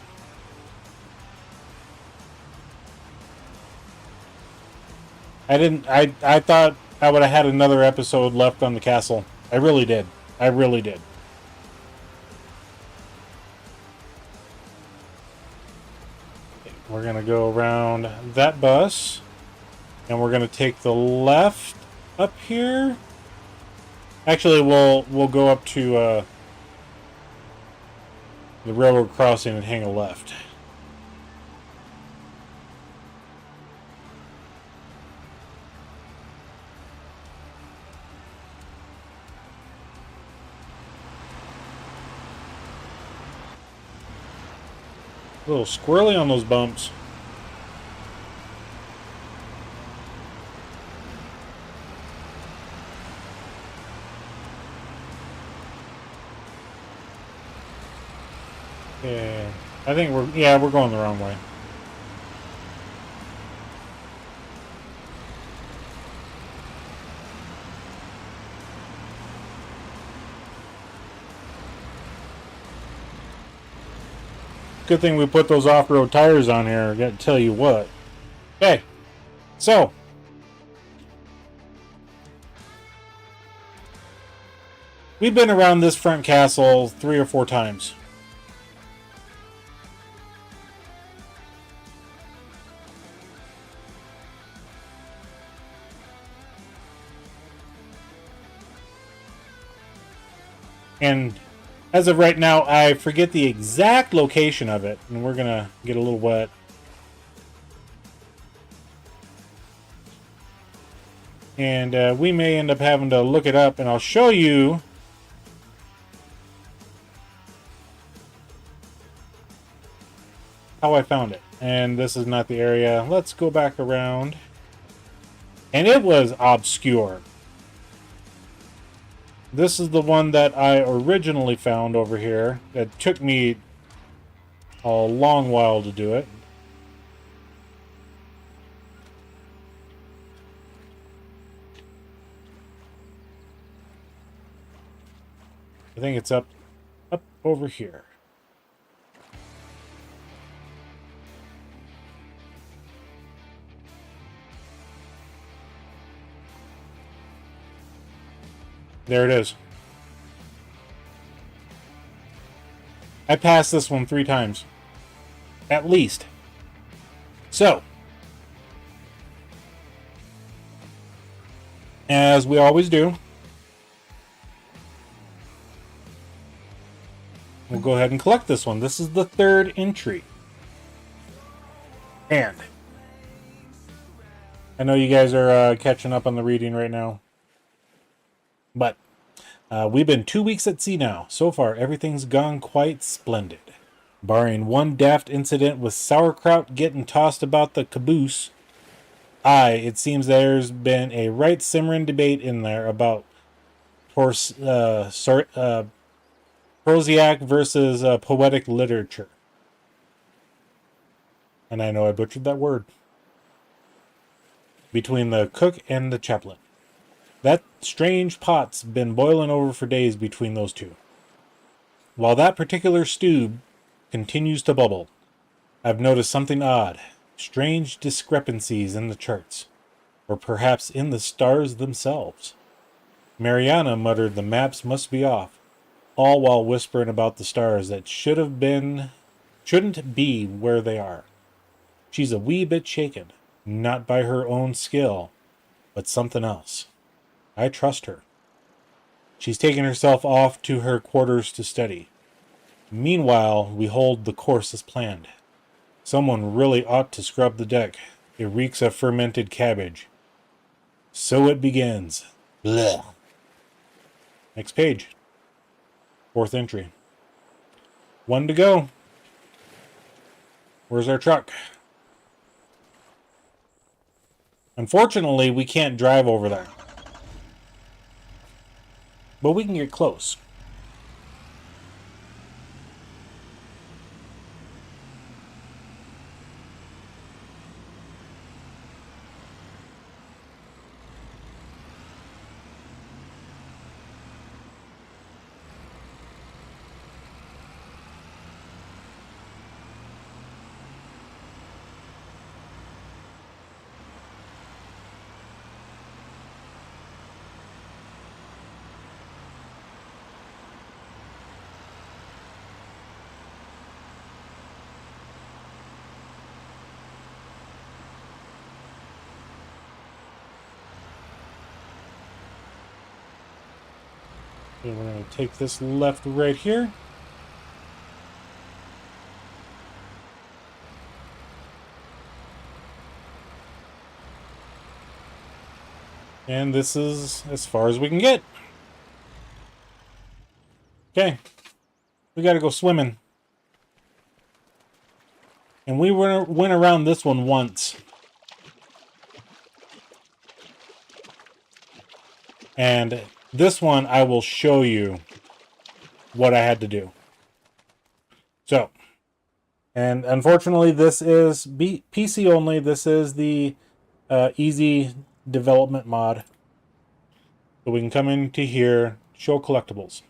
I thought I would have had another episode left on the castle. I really did. I really did. We're going to go around that bus, and we're going to take the left up here. Actually, we'll go up to the railroad crossing and hang a left. A little squirrely on those bumps. Yeah, I think we're going the wrong way. Good thing we put those off-road tires on here. I gotta tell you what. Okay, so we've been around this front castle 3 or 4 times. And as of right now, I forget the exact location of it, and we're gonna get a little wet. And we may end up having to look it up, and I'll show you how I found it. And this is not the area. Let's go back around. And it was obscure. This is the one that I originally found over here. It took me a long while to do it. I think it's up over here. There it is. I passed this one 3 times. At least. So, as we always do, we'll go ahead and collect this one. This is the 3rd entry. And I know you guys are catching up on the reading right now, but we've been 2 weeks at sea now. So far, everything's gone quite splendid. Barring one daft incident with sauerkraut getting tossed about the caboose, it seems there's been a right simmering debate in there about Prozac versus poetic literature. And I know I butchered that word. Between the cook and the chaplain. That strange pot's been boiling over for days between those two. While that particular stew continues to bubble, I've noticed something odd. Strange discrepancies in the charts. Or perhaps in the stars themselves. Mariana muttered the maps must be off, all while whispering about the stars that shouldn't be where they are. She's a wee bit shaken, not by her own skill, but something else. I trust her. She's taken herself off to her quarters to study. Meanwhile, we hold the course as planned. Someone really ought to scrub the deck. It reeks of fermented cabbage. So it begins. Blech. Next page. 4th entry. 1 to go. Where's our truck? Unfortunately, we can't drive over there. But we can get close. Okay, we're going to take this left right here. And this is as far as we can get. Okay. We got to go swimming. And we went around this one once. And this one, I will show you what I had to do. So, and unfortunately, this is PC only. This is the easy development mod. So we can come into here, show collectibles.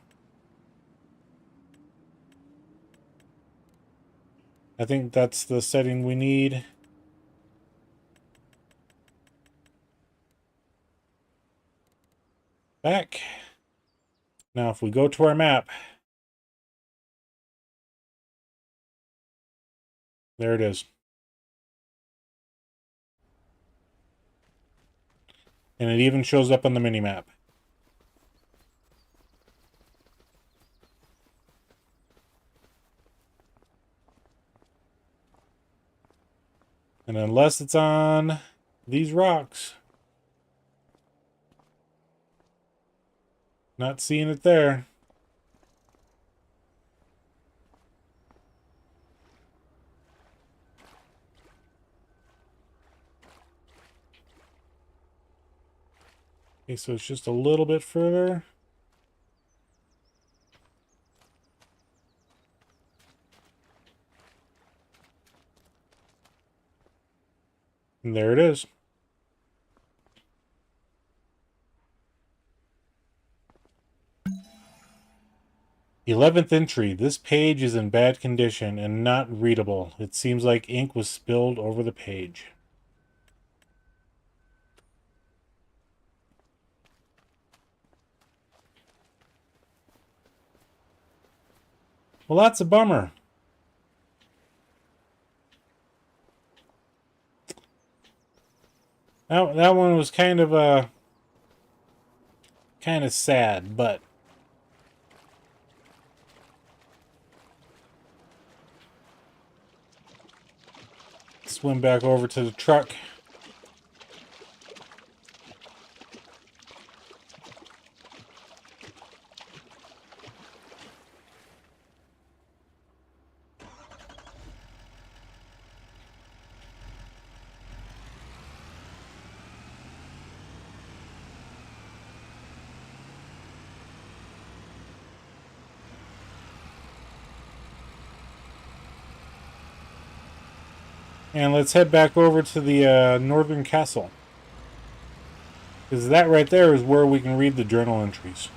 I think that's the setting we need. Back. Now, if we go to our map, there it is. And it even shows up on the mini-map. And unless it's on these rocks, not seeing it there. Okay, so it's just a little bit further. And there it is. '11th entry. This page is in bad condition and not readable. It seems like ink was spilled over the page. Well, that's a bummer. That one was kind of sad, but swim back over to the truck. And let's head back over to the northern castle. Because that right there is where we can read the journal entries.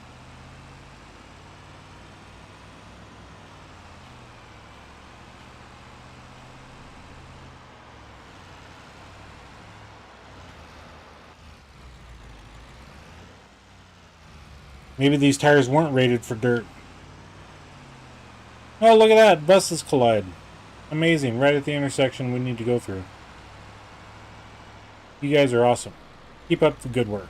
Maybe these tires weren't rated for dirt. Oh, look at that. Buses collide. Amazing. Right at the intersection we need to go through. You guys are awesome. Keep up the good work.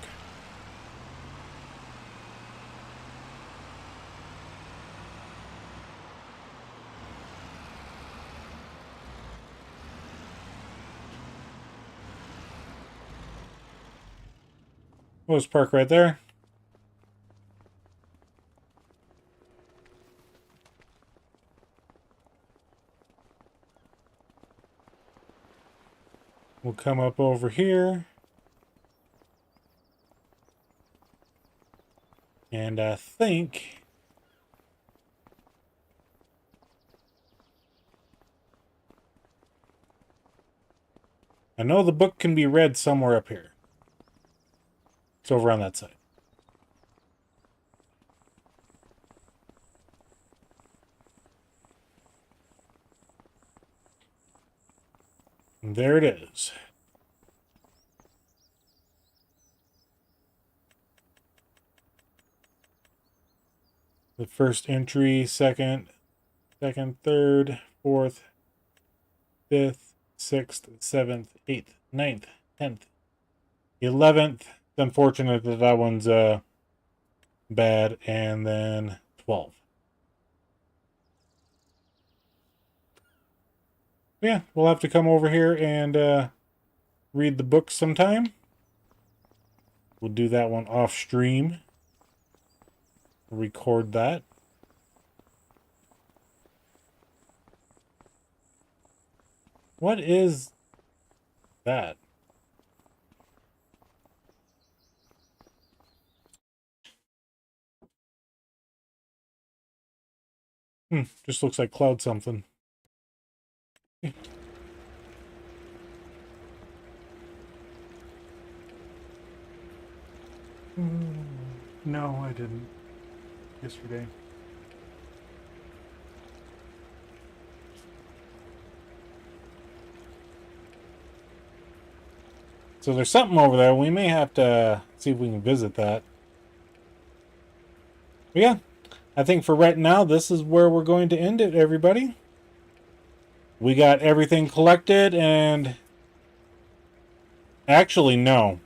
We'll just park right there. We'll come up over here. And I think... I know the book can be read somewhere up here. It's over on that side. And there it is. The first entry, second, third, fourth, fifth, sixth, seventh, eighth, ninth, 10th, 11th. It's unfortunate that that one's bad. And then 12. Yeah, we'll have to come over here and read the book sometime. We'll do that one off stream. Record that. What is that? Just looks like cloud something. No, I didn't. Yesterday. So there's something over there. We may have to see if we can visit that. But yeah, I think for right now, this is where we're going to end it, everybody. We got everything collected and... Actually, no.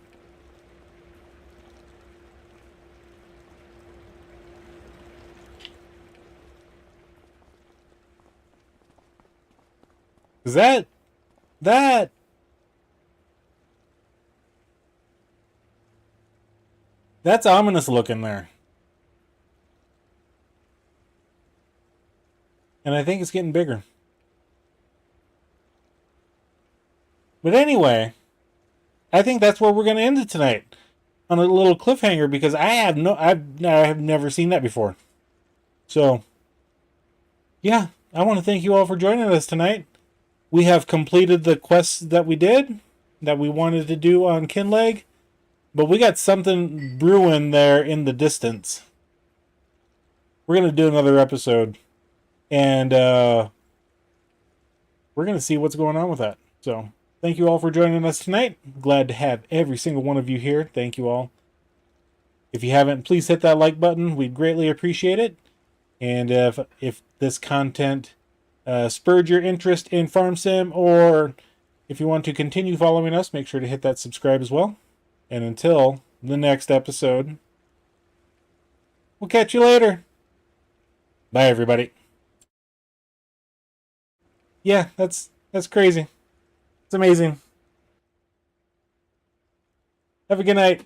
Is that... That's ominous looking there. And I think it's getting bigger. But anyway, I think that's where we're going to end it tonight. On a little cliffhanger, because I've never seen that before. So, yeah, I want to thank you all for joining us tonight. We have completed the quests that we did, that we wanted to do on Kinlaig. But we got something brewing there in the distance. We're going to do another episode. And we're going to see what's going on with that. So, thank you all for joining us tonight. Glad to have every single one of you here. Thank you all. If you haven't, please hit that like button. We'd greatly appreciate it. And if this content spurred your interest in Farm Sim, or if you want to continue following us, make sure to hit that subscribe as well. And until the next episode, we'll catch you later. Bye, everybody. Yeah, that's crazy. It's amazing. Have a good night.